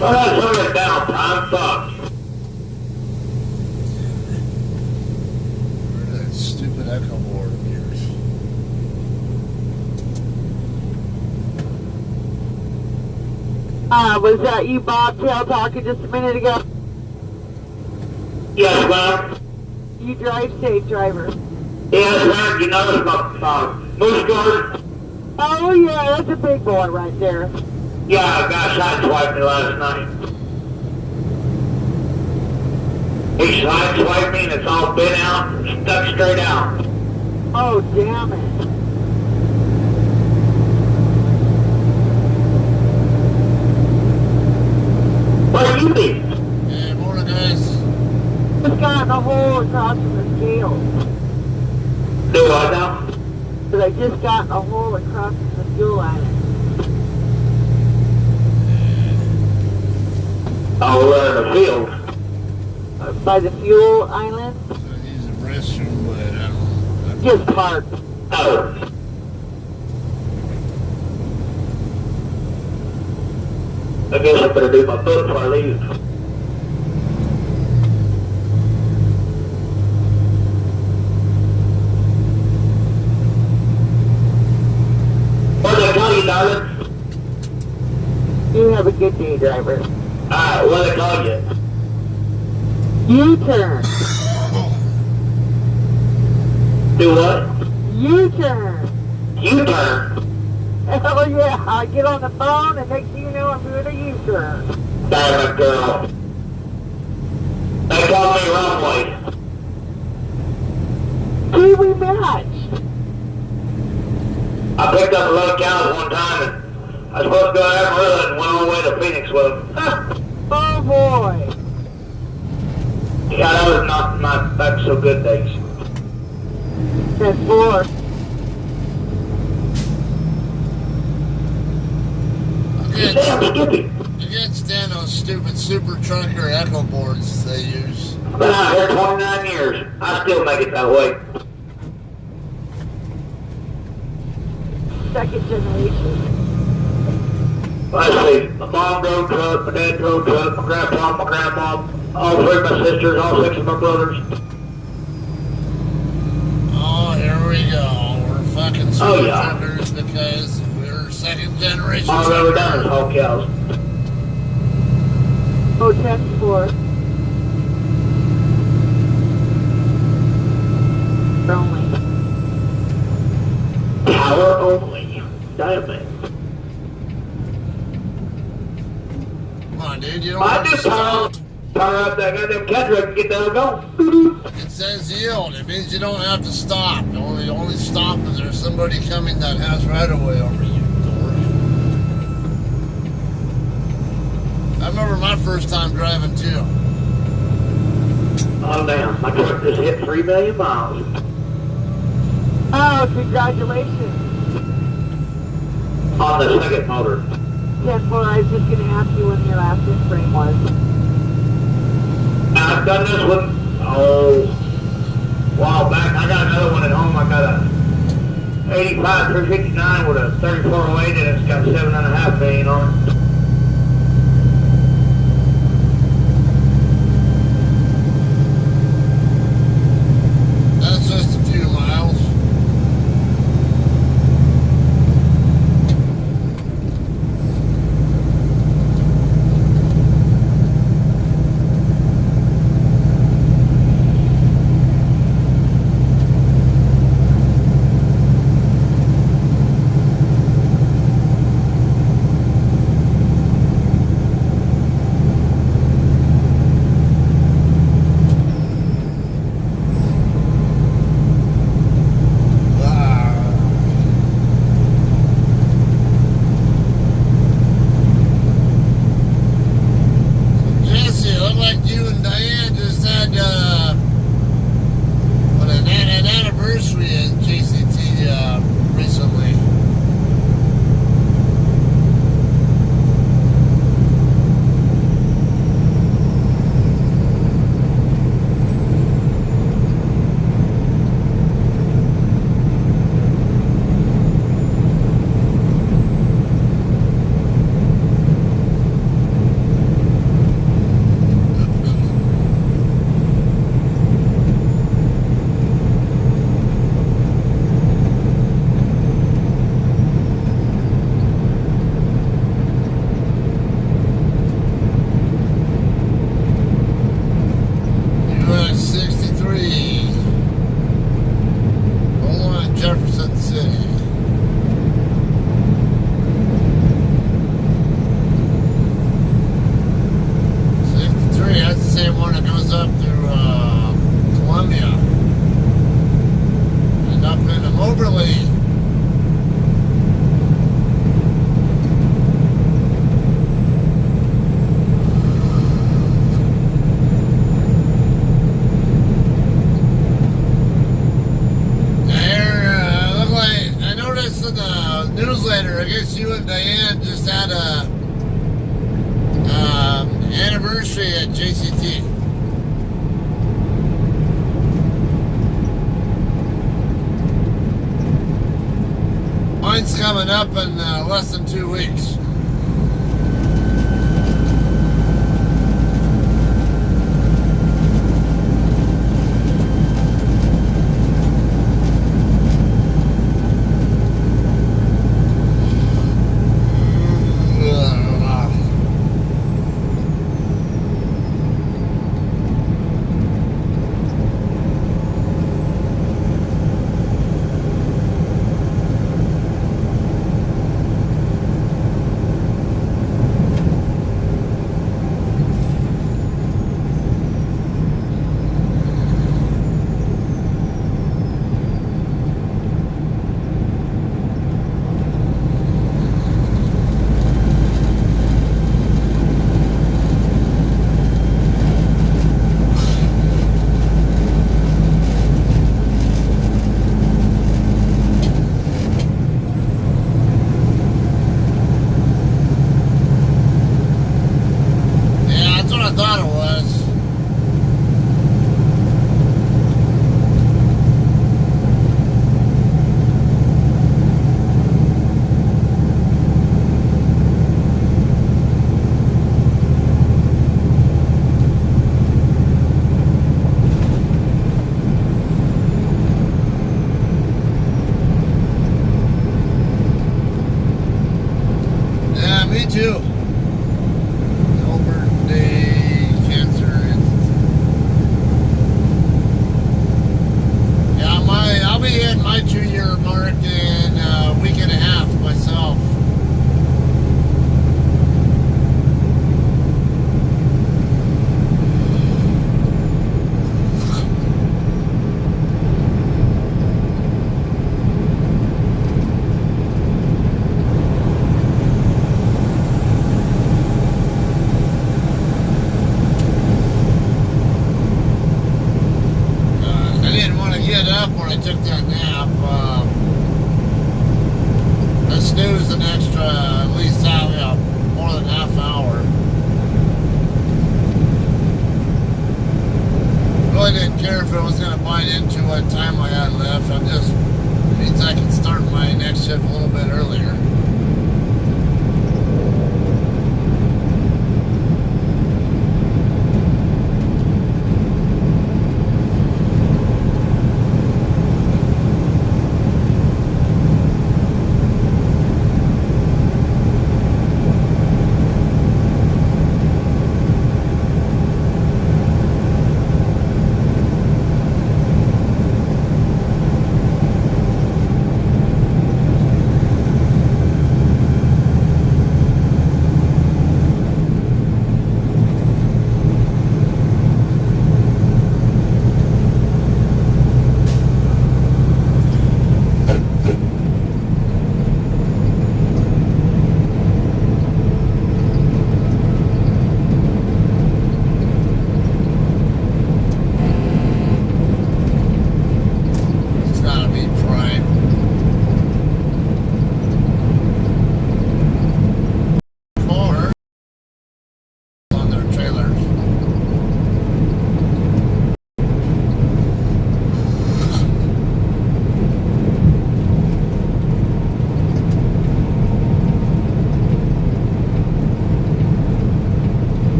Well, that's sort of downtime. Fuck. Where's that stupid echo board of yours? Was that you, Bobtail, talking just a minute ago? Yes, ma'am. You drive safe, driver. Yes, ma'am. You notice my Muskogee? Oh, yeah, that's a big boy right there. Yeah, a guy sideswiped me last night. He sideswiped me and it's all bent out, stuck straight out. Oh, damn it. Where you be? Hey, morning, guys. Just got in a hole across from the scales. Do I now? But I just got in a hole across from the fuel island. Oh, we're in the field. By the fuel island? So I use the restroom, but I don't. Just parked. Oh. I guess I better do my book before I leave. What did I call you, darling? You have a good day, driver. Alright, what did I call you? U-turn. Do what? U-turn. U-turn? Oh, yeah. I get on the phone and next thing you know, I'm doing a U-turn. Damn it, girl. They called me wrong way. See, we match. I picked up a load of cows one time and I was supposed to go to Amarillo and went all the way to Phoenix with them. Oh, boy. Yeah, that was not my back so good days. That's 4. Damn, Skippy. I can't stand those stupid super trucker echo boards they use. I've been out here 29 years. I still make it that way. Second generation. Let's see. My mom drove truck, my dad drove truck, my grandpa, my grandma, all 3 of my sisters, all 6 of my brothers. Oh, here we go. We're fucking super Oh, yeah. truckers because we're second generation All I've ever truckers. done is haul cows. Oh, 10-4. Only. Power only. Damn it. Come on, dude. You don't I have to do stop. power up that goddamn catch and get that going. It says yield. It means you don't have to stop. The only stop is there's somebody coming that has right of way over you, dork. I remember my first time driving too. Oh damn, my truck just hit 3 million miles. Oh, congratulations. On the second motor. 10-4, I was just going to ask you when your last in-frame was. I've done this one, a while back. I got another one at home. I got a 85 359 with a 3408 and it's got 7.5 million on it. That's just a few miles. guess you and Diane just had a anniversary at JCT. Mine's coming up in less than 2 weeks.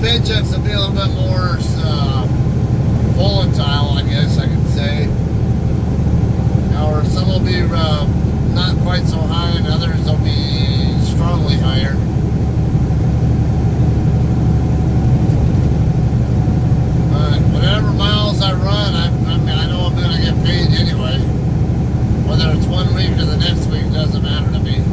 paychecks will be a little bit more volatile, I guess I could say. Or some will be not quite so high, and others will be strongly higher. But whatever miles I run, I mean, I know I'm going to get paid anyway. Whether it's 1 week or the next week doesn't matter to me.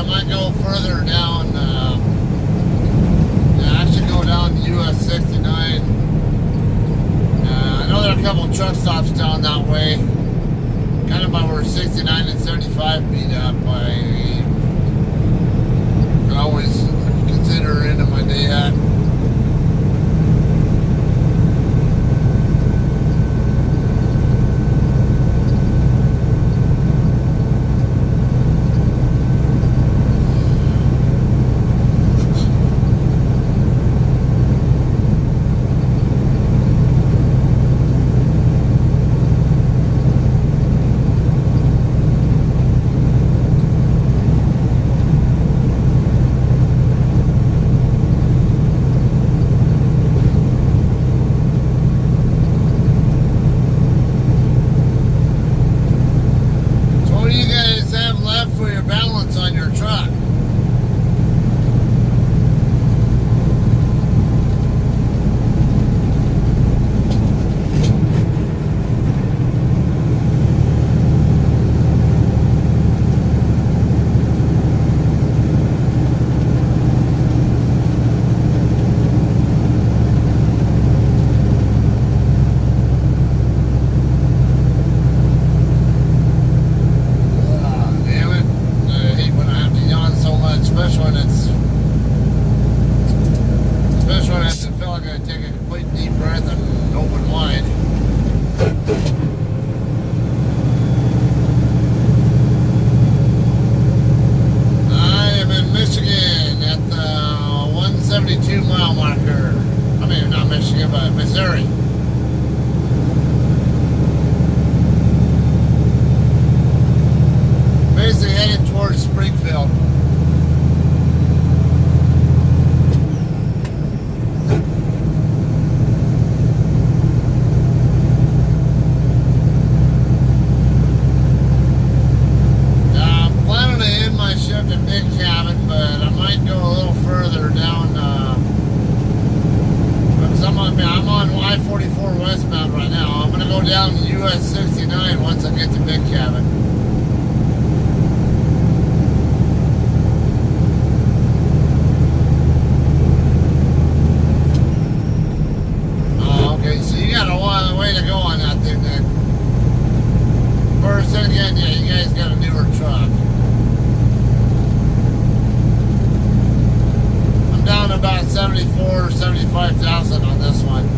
I might go further down. I should go down to US 69. I know there are a couple of truck stops down that way. Kind of by where 69 and 75 meet up. I can always consider into my day at. Missouri. Basically headed towards Springfield. I'm planning to end my shift at Big Cabin, but I might go a little further down. I'm on I-44 westbound right now. I'm going to go down to US 69 once I get to Big Cabin. Oh, okay, so you got a while way to go on that thing then. First, again, yeah, you guys got a newer truck. I'm down to about 74, 75,000 on this one.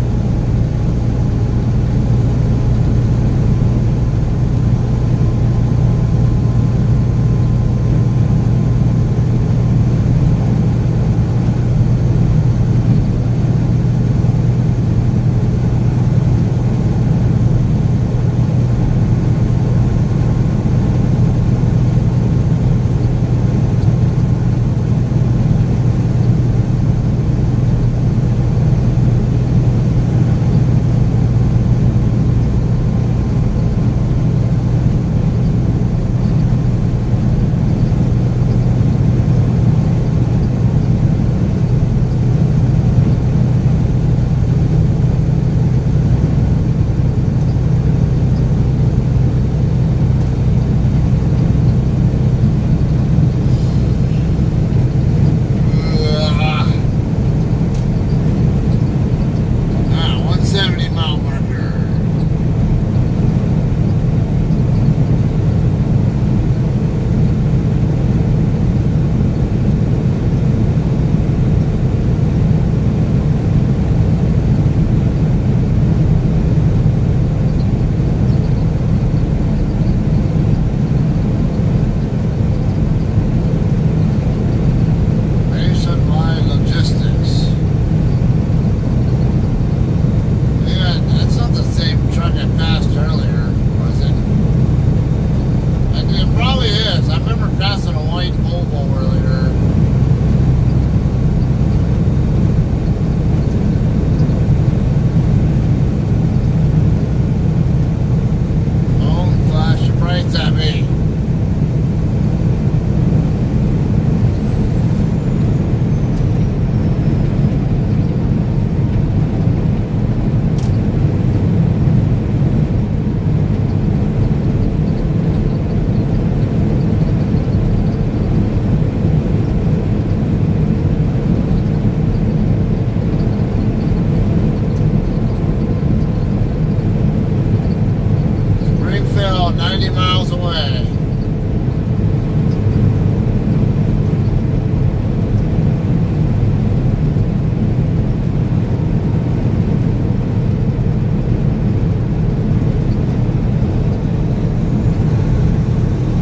Hill, 90 miles away.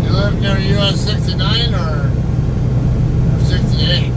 You live near US 69 or 68?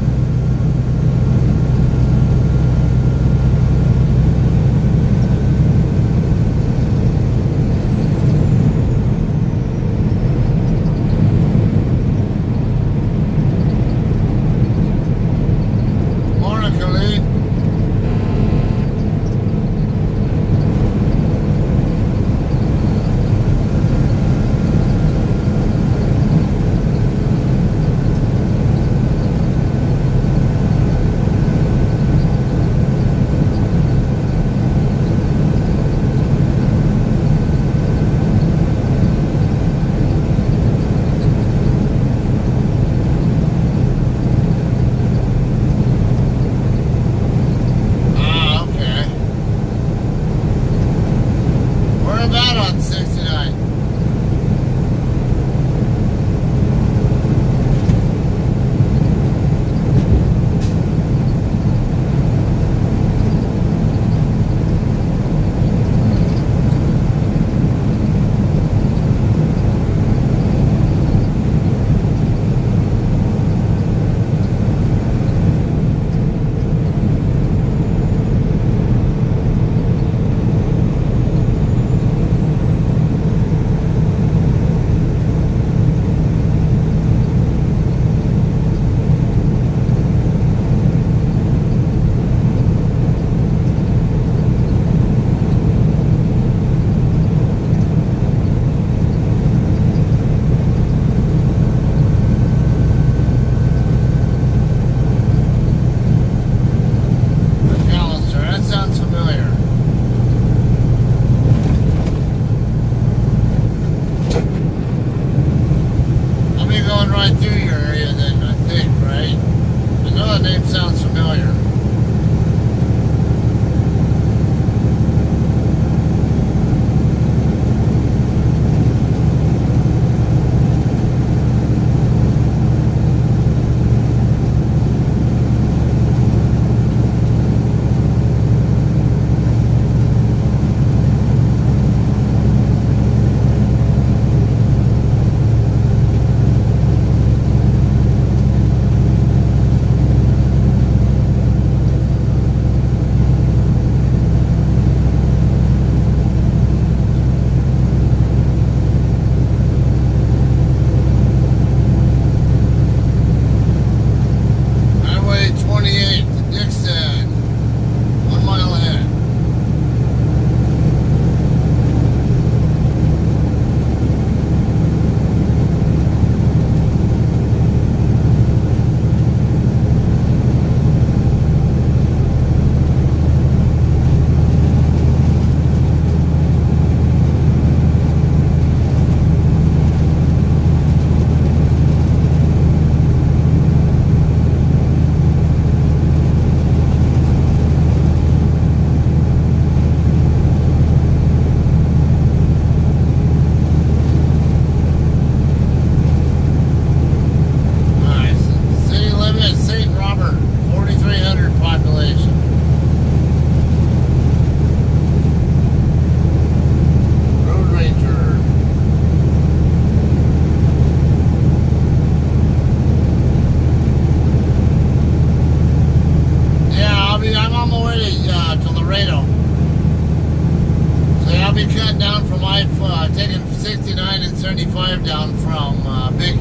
taking 69 and 75 down from Big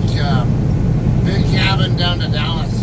Cabin down to Dallas.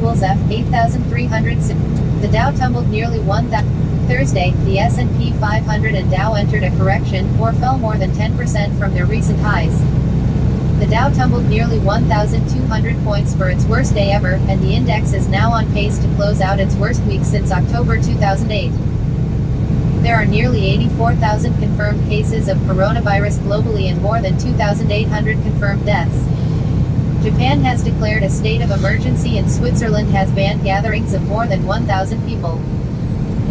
equals F 8,300. The Dow tumbled nearly 1,000. Thursday, the S&P 500 and Dow entered a correction, or fell more than 10% from their recent highs. The Dow tumbled nearly 1,200 points for its worst day ever, and the index is now on pace to close out its worst week since October 2008. There are nearly 84,000 confirmed cases of coronavirus globally and more than 2,800 confirmed deaths. Japan has declared a state of emergency and Switzerland has banned gatherings of more than 1,000 people.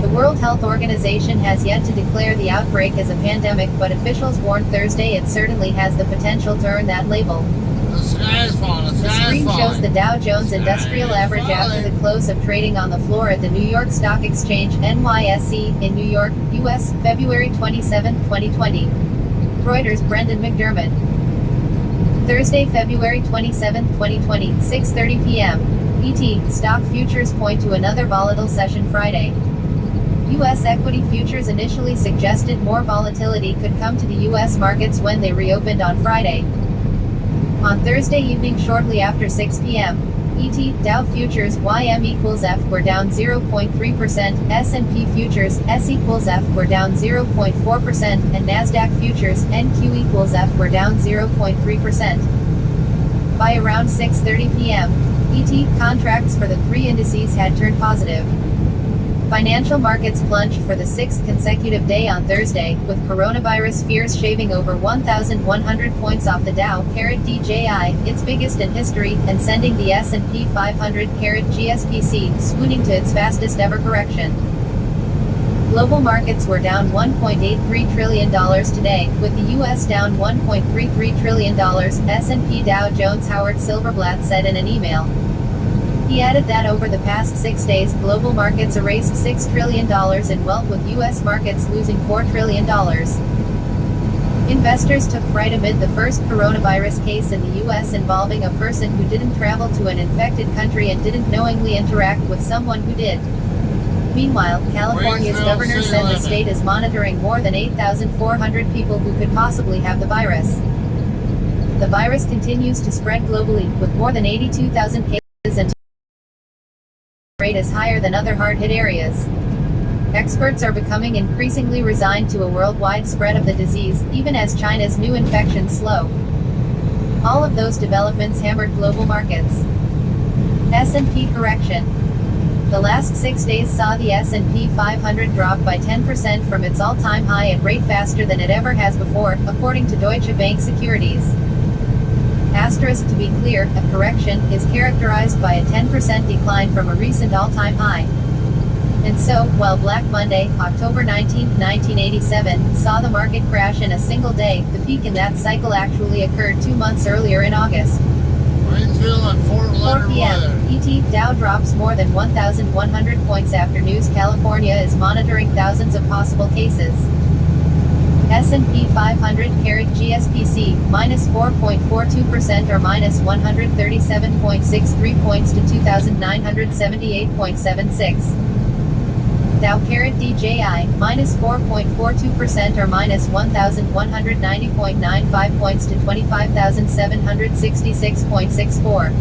The World Health Organization has yet to declare the outbreak as a pandemic, but officials warned Thursday it certainly has the potential to earn that label. The sky is falling. The screen shows the Dow Jones Industrial Average after the close of trading on the floor at the New York Stock Exchange, NYSE, in New York, U.S., February 27, 2020. Reuters' Brendan McDermott. Thursday, February 27, 2020, 6:30 p.m. ET, stock futures point to another volatile session Friday. U.S. equity futures initially suggested more volatility could come to the U.S. markets when they reopened on Friday. On Thursday evening shortly after 6 p.m. ET, Dow futures YM equals F were down 0.3%, S&P futures S equals F were down 0.4%, and NASDAQ futures NQ equals F were down 0.3%. By around 6:30 p.m. ET, contracts for the three indices had turned positive. Financial markets plunged for the sixth consecutive day on Thursday, with coronavirus fears shaving over 1,100 points off the Dow DJI, its biggest in history, and sending the S&P 500 GSPC swooning to its fastest ever correction. Global markets were down $1.83 trillion today, with the U.S. down $1.33 trillion, S&P Dow Jones. Howard Silverblatt said in an email. He added that over the past 6 days, global markets erased $6 trillion in wealth, with U.S. markets losing $4 trillion. Investors took fright amid the first coronavirus case in the U.S. involving a person who didn't travel to an infected country and didn't knowingly interact with someone who did. Meanwhile, California's governor said the state is monitoring more than 8,400 people who could possibly have the virus. The virus continues to spread globally, with more than 82,000 cases and rate is higher than other hard-hit areas. Experts are becoming increasingly resigned to a worldwide spread of the disease, even as China's new infections slow. All of those developments hammered global markets. S&P correction. The last 6 days saw the S&P 500 drop by 10% from its all-time high at rate faster than it ever has before, according to Deutsche Bank Securities. Asterisk, to be clear, a correction is characterized by a 10% decline from a recent all-time high. And so, while Black Monday, October 19, 1987, saw the market crash in a single day, the peak in that cycle actually occurred 2 months earlier in August. Rainsville and 4 p.m. ET, Dow drops more than 1,100 points after news California is monitoring thousands of possible cases. S&P 500 GSPC, minus 4.42% or minus 137.63 points to 2,978.76. Dow DJI, minus 4.42% or minus 1,190.95 points to 25,766.64.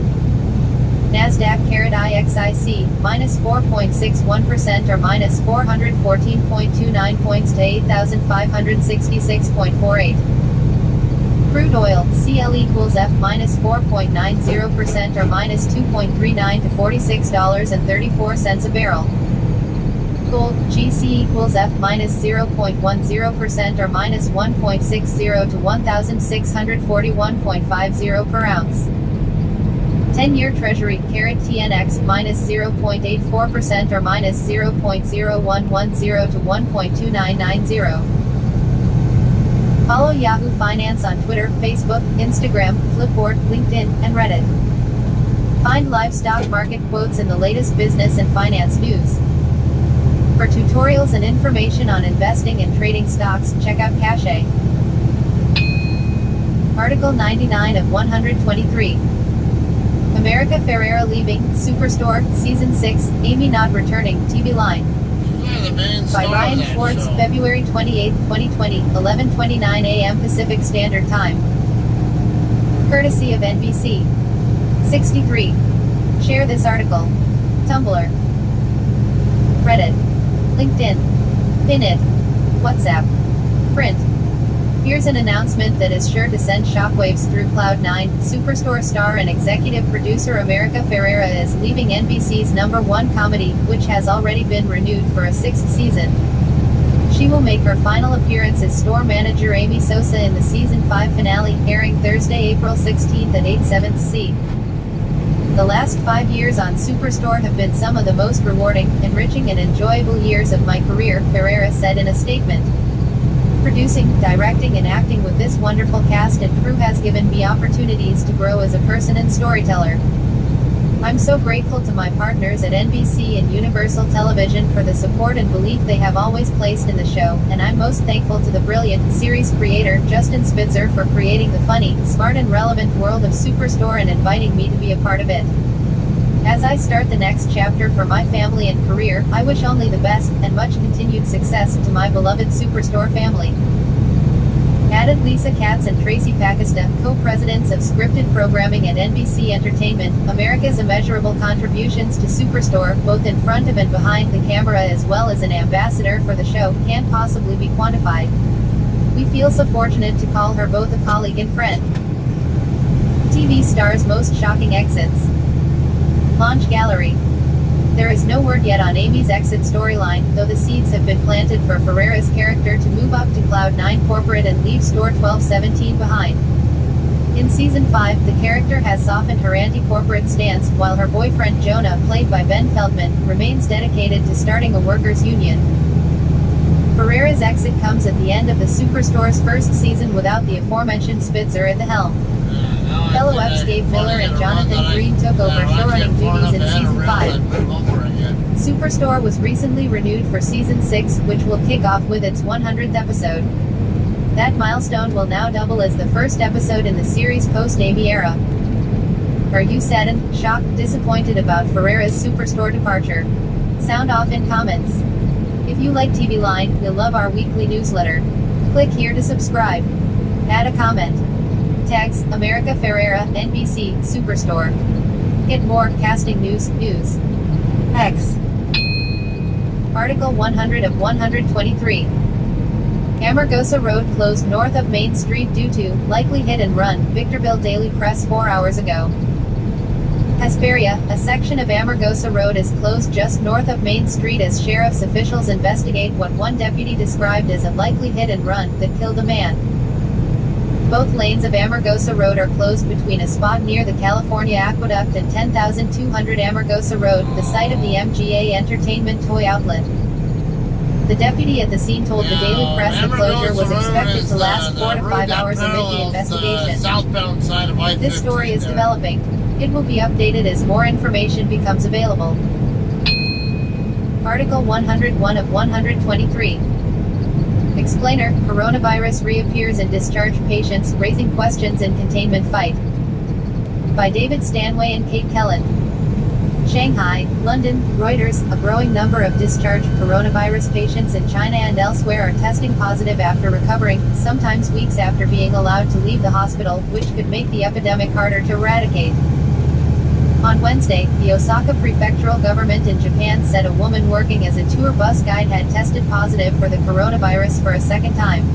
NASDAQ IXIC, minus 4.61% or minus 414.29 points to 8,566.48. Crude oil, CL equals F, minus 4.90% or minus 2.39 to $46.34 a barrel. Gold, GC equals F, minus 0.10% or minus 1.60 to 1,641.50 per ounce. 10-year Treasury, TNX, minus 0.84% or minus 0.0110 to 1.2990. Follow Yahoo Finance on Twitter, Facebook, Instagram, Flipboard, LinkedIn, and Reddit. Find live stock market quotes and the latest business and finance news. For tutorials and information on investing and trading stocks, check out Cache. Article 99 of 123. America Ferrera leaving, Superstore, Season 6, Amy not returning, TV Line. By Ryan Schwartz, February 28, 2020, 11:29 a.m. Pacific Standard Time. Courtesy of NBC. 63. Share this article. Tumblr, Reddit, LinkedIn, Pinit, WhatsApp, Print. Here's an announcement that is sure to send shockwaves through Cloud9. Superstore star and executive producer America Ferrera is leaving NBC's #1 comedy, which has already been renewed for a 6th season. She will make her final appearance as store manager Amy Sosa in the season 5 finale, airing Thursday, April 16th at 8/7 The last 5 years on Superstore have been some of the most rewarding, enriching and enjoyable years of my career, Ferrera said in a statement. Producing, directing and acting with this wonderful cast and crew has given me opportunities to grow as a person and storyteller. I'm so grateful to my partners at NBC and Universal Television for the support and belief they have always placed in the show, and I'm most thankful to the brilliant series creator, Justin Spitzer, for creating the funny, smart and relevant world of Superstore and inviting me to be a part of it. As I start the next chapter for my family and career, I wish only the best, and much continued success to my beloved Superstore family. Added Lisa Katz and Tracy Pakista, co-presidents of scripted programming at NBC Entertainment, America's immeasurable contributions to Superstore, both in front of and behind the camera as well as an ambassador for the show, can't possibly be quantified. We feel so fortunate to call her both a colleague and friend. TV stars' most shocking exits. Launch Gallery. There is no word yet on Amy's exit storyline, though the seeds have been planted for Ferrera's character to move up to Cloud9 corporate and leave Store 1217 behind. In Season 5, the character has softened her anti-corporate stance, while her boyfriend Jonah, played by Ben Feldman, remains dedicated to starting a workers' union. Ferrera's exit comes at the end of the Superstore's first season without the aforementioned Spitzer at the helm. Fellow F's Gabe Miller and Jonathan Green took over showrunning duties in Season 5. Superstore was recently renewed for Season 6, which will kick off with its 100th episode. That milestone will now double as the first episode in the series' post-Amy era. Are you saddened, shocked, disappointed about Ferrera's Superstore departure? Sound off in comments. If you like TV Line, you'll love our weekly newsletter. Click here to subscribe. Add a comment. Tags, America Ferrera, NBC, Superstore. Get more casting news. X. Article 100 of 123. Amargosa Road closed north of Main Street due to likely hit and run, Victorville Daily Press 4 hours ago. Hesperia, a section of Amargosa Road is closed just north of Main Street as sheriff's officials investigate what one deputy described as a likely hit and run that killed a man. Both lanes of Amargosa Road are closed between a spot near the California Aqueduct and 10,200 Amargosa Road, the site of the MGA Entertainment toy outlet. The deputy at the scene told the Daily Press the closure was expected to last 4 to 5 hours amid the investigation. Southbound side of I-15 This story is there. developing. It will be updated as more information becomes available. Article 101 of 123. Explainer, coronavirus reappears in discharged patients, raising questions in containment fight. By David Stanway and Kate Kellen. Shanghai, London, Reuters, a growing number of discharged coronavirus patients in China and elsewhere are testing positive after recovering, sometimes weeks after being allowed to leave the hospital, which could make the epidemic harder to eradicate. On Wednesday, the Osaka prefectural government in Japan said a woman working as a tour bus guide had tested positive for the coronavirus for a second time.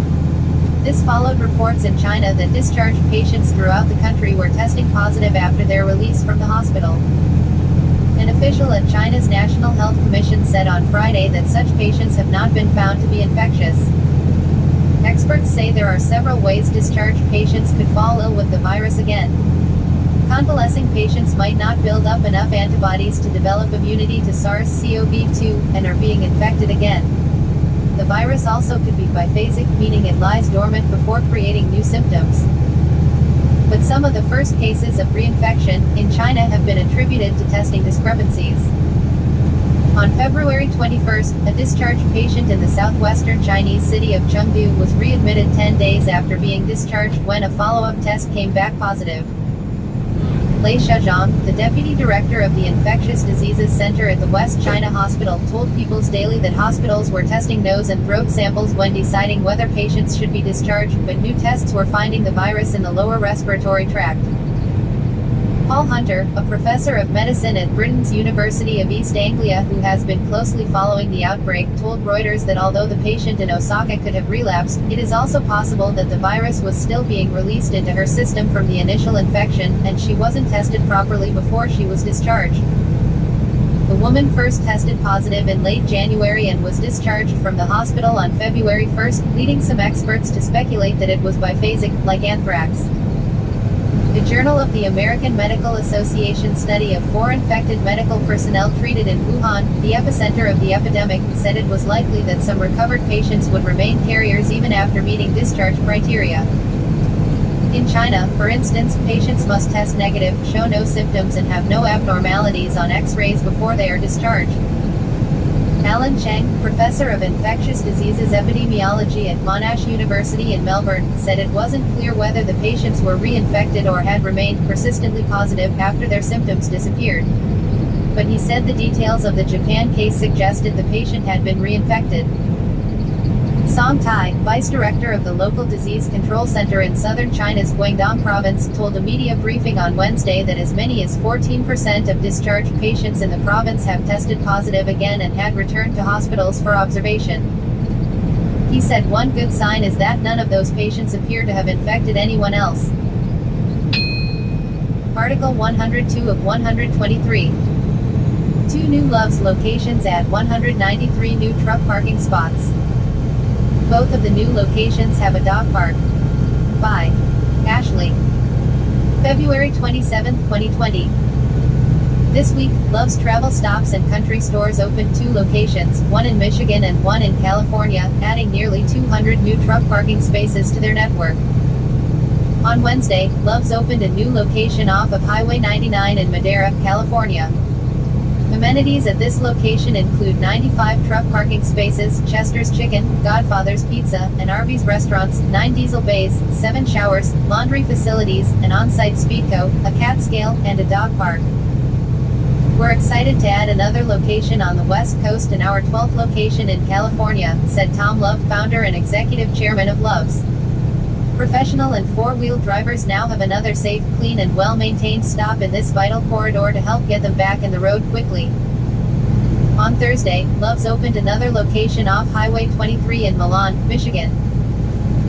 This followed reports in China that discharged patients throughout the country were testing positive after their release from the hospital. An official at China's National Health Commission said on Friday that such patients have not been found to be infectious. Experts say there are several ways discharged patients could fall ill with the virus again. Convalescing patients might not build up enough antibodies to develop immunity to SARS-CoV-2, and are being infected again. The virus also could be biphasic, meaning it lies dormant before creating new symptoms. But some of the first cases of reinfection in China have been attributed to testing discrepancies. On February 21st, a discharged patient in the southwestern Chinese city of Chengdu was readmitted 10 days after being discharged when a follow-up test came back positive. Lei Shazhong, the deputy director of the Infectious Diseases Center at the West China Hospital, told People's Daily that hospitals were testing nose and throat samples when deciding whether patients should be discharged, but new tests were finding the virus in the lower respiratory tract. Paul Hunter, a professor of medicine at Britain's University of East Anglia who has been closely following the outbreak, told Reuters that although the patient in Osaka could have relapsed, it is also possible that the virus was still being released into her system from the initial infection, and she wasn't tested properly before she was discharged. The woman first tested positive in late January and was discharged from the hospital on February 1, leading some experts to speculate that it was biphasic, like anthrax. The Journal of the American Medical Association study of 4 infected medical personnel treated in Wuhan, the epicenter of the epidemic, said it was likely that some recovered patients would remain carriers even after meeting discharge criteria. In China, for instance, patients must test negative, show no symptoms and have no abnormalities on X-rays before they are discharged. Alan Cheng, professor of infectious diseases epidemiology at Monash University in Melbourne, said it wasn't clear whether the patients were reinfected or had remained persistently positive after their symptoms disappeared. But he said the details of the Japan case suggested the patient had been reinfected. Song Tai, vice director of the local disease control center in southern China's Guangdong province, told a media briefing on Wednesday that as many as 14% of discharged patients in the province have tested positive again and had returned to hospitals for observation. He said one good sign is that none of those patients appear to have infected anyone else. Article 102 of 123. 2 new Love's locations add 193 new truck parking spots. Both of the new locations have a dog park. By Ashley. February 27, 2020. This week, Love's Travel Stops and Country Stores opened 2 locations, one in Michigan and one in California, adding nearly 200 new truck parking spaces to their network. On Wednesday, Love's opened a new location off of Highway 99 in Madera, California. Amenities at this location include 95 truck parking spaces, Chester's Chicken, Godfather's Pizza, and Arby's restaurants, 9 diesel bays, 7 showers, laundry facilities, an on-site Speedco, a cat scale, and a dog park. We're excited to add another location on the West Coast and our 12th location in California, said Tom Love, founder and executive chairman of Love's. Professional and 4-wheel drivers now have another safe, clean and well-maintained stop in this vital corridor to help get them back in the road quickly. On Thursday, Love's opened another location off Highway 23 in Milan, Michigan.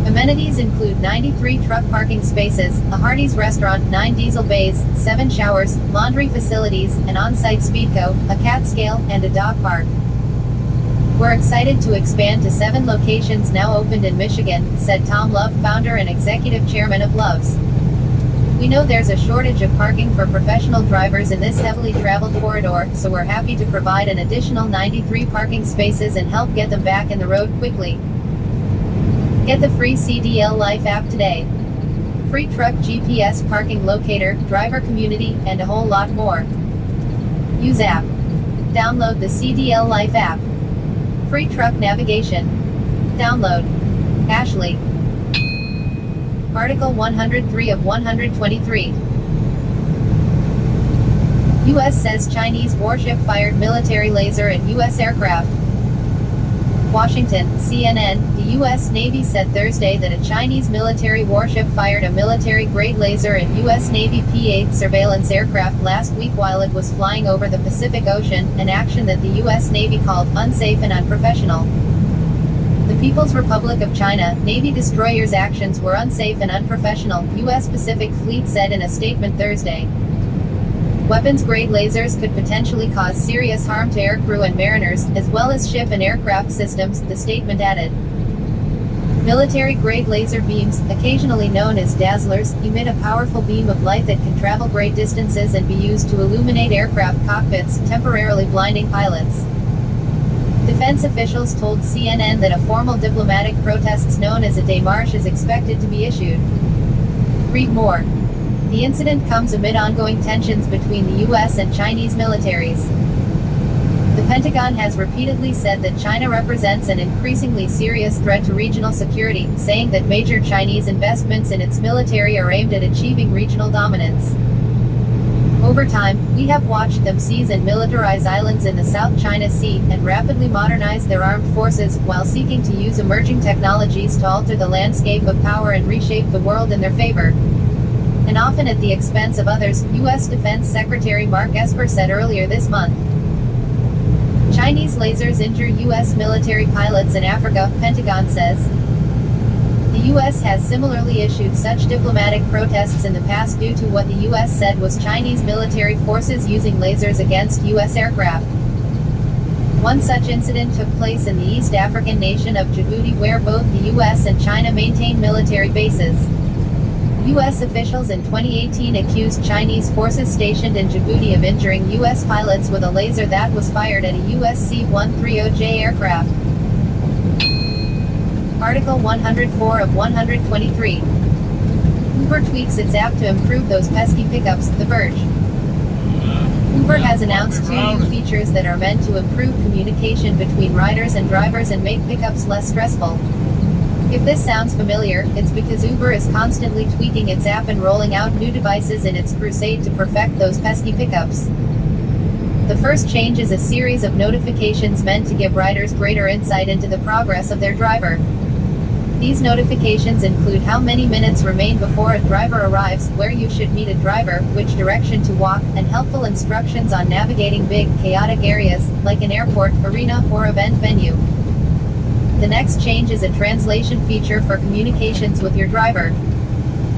Amenities include 93 truck parking spaces, a Hardee's restaurant, 9 diesel bays, 7 showers, laundry facilities, an on-site Speedco, a cat scale, and a dog park. We're excited to expand to 7 locations now opened in Michigan, said Tom Love, founder and executive chairman of Love's. We know there's a shortage of parking for professional drivers in this heavily traveled corridor, so we're happy to provide an additional 93 parking spaces and help get them back in the road quickly. Get the free CDL Life app today. Free truck GPS parking locator, driver community, and a whole lot more. Use app. Download the CDL Life app. Free truck navigation. Download. Ashley. Article 103 of 123. U.S. says Chinese warship fired military laser at U.S. aircraft. Washington, CNN, the U.S. Navy said Thursday that a Chinese military warship fired a military-grade laser at U.S. Navy P-8 surveillance aircraft last week while it was flying over the Pacific Ocean, an action that the U.S. Navy called unsafe and unprofessional. The People's Republic of China, Navy destroyers' actions were unsafe and unprofessional, U.S. Pacific Fleet said in a statement Thursday. Weapons-grade lasers could potentially cause serious harm to aircrew and mariners, as well as ship and aircraft systems, the statement added. Military-grade laser beams, occasionally known as dazzlers, emit a powerful beam of light that can travel great distances and be used to illuminate aircraft cockpits, temporarily blinding pilots. Defense officials told CNN that a formal diplomatic protest known as a démarche is expected to be issued. Read more. The incident comes amid ongoing tensions between the U.S. and Chinese militaries. The Pentagon has repeatedly said that China represents an increasingly serious threat to regional security, saying that major Chinese investments in its military are aimed at achieving regional dominance. Over time, we have watched them seize and militarize islands in the South China Sea, and rapidly modernize their armed forces, while seeking to use emerging technologies to alter the landscape of power and reshape the world in their favor. and often at the expense of others, U.S. Defense Secretary Mark Esper said earlier this month. Chinese lasers injure U.S. military pilots in Africa, Pentagon says. The U.S. has similarly issued such diplomatic protests in the past due to what the U.S. said was Chinese military forces using lasers against U.S. aircraft. One such incident took place in the East African nation of Djibouti, where both the U.S. and China maintain military bases. U.S. officials in 2018 accused Chinese forces stationed in Djibouti of injuring U.S. pilots with a laser that was fired at a U.S. C-130J aircraft. Article 104 of 123. Uber tweaks its app to improve those pesky pickups, The Verge. Uber has announced 2 new features that are meant to improve communication between riders and drivers and make pickups less stressful. If this sounds familiar, it's because Uber is constantly tweaking its app and rolling out new devices in its crusade to perfect those pesky pickups. The first change is a series of notifications meant to give riders greater insight into the progress of their driver. These notifications include how many minutes remain before a driver arrives, where you should meet a driver, which direction to walk, and helpful instructions on navigating big, chaotic areas, like an airport, arena, or event venue. The next change is a translation feature for communications with your driver.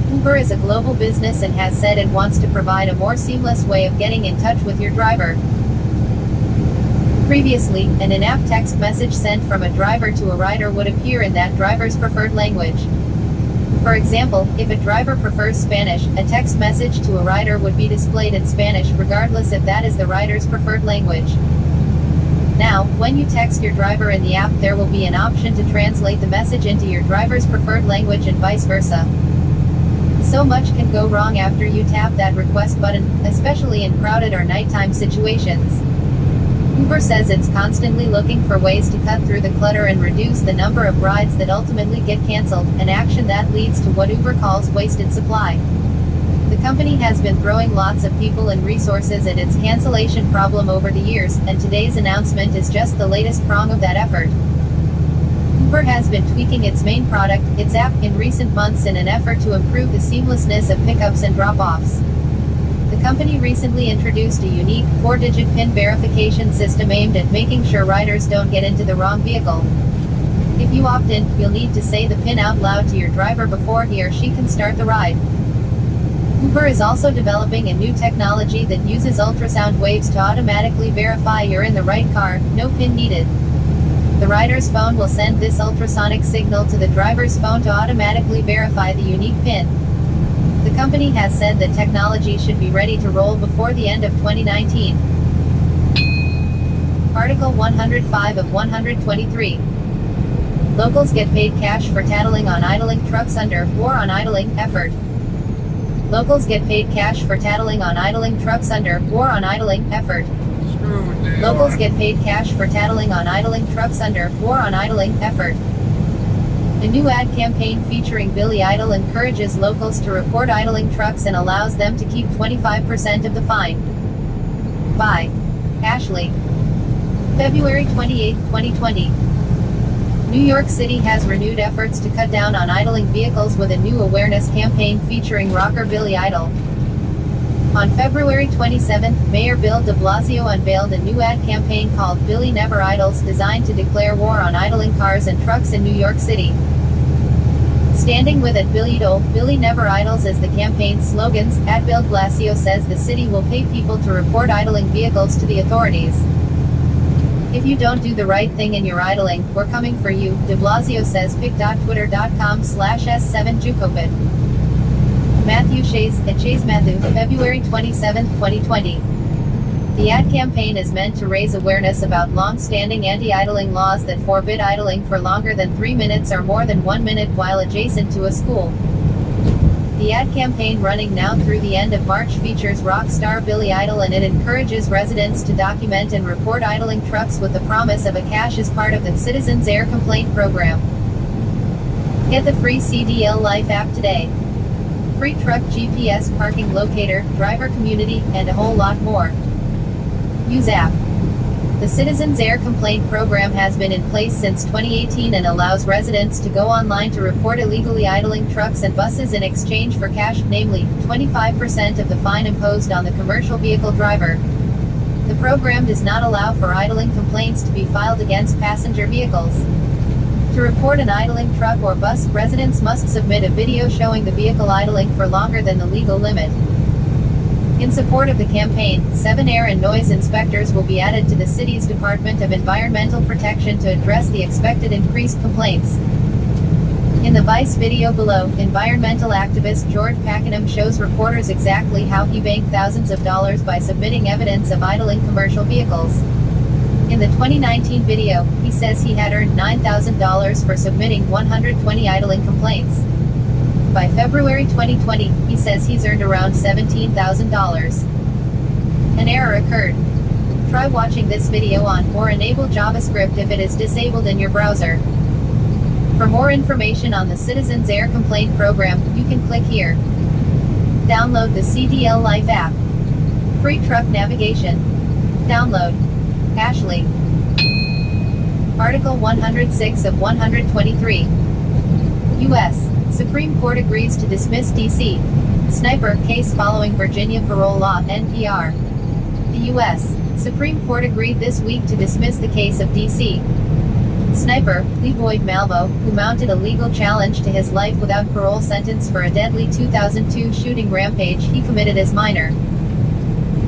Uber is a global business and has said it wants to provide a more seamless way of getting in touch with your driver. Previously, an in-app text message sent from a driver to a rider would appear in that driver's preferred language. For example, if a driver prefers Spanish, a text message to a rider would be displayed in Spanish regardless if that is the rider's preferred language. Now, when you text your driver in the app, there will be an option to translate the message into your driver's preferred language and vice versa. So much can go wrong after you tap that request button, especially in crowded or nighttime situations. Uber says it's constantly looking for ways to cut through the clutter and reduce the number of rides that ultimately get canceled, an action that leads to what Uber calls wasted supply. The company has been throwing lots of people and resources at its cancellation problem over the years, and today's announcement is just the latest prong of that effort. Uber has been tweaking its main product, its app, in recent months in an effort to improve the seamlessness of pickups and drop-offs. The company recently introduced a unique, 4-digit PIN verification system aimed at making sure riders don't get into the wrong vehicle. If you opt in, you'll need to say the PIN out loud to your driver before he or she can start the ride. Uber is also developing a new technology that uses ultrasound waves to automatically verify you're in the right car, no PIN needed. The rider's phone will send this ultrasonic signal to the driver's phone to automatically verify the unique PIN. The company has said that technology should be ready to roll before the end of 2019. Article 105 of 123. Locals get paid cash for tattling on idling trucks under War on Idling effort. Locals get paid cash for tattling on idling trucks under War on Idling effort. Locals get paid cash for tattling on idling trucks under War on Idling effort. A new ad campaign featuring Billy Idol encourages locals to report idling trucks and allows them to keep 25% of the fine. By Ashley. February 28, 2020. New York City has renewed efforts to cut down on idling vehicles with a new awareness campaign featuring rocker Billy Idol. On February 27, Mayor Bill de Blasio unveiled a new ad campaign called Billy Never Idles, designed to declare war on idling cars and trucks in New York City. Standing with at Billy Idol, Billy Never Idles as the campaign's slogans, at Bill de Blasio says the city will pay people to report idling vehicles to the authorities. If you don't do the right thing and you're idling, we're coming for you, de Blasio says pic.twitter.com/S7Jukopit. Matthew Shays, at Shays Matthew, February 27, 2020. The ad campaign is meant to raise awareness about long-standing anti-idling laws that forbid idling for longer than 3 minutes or more than 1 minute while adjacent to a school. The ad campaign, running now through the end of March, features rock star Billy Idol, and it encourages residents to document and report idling trucks with the promise of a cash as part of the Citizens Air Complaint Program. Get the free CDL Life app today. Free truck GPS parking locator, driver community, and a whole lot more. Use app. The Citizens Air Complaint Program has been in place since 2018 and allows residents to go online to report illegally idling trucks and buses in exchange for cash, namely, 25% of the fine imposed on the commercial vehicle driver. The program does not allow for idling complaints to be filed against passenger vehicles. To report an idling truck or bus, residents must submit a video showing the vehicle idling for longer than the legal limit. In support of the campaign, 7 air and noise inspectors will be added to the city's Department of Environmental Protection to address the expected increased complaints. In the Vice video below, environmental activist George Pakenham shows reporters exactly how he banked thousands of dollars by submitting evidence of idling commercial vehicles. In the 2019 video, he says he had earned $9,000 for submitting 120 idling complaints. By February 2020, he says he's earned around $17,000. An error occurred. Try watching this video on, or enable JavaScript if it is disabled in your browser. For more information on the Citizens Air Complaint Program, you can click here. Download the CDL Life app. Free truck navigation. Download. Ashley. Article 106 of 123. U.S. Supreme Court agrees to dismiss D.C. sniper case following Virginia parole law, NPR. The U.S. Supreme Court agreed this week to dismiss the case of D.C. sniper, Lee Boyd Malvo, who mounted a legal challenge to his life without parole sentence for a deadly 2002 shooting rampage he committed as minor.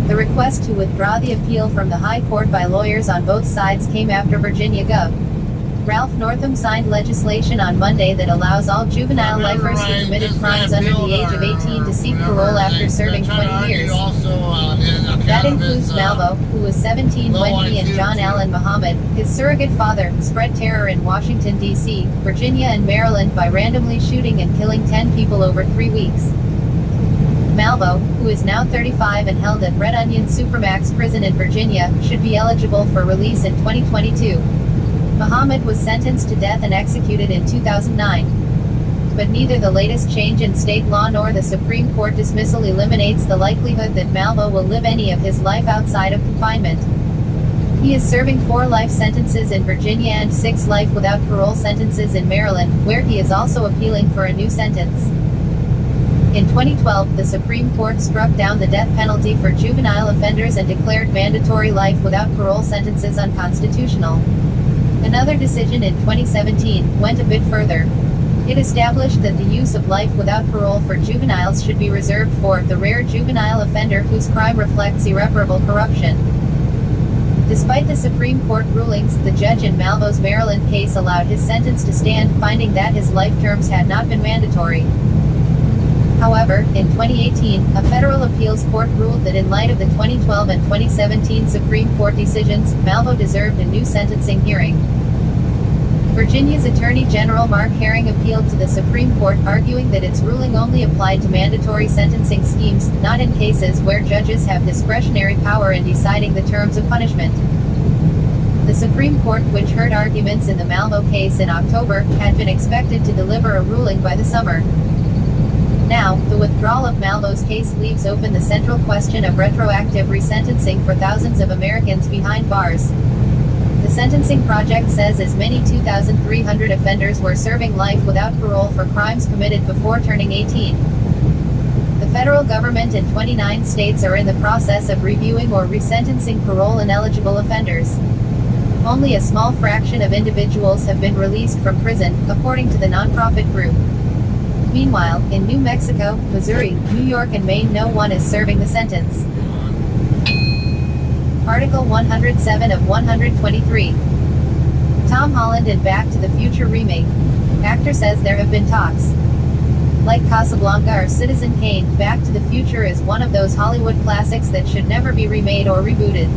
The request to withdraw the appeal from the High Court by lawyers on both sides came after Virginia Gov. Ralph Northam signed legislation on Monday that allows all juvenile lifers who committed crimes under the age of 18 to seek parole after serving 20 years. That includes Malvo, who was 17 when he and John Allen Muhammad, his surrogate father, spread terror in Washington, D.C., Virginia and Maryland by randomly shooting and killing 10 people over 3 weeks. Malvo, who is now 35 and held at Red Onion Supermax prison in Virginia, should be eligible for release in 2022. Muhammad was sentenced to death and executed in 2009. But neither the latest change in state law nor the Supreme Court dismissal eliminates the likelihood that Malvo will live any of his life outside of confinement. He is serving 4 life sentences in Virginia and 6 life without parole sentences in Maryland, where he is also appealing for a new sentence. In 2012, the Supreme Court struck down the death penalty for juvenile offenders and declared mandatory life without parole sentences unconstitutional. Another decision in 2017 went a bit further. It established that the use of life without parole for juveniles should be reserved for the rare juvenile offender whose crime reflects irreparable corruption. Despite the Supreme Court rulings, the judge in Malvo's Maryland case allowed his sentence to stand, finding that his life terms had not been mandatory. However, in 2018, a federal appeals court ruled that in light of the 2012 and 2017 Supreme Court decisions, Malvo deserved a new sentencing hearing. Virginia's Attorney General Mark Herring appealed to the Supreme Court, arguing that its ruling only applied to mandatory sentencing schemes, not in cases where judges have discretionary power in deciding the terms of punishment. The Supreme Court, which heard arguments in the Malvo case in October, had been expected to deliver a ruling by the summer. Now, the withdrawal of Malvo's case leaves open the central question of retroactive resentencing for thousands of Americans behind bars. The Sentencing Project says as many 2,300 offenders were serving life without parole for crimes committed before turning 18. The federal government and 29 states are in the process of reviewing or resentencing parole-ineligible offenders. Only a small fraction of individuals have been released from prison, according to the nonprofit group. Meanwhile, in New Mexico, Missouri, New York and Maine, no one is serving the sentence. Article 107 of 123. Tom Holland in Back to the Future remake. Actor says there have been talks. Like Casablanca or Citizen Kane, Back to the Future is one of those Hollywood classics that should never be remade or rebooted.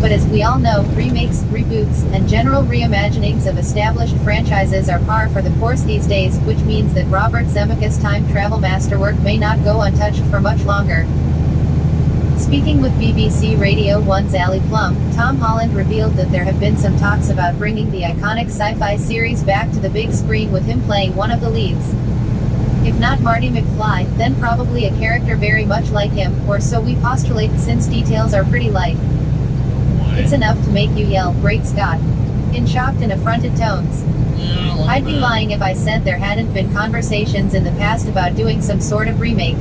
But as we all know, remakes, reboots, and general reimaginings of established franchises are par for the course these days, which means that Robert Zemeckis' time travel masterwork may not go untouched for much longer. Speaking with BBC Radio 1's Ali Plum, Tom Holland revealed that there have been some talks about bringing the iconic sci-fi series back to the big screen with him playing one of the leads. If not Marty McFly, then probably a character very much like him, or so we postulate, since details are pretty light. It's enough to make you yell, "Great Scott!" in shocked and affronted tones. Yeah, well, I'd be lying if I said there hadn't been conversations in the past about doing some sort of remake.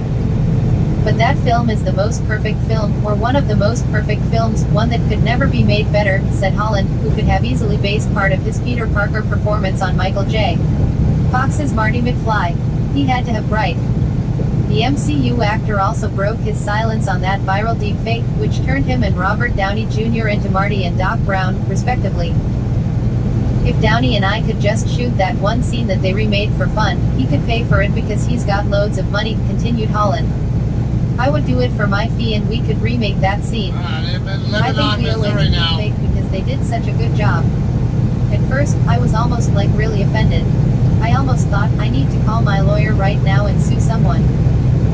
But that film is the most perfect film, or one of the most perfect films, one that could never be made better, said Holland, who could have easily based part of his Peter Parker performance on Michael J. Fox's Marty McFly. He had to have bright. The MCU actor also broke his silence on that viral deepfake, which turned him and Robert Downey Jr. into Marty and Doc Brown, respectively. If Downey and I could just shoot that one scene that they remade for fun, he could pay for it because he's got loads of money, continued Holland. I would do it for my fee and we could remake that scene. They've been I living think on we owe it Missouri to now. deepfake because they did such a good job. At first, I was almost like really offended. I almost thought, I need to call my lawyer right now and sue someone.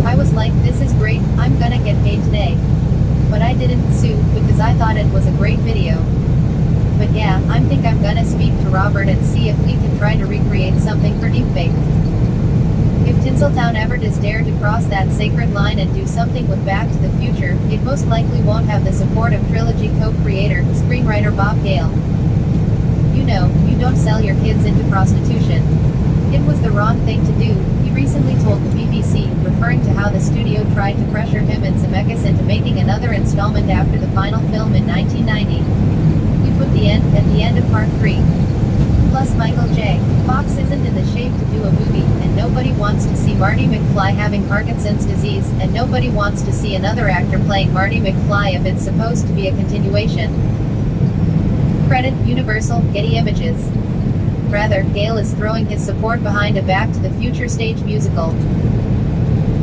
I was like, this is great, I'm gonna get paid today. But I didn't sue, because I thought it was a great video. But yeah, I think I'm gonna speak to Robert and see if we can try to recreate something for deepfake. If Tinseltown ever does dare to cross that sacred line and do something with Back to the Future, it most likely won't have the support of trilogy co-creator, screenwriter Bob Gale. You know, you don't sell your kids into prostitution. It was the wrong thing to do, he recently told the BBC, referring to how the studio tried to pressure him and Zemeckis into making another installment after the final film in 1990. We put the end at the end of part 3. Plus Michael J. Fox isn't in the shape to do a movie, and nobody wants to see Marty McFly having Parkinson's disease, and nobody wants to see another actor playing Marty McFly if it's supposed to be a continuation. Credit, Universal, Getty Images. Rather, Gale is throwing his support behind a Back to the Future stage musical.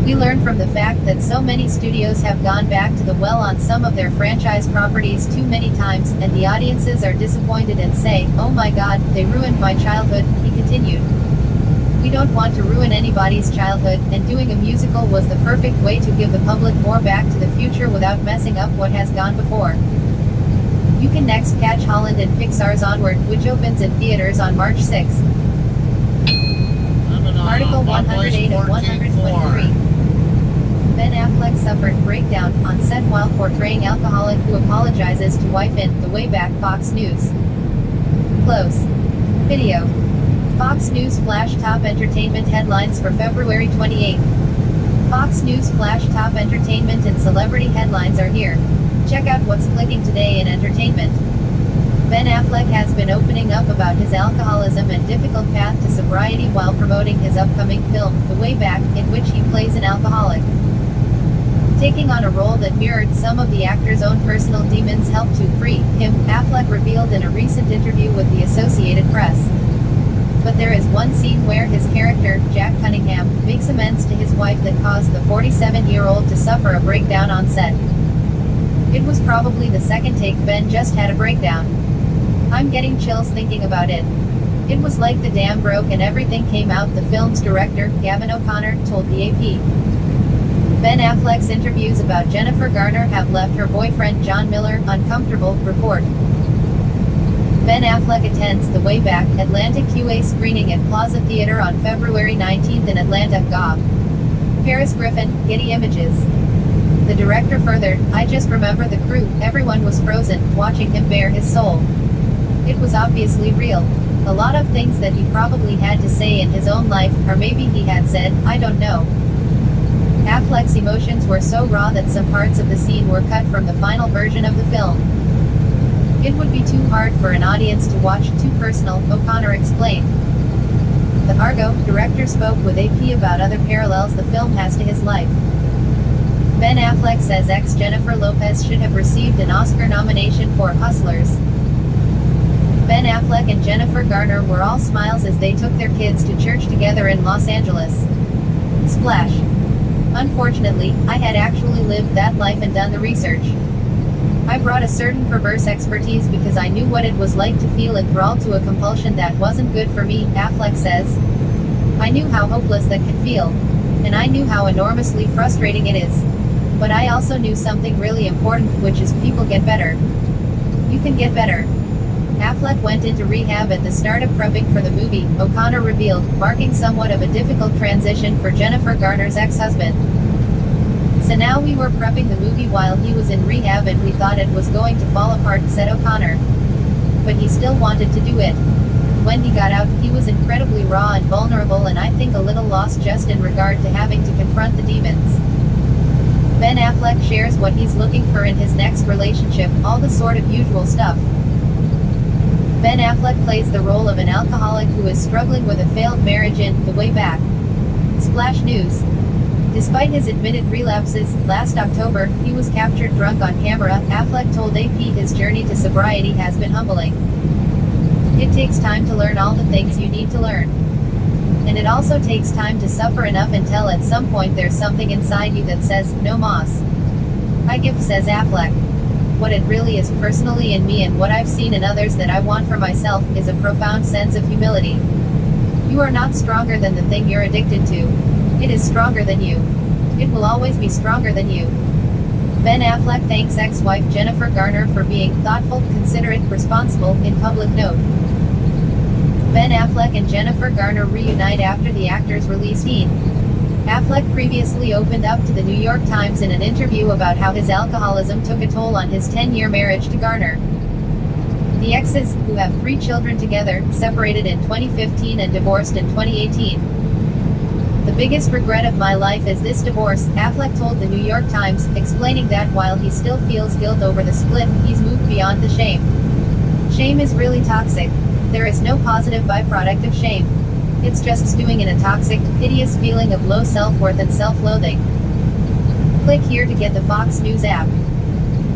We learn from the fact that so many studios have gone back to the well on some of their franchise properties too many times, and the audiences are disappointed and say, oh my god, they ruined my childhood, he continued. We don't want to ruin anybody's childhood, and doing a musical was the perfect way to give the public more Back to the Future without messing up what has gone before. You can next catch Holland and Pixar's Onward, which opens in theaters on March 6. Article 108 of 123. Ben Affleck suffered breakdown on set while portraying alcoholic who apologizes to wife in The Way Back. Fox News. Close. Video. Fox News Flash Top Entertainment headlines for February 28. Fox News Flash Top Entertainment and celebrity headlines are here. Check out what's clicking today in entertainment. Ben Affleck has been opening up about his alcoholism and difficult path to sobriety while promoting his upcoming film, The Way Back, in which he plays an alcoholic. Taking on a role that mirrored some of the actor's own personal demons helped to free him, Affleck revealed in a recent interview with the Associated Press. But there is one scene where his character, Jack Cunningham, makes amends to his wife that caused the 47-year-old to suffer a breakdown on set. It was probably the second take Ben just had a breakdown. I'm getting chills thinking about it. It was like the dam broke and everything came out, the film's director, Gavin O'Connor, told the AP. Ben Affleck's interviews about Jennifer Garner have left her boyfriend John Miller uncomfortable, report. Ben Affleck attends The Way Back Atlantic QA screening at Plaza Theater on February 19 in Atlanta, GA. Paris Griffin, Getty Images. The director furthered, I just remember the crew, everyone was frozen, watching him bare his soul. It was obviously real. A lot of things that he probably had to say in his own life, or maybe he had said, I don't know. Affleck's emotions were so raw that some parts of the scene were cut from the final version of the film. It would be too hard for an audience to watch, too personal, O'Connor explained. The Argo director spoke with AP about other parallels the film has to his life. Ben Affleck says ex-Jennifer Lopez should have received an Oscar nomination for Hustlers. Ben Affleck and Jennifer Garner were all smiles as they took their kids to church together in Los Angeles. Splash. Unfortunately, I had actually lived that life and done the research. I brought a certain perverse expertise because I knew what it was like to feel enthralled to a compulsion that wasn't good for me, Affleck says. I knew how hopeless that could feel. And I knew how enormously frustrating it is. But I also knew something really important, which is people get better. You can get better. Affleck went into rehab at the start of prepping for the movie, O'Connor revealed, marking somewhat of a difficult transition for Jennifer Garner's ex-husband. So now we were prepping the movie while he was in rehab and we thought it was going to fall apart, said O'Connor. But he still wanted to do it. When he got out, he was incredibly raw and vulnerable and I think a little lost just in regard to having to confront the demons. Ben Affleck shares what he's looking for in his next relationship, all the sort of usual stuff. Ben Affleck plays the role of an alcoholic who is struggling with a failed marriage in The Way Back. Splash News. Despite his admitted relapses, last October, he was captured drunk on camera. Affleck told AP his journey to sobriety has been humbling. It takes time to learn all the things you need to learn. And it also takes time to suffer enough until at some point there's something inside you that says, no mas. I give, says Affleck. What it really is personally in me and what I've seen in others that I want for myself is a profound sense of humility. You are not stronger than the thing you're addicted to. It is stronger than you. It will always be stronger than you. Ben Affleck thanks ex-wife Jennifer Garner for being thoughtful, considerate, responsible, in public note. Ben Affleck and Jennifer Garner reunite after the actors release Teen. Affleck previously opened up to the New York Times in an interview about how his alcoholism took a toll on his 10-year marriage to Garner. The exes, who have 3 children together, separated in 2015 and divorced in 2018. The biggest regret of my life is this divorce, Affleck told the New York Times, explaining that while he still feels guilt over the split, he's moved beyond the shame. Shame is really toxic. There is no positive byproduct of shame. It's just stewing in a toxic, hideous feeling of low self-worth and self-loathing. Click here to get the Fox News app.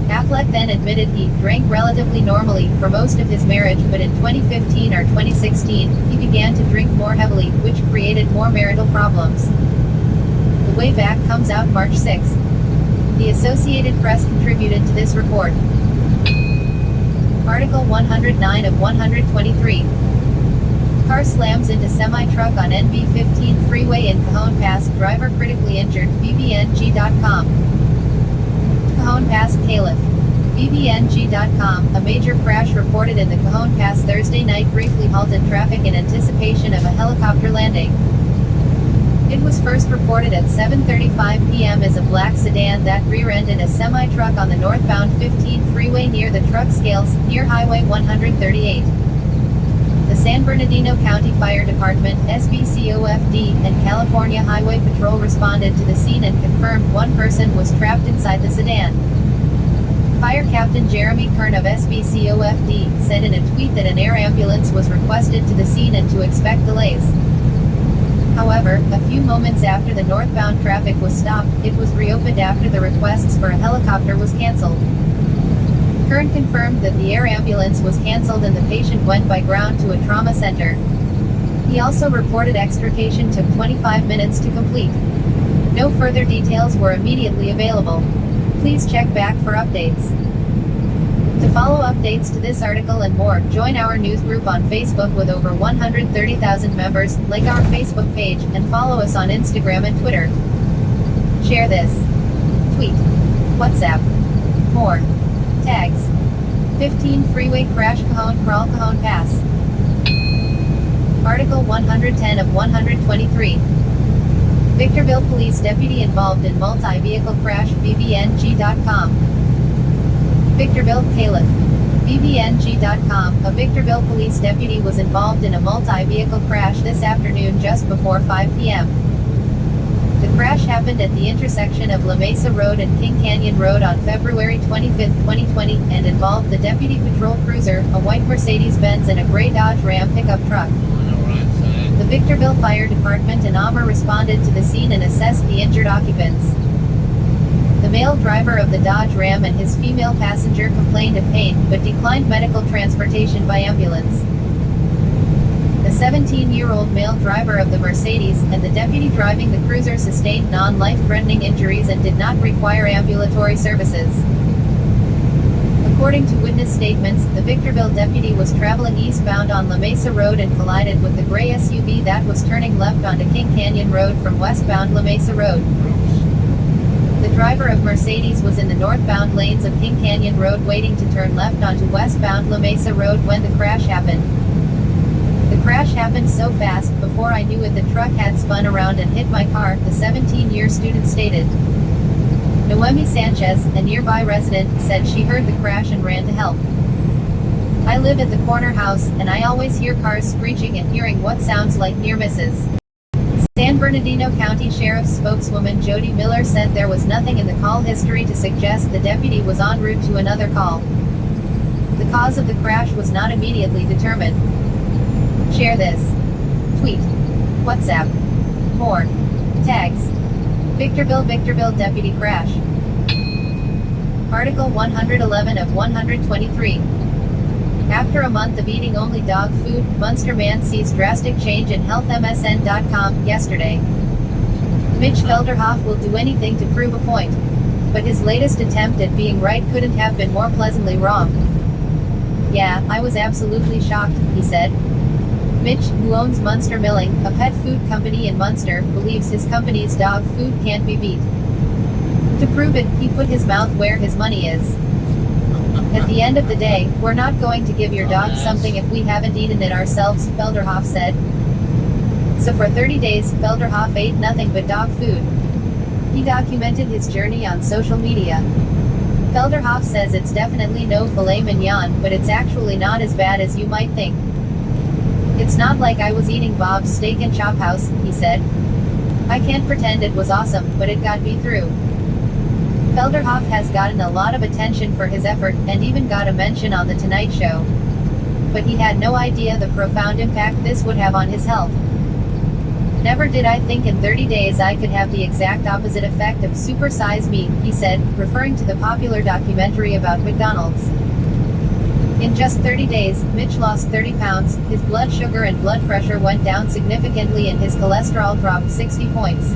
Affleck then admitted he drank relatively normally for most of his marriage, but in 2015 or 2016, he began to drink more heavily, which created more marital problems. The Way Back comes out March 6. The Associated Press contributed to this report. Article 109 of 123. Car slams into semi-truck on NB15 freeway in Cajon Pass, driver critically injured, bbng.com. Cajon Pass, Caliph. bbng.com, a major crash reported in the Cajon Pass Thursday night briefly halted traffic in anticipation of a helicopter landing. It was first reported at 7:35 p.m. as a black sedan that rear-ended a semi-truck on the northbound 15 freeway near the truck scales, near Highway 138. The San Bernardino County Fire Department, SBCOFD, and California Highway Patrol responded to the scene and confirmed one person was trapped inside the sedan. Fire Captain Jeremy Kern of SBCOFD said in a tweet that an air ambulance was requested to the scene and to expect delays. However, a few moments after the northbound traffic was stopped, it was reopened after the requests for a helicopter was canceled. Kern confirmed that the air ambulance was canceled and the patient went by ground to a trauma center. He also reported extrication took 25 minutes to complete. No further details were immediately available. Please check back for updates. To follow updates to this article and more, join our news group on Facebook with over 130,000 members, like our Facebook page, and follow us on Instagram and Twitter. Share this. Tweet. WhatsApp. More. Tags. 15 freeway crash Cajon Crawl Cajon Pass. Article 110 of 123. Victorville Police Deputy involved in multi-vehicle crash, bbng.com. Victorville, Caliph. bbng.com, a Victorville police deputy was involved in a multi-vehicle crash this afternoon just before 5 p.m. The crash happened at the intersection of La Mesa Road and King Canyon Road on February 25, 2020, and involved the deputy patrol cruiser, a white Mercedes-Benz and a gray Dodge Ram pickup truck. The Victorville Fire Department and AMR responded to the scene and assessed the injured occupants. The male driver of the Dodge Ram and his female passenger complained of pain, but declined medical transportation by ambulance. The 17-year-old male driver of the Mercedes, and the deputy driving the cruiser sustained non-life-threatening injuries and did not require ambulatory services. According to witness statements, the Victorville deputy was traveling eastbound on La Mesa Road and collided with the gray SUV that was turning left onto King Canyon Road from westbound La Mesa Road. The driver of Mercedes was in the northbound lanes of King Canyon Road waiting to turn left onto westbound La Mesa Road when the crash happened. The crash happened so fast, before I knew it the truck had spun around and hit my car, the 17-year student stated. Noemi Sanchez, a nearby resident, said she heard the crash and ran to help. I live at the corner house, and I always hear cars screeching and hearing what sounds like near misses. San Bernardino County Sheriff's spokeswoman Jody Miller said there was nothing in the call history to suggest the deputy was en route to another call. The cause of the crash was not immediately determined. Share this. Tweet. WhatsApp. More. Tags. Victorville deputy crash. Article 111 of 123. After a month of eating only dog food, Munster man sees drastic change in health. MSN.com, yesterday. Mitch Felderhoff will do anything to prove a point. But his latest attempt at being right couldn't have been more pleasantly wrong. Yeah, I was absolutely shocked, he said. Mitch, who owns Munster Milling, a pet food company in Munster, believes his company's dog food can't be beat. To prove it, he put his mouth where his money is. At the end of the day, we're not going to give your dog something if we haven't eaten it ourselves, Felderhoff said. So for 30 days, Felderhoff ate nothing but dog food. He documented his journey on social media. Felderhoff says it's definitely no filet mignon, but it's actually not as bad as you might think. It's not like I was eating Bob's Steak and Chop House, he said. I can't pretend it was awesome, but it got me through. Felderhoff has gotten a lot of attention for his effort, and even got a mention on The Tonight Show. But he had no idea the profound impact this would have on his health. Never did I think in 30 days I could have the exact opposite effect of Super Size Me, he said, referring to the popular documentary about McDonald's. In just 30 days, Mitch lost 30 pounds, his blood sugar and blood pressure went down significantly and his cholesterol dropped 60 points.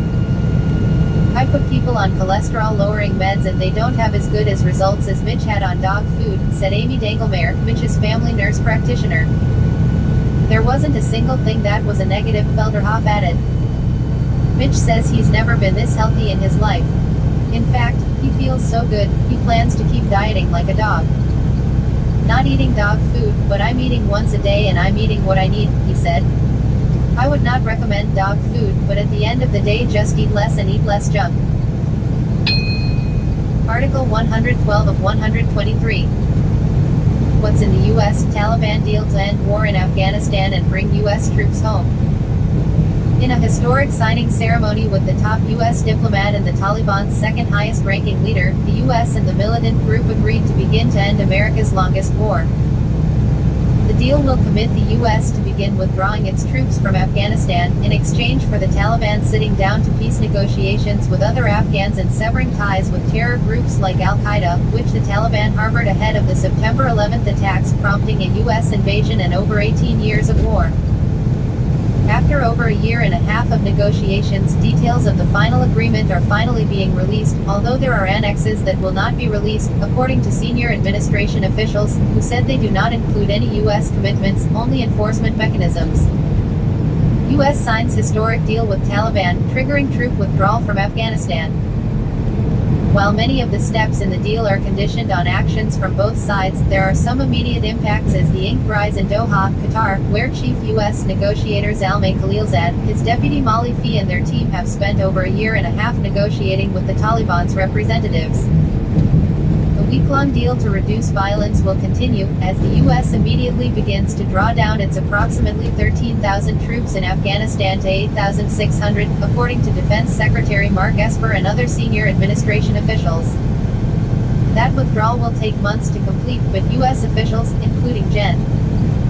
I put people on cholesterol-lowering meds and they don't have as good as results as Mitch had on dog food, said Amy Dangelmeyer, Mitch's family nurse practitioner. There wasn't a single thing that was a negative, Felderhoff added. Mitch says he's never been this healthy in his life. In fact, he feels so good, he plans to keep dieting like a dog. Not eating dog food, but I'm eating once a day and I'm eating what I need, he said. I would not recommend dog food, but at the end of the day just eat less and eat less junk. Article 112 of 123. What's in the U.S. Taliban deal to end war in Afghanistan and bring U.S. troops home. In a historic signing ceremony with the top U.S. diplomat and the Taliban's second highest ranking leader, the U.S. and the militant group agreed to begin to end America's longest war. The deal will commit the U.S. to begin withdrawing its troops from Afghanistan, in exchange for the Taliban sitting down to peace negotiations with other Afghans and severing ties with terror groups like Al-Qaeda, which the Taliban harbored ahead of the September 11 attacks, prompting a U.S. invasion and over 18 years of war. After over a year and a half of negotiations, details of the final agreement are finally being released, although there are annexes that will not be released, according to senior administration officials, who said they do not include any U.S. commitments, only enforcement mechanisms. U.S. signs historic deal with Taliban, triggering troop withdrawal from Afghanistan. While many of the steps in the deal are conditioned on actions from both sides, there are some immediate impacts as the ink dries in Doha, Qatar, where chief U.S. negotiator Zalmay Khalilzad, his deputy Molly Fee and their team have spent over a year and a half negotiating with the Taliban's representatives. The week-long deal to reduce violence will continue, as the U.S. immediately begins to draw down its approximately 13,000 troops in Afghanistan to 8,600, according to Defense Secretary Mark Esper and other senior administration officials. That withdrawal will take months to complete, but U.S. officials, including Gen.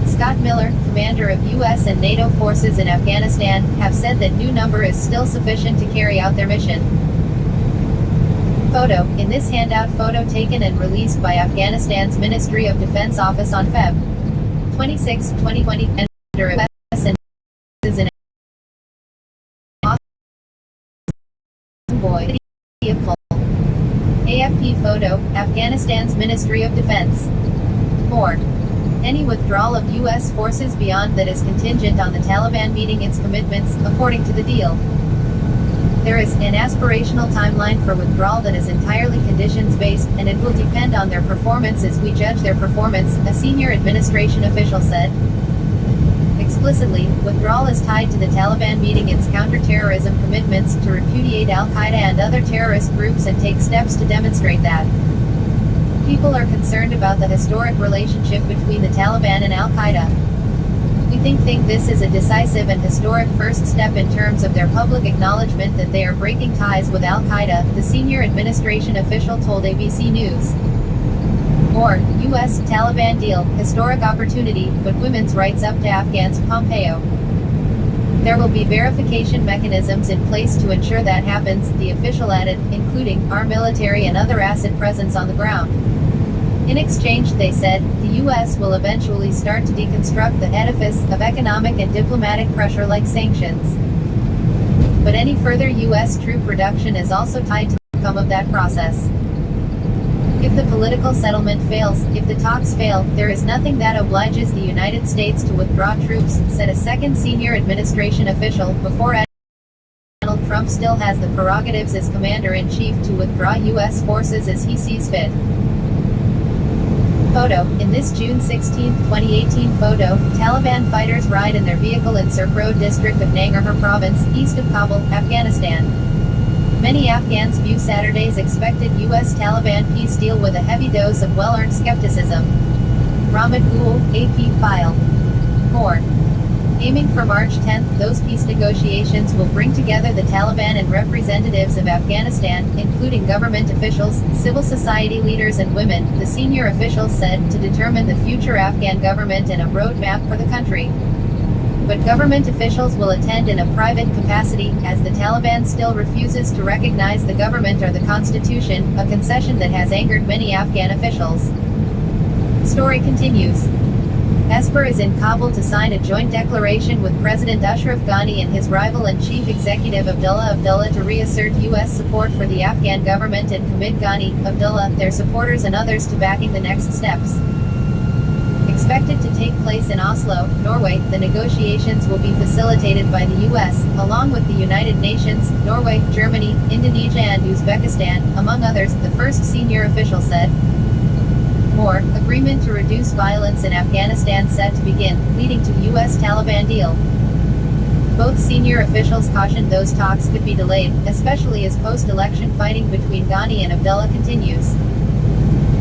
Scott Miller, commander of U.S. and NATO forces in Afghanistan, have said that new number is still sufficient to carry out their mission. Photo. In this handout, photo taken and released by Afghanistan's Ministry of Defense office on Feb. 26, 2020, and under U.S. and in Boy. AFP photo, Afghanistan's Ministry of Defense. More. Any withdrawal of U.S. forces beyond that is contingent on the Taliban meeting its commitments, according to the deal. There is an aspirational timeline for withdrawal that is entirely conditions-based, and it will depend on their performance as we judge their performance, a senior administration official said. Explicitly, withdrawal is tied to the Taliban meeting its counter-terrorism commitments to repudiate Al-Qaeda and other terrorist groups and take steps to demonstrate that. People are concerned about the historic relationship between the Taliban and Al-Qaeda. We think this is a decisive and historic first step in terms of their public acknowledgement that they are breaking ties with Al-Qaeda, the senior administration official told ABC News. More, U.S. Taliban deal, historic opportunity, but women's rights up to Afghans, Pompeo. There will be verification mechanisms in place to ensure that happens, the official added, including our military and other asset presence on the ground. In exchange, they said, the U.S. will eventually start to deconstruct the edifice of economic and diplomatic pressure like sanctions. But any further U.S. troop reduction is also tied to the outcome of that process. If the political settlement fails, if the talks fail, there is nothing that obliges the United States to withdraw troops, said a second senior administration official, before adding Donald Trump still has the prerogatives as commander-in-chief to withdraw U.S. forces as he sees fit. Photo, in this June 16, 2018 photo, Taliban fighters ride in their vehicle in Serpro district of Nangarhar province, east of Kabul, Afghanistan. Many Afghans view Saturday's expected U.S. Taliban peace deal with a heavy dose of well-earned skepticism. Ramad Gul, AP file. More. Aiming for March 10, those peace negotiations will bring together the Taliban and representatives of Afghanistan, including government officials, civil society leaders and women, the senior officials said, to determine the future Afghan government and a roadmap for the country. But government officials will attend in a private capacity, as the Taliban still refuses to recognize the government or the constitution, a concession that has angered many Afghan officials. Story continues. Esper is in Kabul to sign a joint declaration with President Ashraf Ghani and his rival and chief executive Abdullah Abdullah to reassert U.S. support for the Afghan government and commit Ghani, Abdullah, their supporters and others to backing the next steps. Expected to take place in Oslo, Norway, the negotiations will be facilitated by the U.S., along with the United Nations, Norway, Germany, Indonesia and Uzbekistan, among others, the first senior official said. More, agreement to reduce violence in Afghanistan set to begin, leading to U.S. Taliban deal. Both senior officials cautioned those talks could be delayed, especially as post-election fighting between Ghani and Abdullah continues.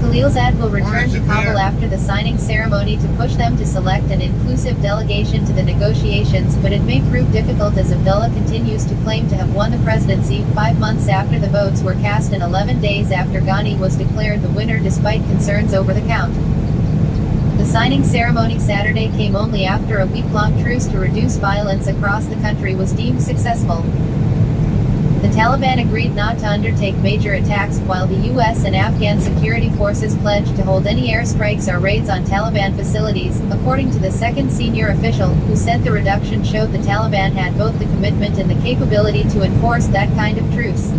Khalilzad will return to Kabul after the signing ceremony to push them to select an inclusive delegation to the negotiations, but it may prove difficult as Abdullah continues to claim to have won the presidency 5 months after the votes were cast and 11 days after Ghani was declared the winner despite concerns over the count. The signing ceremony Saturday came only after a week-long truce to reduce violence across the country was deemed successful. The Taliban agreed not to undertake major attacks, while the U.S. and Afghan security forces pledged to hold any airstrikes or raids on Taliban facilities, according to the second senior official, who said the reduction showed the Taliban had both the commitment and the capability to enforce that kind of truce.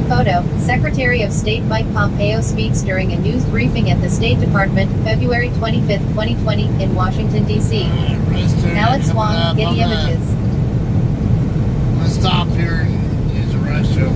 Photo, Secretary of State Mike Pompeo speaks during a news briefing at the State Department, February 25, 2020, in Washington, D.C. Alex Wong, Getty Images. Stop here and use the restroom.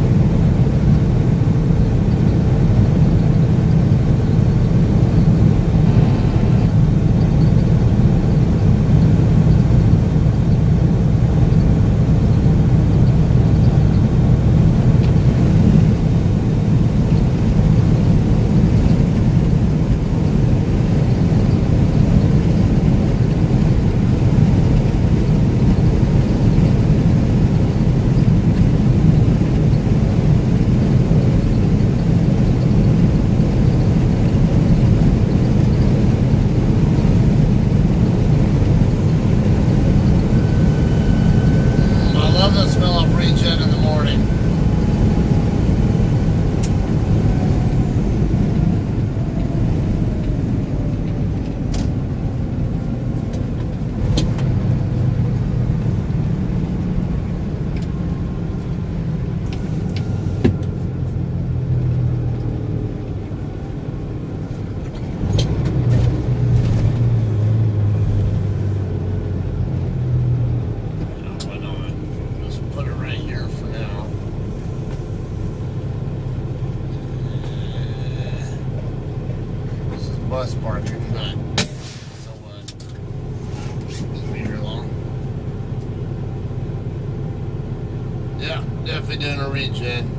Definitely doing a regen.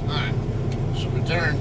Alright, should return.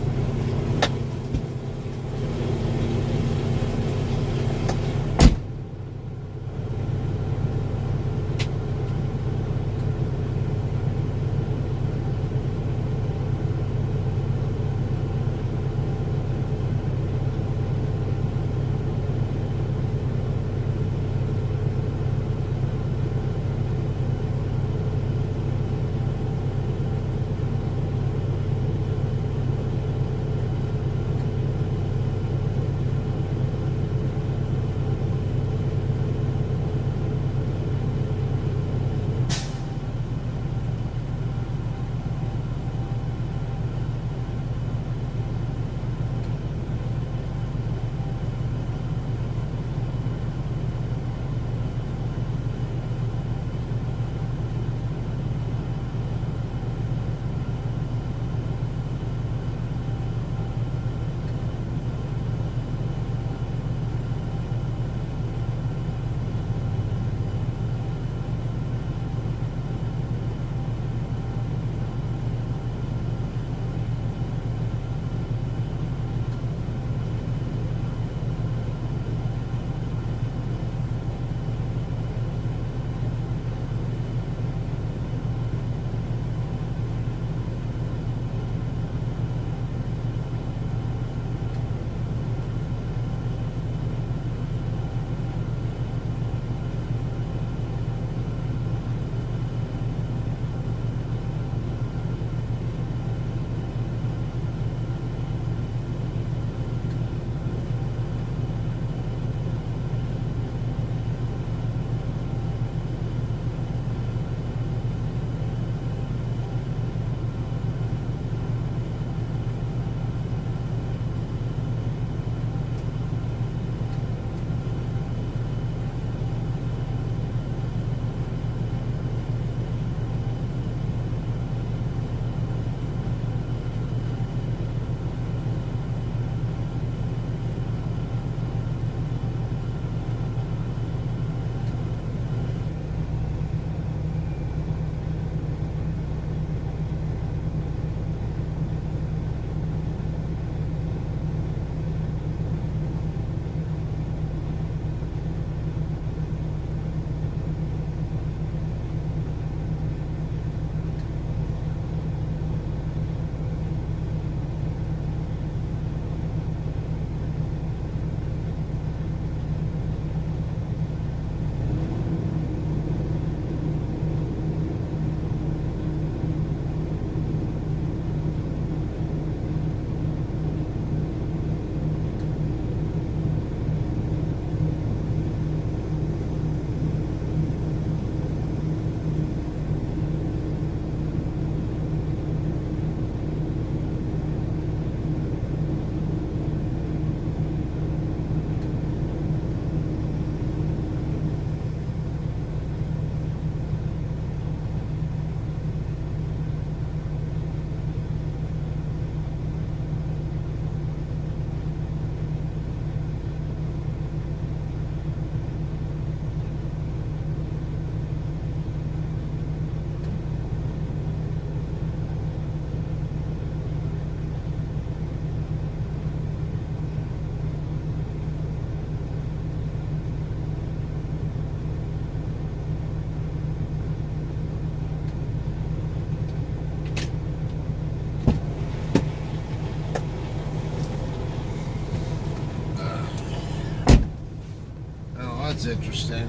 That's interesting.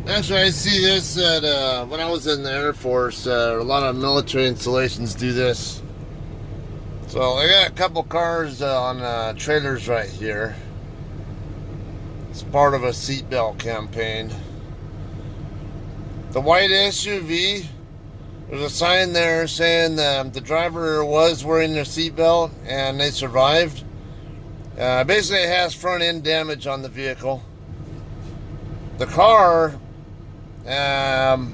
Actually, I see this at, when I was in the Air Force, a lot of military installations do this. So I got a couple cars on trailers right here. It's part of a seatbelt campaign. The white SUV, there's a sign there saying the driver was wearing their seatbelt and they survived. Basically, it has front end damage on the vehicle. The car, it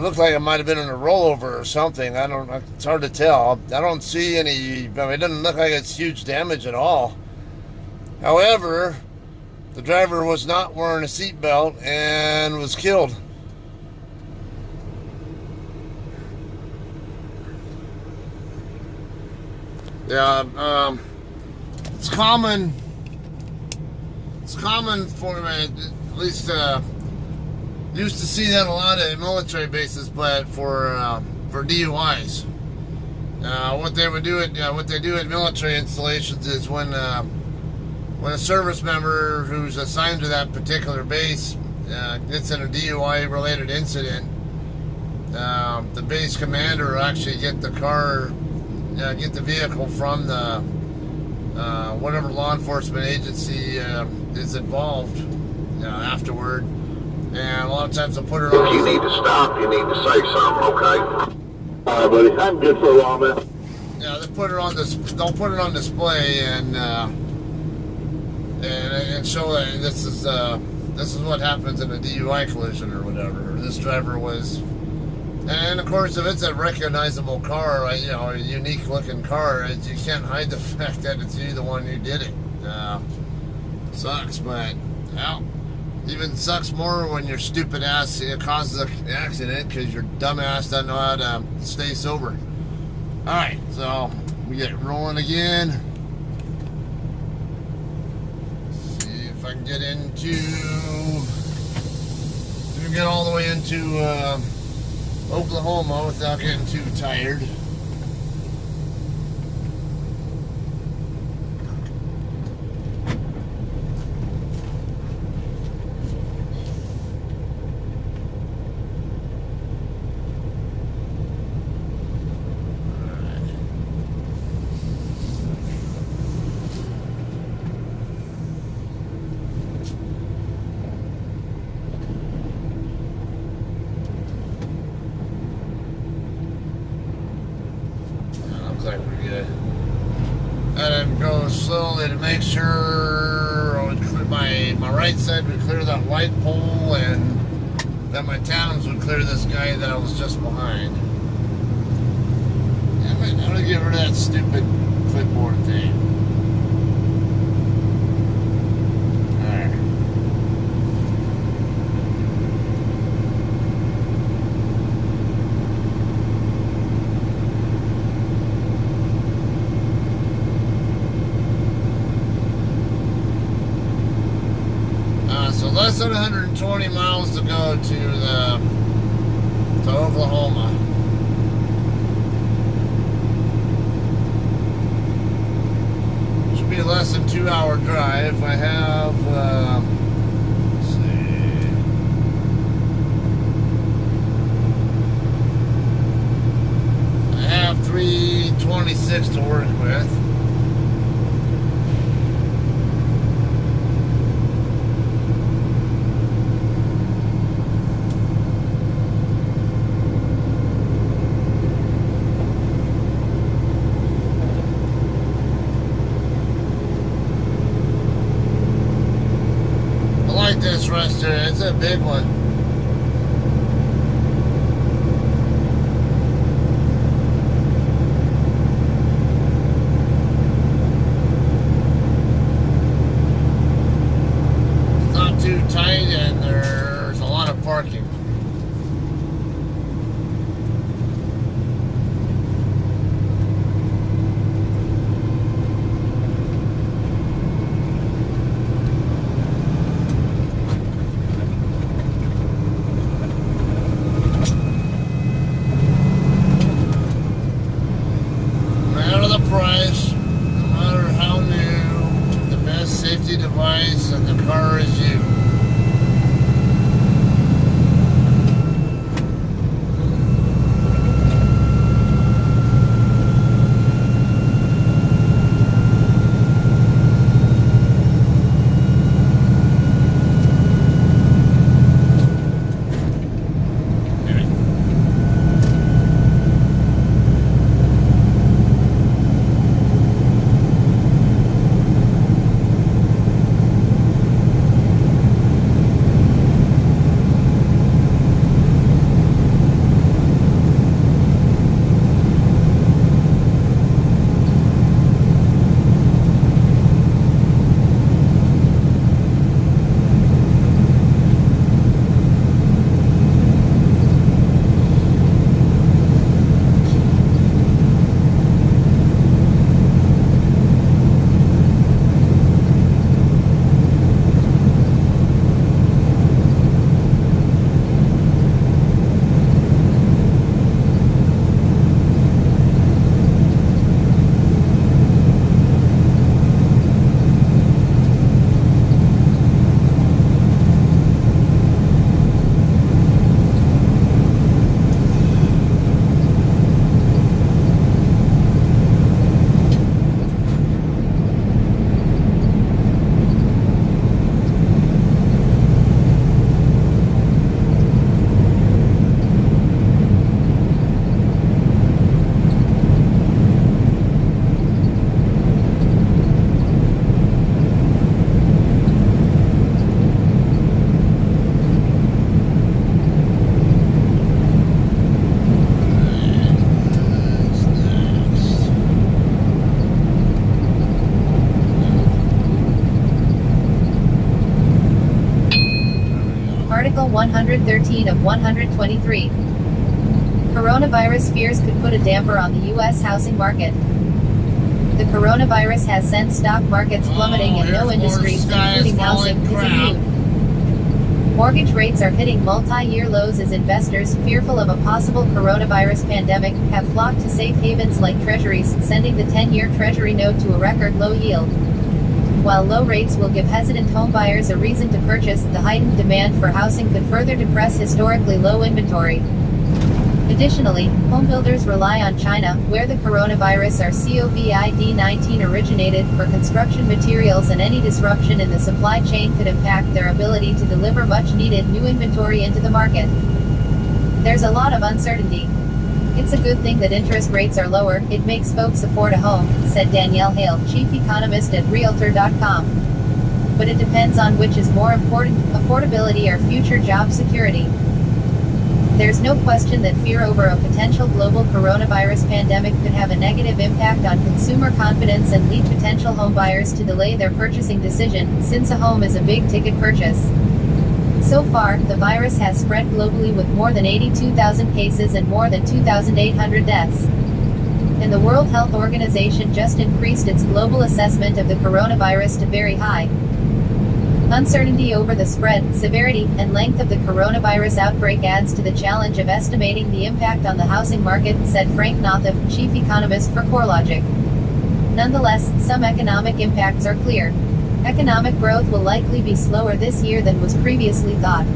looks like it might have been in a rollover or something. It's hard to tell. I don't see any, it doesn't look like it's huge damage at all. However, the driver was not wearing a seatbelt and was killed. Yeah, it's common. It's common for at least used to see that a lot at military bases, but for DUIs. What they do at military installations is when a service member who's assigned to that particular base gets in a DUI-related incident, the base commander will actually get the vehicle from the whatever law enforcement agency is involved afterward, and a lot of times they'll put it on. If you need to stop, you need to say something, okay? All right, buddy. I'm good for a while, man. Yeah, they put it on this. They'll put it on display and show that this is what happens in a DUI collision or whatever. This driver was, and of course, if it's a recognizable car, a unique looking car, you can't hide the fact that it's you, the one who did it. Sucks, but well, even sucks more when your stupid ass causes an accident because your dumb ass doesn't know how to stay sober. All right, so we get rolling again. See if I can get all the way into Oklahoma without getting too tired. Like we're good. And then go slowly to make sure my right side would clear that light pole and that my Towns would clear this guy that I was just behind. I might have to get rid of that stupid clipboard thing. Alright. So less than 120 miles to go to Oklahoma. Should be a less than 2 hour drive. I have let's see. I have 326 to work with. This restaurant, it's a big one. It's not too tight and there's a lot of parking. Price, no matter how new, the best safety device and the car is you. Article 113 of 123. Coronavirus fears could put a damper on the U.S. housing market. The coronavirus has sent stock markets plummeting and no industries, including housing, is immune. Mortgage rates are hitting multi-year lows as investors, fearful of a possible coronavirus pandemic, have flocked to safe havens like treasuries, sending the 10-year treasury note to a record low yield. While low rates will give hesitant homebuyers a reason to purchase, the heightened demand for housing could further depress historically low inventory. Additionally, homebuilders rely on China, where the coronavirus or COVID-19 originated, for construction materials, and any disruption in the supply chain could impact their ability to deliver much-needed new inventory into the market. There's a lot of uncertainty. It's a good thing that interest rates are lower, it makes folks afford a home, said Danielle Hale, chief economist at Realtor.com. But it depends on which is more important, affordability or future job security. There's no question that fear over a potential global coronavirus pandemic could have a negative impact on consumer confidence and lead potential homebuyers to delay their purchasing decision, since a home is a big-ticket purchase. So far, the virus has spread globally with more than 82,000 cases and more than 2,800 deaths. And the World Health Organization just increased its global assessment of the coronavirus to very high. Uncertainty over the spread, severity, and length of the coronavirus outbreak adds to the challenge of estimating the impact on the housing market, said Frank Nothoff, chief economist for CoreLogic. Nonetheless, some economic impacts are clear. Economic growth will likely be slower this year than was previously thought.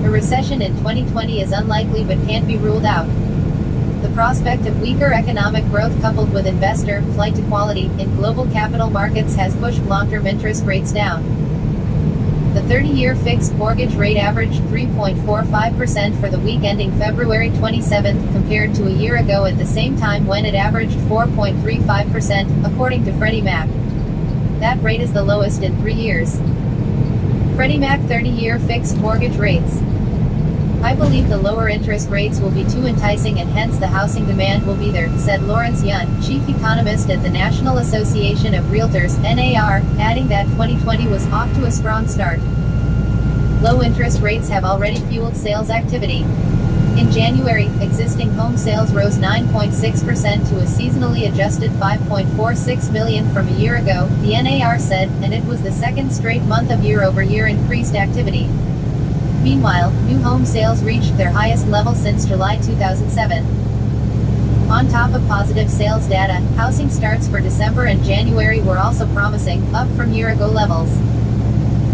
A recession in 2020 is unlikely but can't be ruled out. The prospect of weaker economic growth coupled with investor flight to quality in global capital markets has pushed long-term interest rates down. The 30-year fixed mortgage rate averaged 3.45% for the week ending February 27, compared to a year ago at the same time when it averaged 4.35%, according to Freddie Mac. That rate is the lowest in 3 years. Freddie Mac 30-year fixed mortgage rates. I believe the lower interest rates will be too enticing and hence the housing demand will be there, said Lawrence Yun, chief economist at the National Association of Realtors, NAR, adding that 2020 was off to a strong start. Low interest rates have already fueled sales activity. In January, existing home sales rose 9.6% to a seasonally adjusted 5.46 million from a year ago, the NAR said, and it was the second straight month of year-over-year increased activity. Meanwhile, new home sales reached their highest level since July 2007. On top of positive sales data, housing starts for December and January were also promising, up from year-ago levels.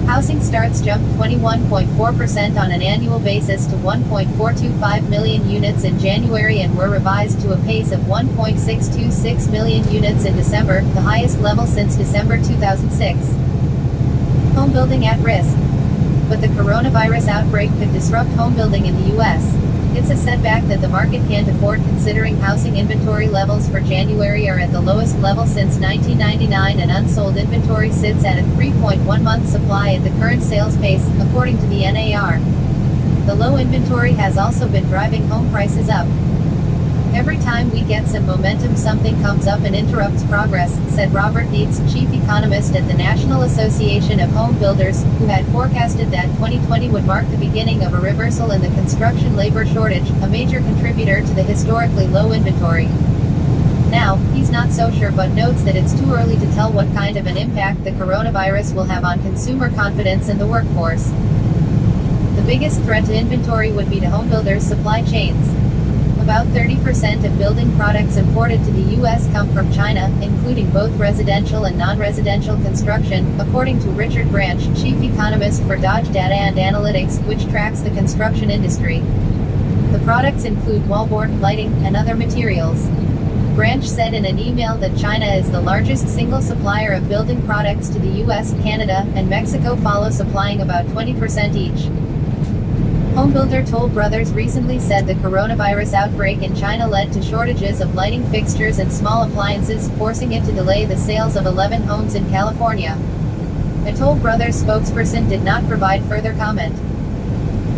Housing starts jumped 21.4% on an annual basis to 1.425 million units in January and were revised to a pace of 1.626 million units in December, the highest level since December 2006. Home building at risk. But the coronavirus outbreak could disrupt home building in the U.S. It's a setback that the market can't afford considering housing inventory levels for January are at the lowest level since 1999 and unsold inventory sits at a 3.1-month supply at the current sales pace, according to the NAR. The low inventory has also been driving home prices up. Every time we get some momentum something comes up and interrupts progress, said Robert Dietz, chief economist at the National Association of Home Builders, who had forecasted that 2020 would mark the beginning of a reversal in the construction labor shortage, a major contributor to the historically low inventory. Now, he's not so sure but notes that it's too early to tell what kind of an impact the coronavirus will have on consumer confidence in the workforce. The biggest threat to inventory would be to home builders' supply chains. About 30% of building products imported to the U.S. come from China, including both residential and non-residential construction, according to Richard Branch, chief economist for Dodge Data and Analytics, which tracks the construction industry. The products include wallboard, lighting, and other materials. Branch said in an email that China is the largest single supplier of building products to the U.S., Canada, and Mexico follow supplying about 20% each. Homebuilder Toll Brothers recently said the coronavirus outbreak in China led to shortages of lighting fixtures and small appliances, forcing it to delay the sales of 11 homes in California. A Toll Brothers spokesperson did not provide further comment.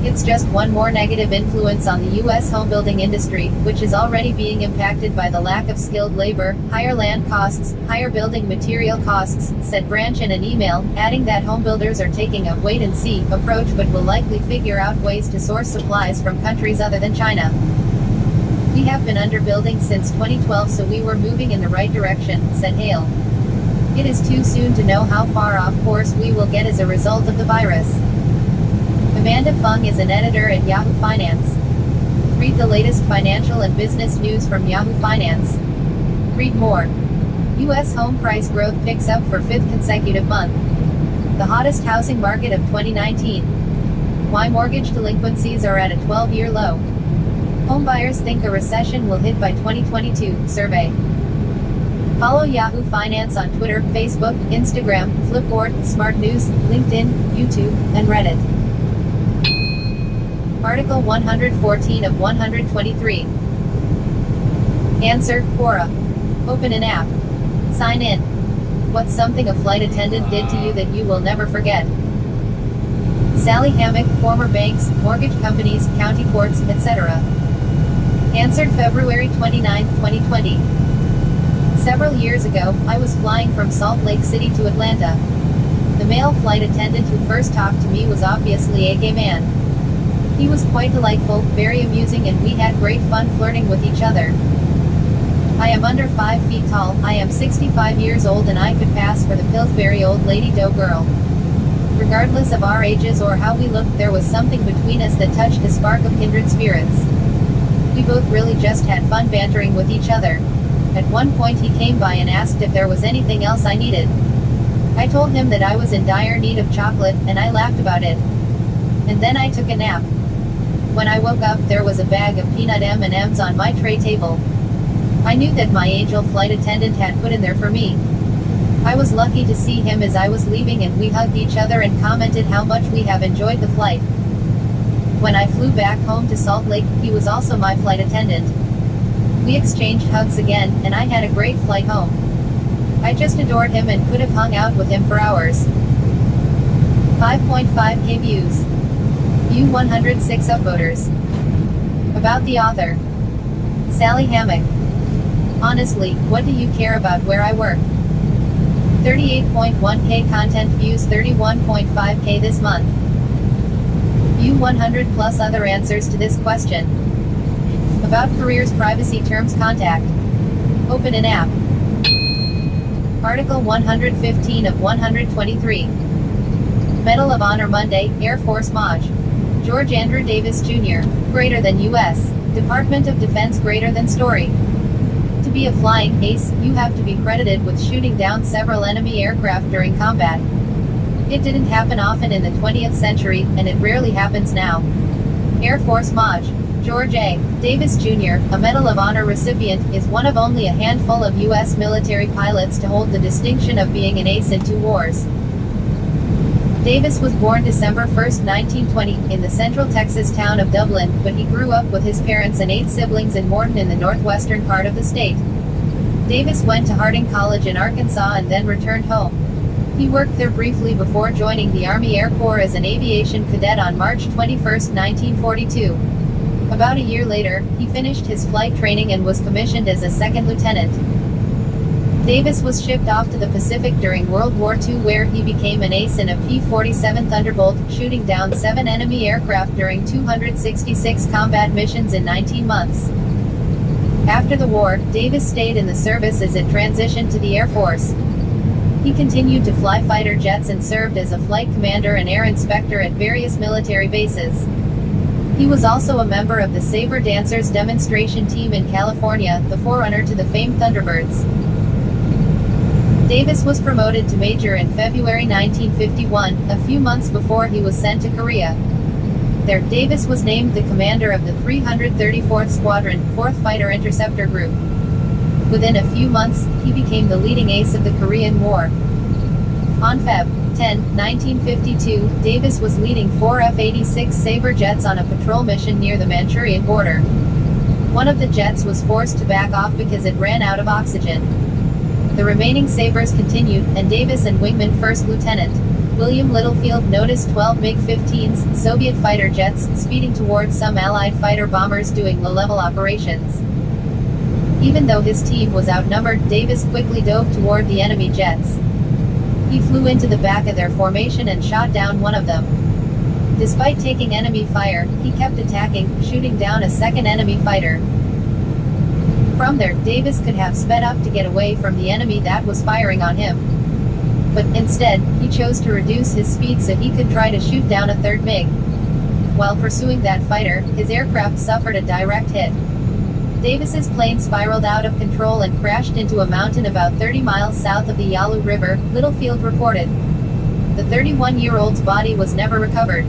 It's just one more negative influence on the U.S. homebuilding industry, which is already being impacted by the lack of skilled labor, higher land costs, higher building material costs, said Branch in an email, adding that homebuilders are taking a wait-and-see approach but will likely figure out ways to source supplies from countries other than China. We have been underbuilding since 2012, so we were moving in the right direction, said Hale. It is too soon to know how far off course we will get as a result of the virus. Amanda Fung is an editor at Yahoo Finance. Read the latest financial and business news from Yahoo Finance. Read more. U.S. home price growth picks up for fifth consecutive month. The hottest housing market of 2019. Why mortgage delinquencies are at a 12-year low. Homebuyers think a recession will hit by 2022, survey. Follow Yahoo Finance on Twitter, Facebook, Instagram, Flipboard, Smart News, LinkedIn, YouTube, and Reddit. Article 114 of 123. Answer, Quora. Open an app. Sign in. What's something a flight attendant did to you that you will never forget? Sally Hammock, former banks, mortgage companies, county courts, etc. Answered February 29, 2020. Several years ago, I was flying from Salt Lake City to Atlanta. The male flight attendant who first talked to me was obviously a gay man. He was quite delightful, very amusing, and we had great fun flirting with each other. I am under 5 feet tall, I am 65 years old, and I could pass for the Pillsbury old lady dough girl. Regardless of our ages or how we looked, there was something between us that touched a spark of kindred spirits. We both really just had fun bantering with each other. At one point he came by and asked if there was anything else I needed. I told him that I was in dire need of chocolate, and I laughed about it. And then I took a nap. When I woke up, there was a bag of peanut M&Ms on my tray table. I knew that my angel flight attendant had put in there for me. I was lucky to see him as I was leaving, and we hugged each other and commented how much we have enjoyed the flight. When I flew back home to Salt Lake, he was also my flight attendant. We exchanged hugs again, and I had a great flight home. I just adored him and could have hung out with him for hours. 5.5K views. You 106 upvoters. About the author. Sally Hammock. Honestly, what do you care about where I work? 38.1K content views, 31.5K this month. View 100 plus other answers to this question. About careers, privacy terms, contact. Open an app. Article 115 of 123. Medal of Honor Monday, Air Force Maj. George Andrew Davis Jr. Greater than U.S. Department of Defense. Greater than story. To be a flying ace, you have to be credited with shooting down several enemy aircraft during combat. It didn't happen often in the 20th century, and it rarely happens now. Air Force Maj. George A. Davis Jr., a Medal of Honor recipient, is one of only a handful of U.S. military pilots to hold the distinction of being an ace in 2 wars. Davis was born December 1, 1920, in the central Texas town of Dublin, but he grew up with his parents and 8 siblings in Morton in the northwestern part of the state. Davis went to Harding College in Arkansas and then returned home. He worked there briefly before joining the Army Air Corps as an aviation cadet on March 21, 1942. About a year later, he finished his flight training and was commissioned as a second lieutenant. Davis was shipped off to the Pacific during World War II, where he became an ace in a P-47 Thunderbolt, shooting down 7 enemy aircraft during 266 combat missions in 19 months. After the war, Davis stayed in the service as it transitioned to the Air Force. He continued to fly fighter jets and served as a flight commander and air inspector at various military bases. He was also a member of the Sabre Dancers demonstration team in California, the forerunner to the famed Thunderbirds. Davis was promoted to major in February 1951, a few months before he was sent to Korea. There, Davis was named the commander of the 334th Squadron, 4th Fighter Interceptor Group. Within a few months, he became the leading ace of the Korean War. On Feb. 10, 1952, Davis was leading 4 F-86 Sabre jets on a patrol mission near the Manchurian border. One of the jets was forced to back off because it ran out of oxygen. The remaining Sabres continued, and Davis and Wingman First Lieutenant William Littlefield noticed 12 MiG-15s, Soviet fighter jets, speeding towards some Allied fighter bombers doing low-level operations. Even though his team was outnumbered, Davis quickly dove toward the enemy jets. He flew into the back of their formation and shot down one of them. Despite taking enemy fire, he kept attacking, shooting down a second enemy fighter. From there, Davis could have sped up to get away from the enemy that was firing on him. But instead, he chose to reduce his speed so he could try to shoot down a third MiG. While pursuing that fighter, his aircraft suffered a direct hit. Davis's plane spiraled out of control and crashed into a mountain about 30 miles south of the Yalu River, Littlefield reported. The 31-year-old's body was never recovered.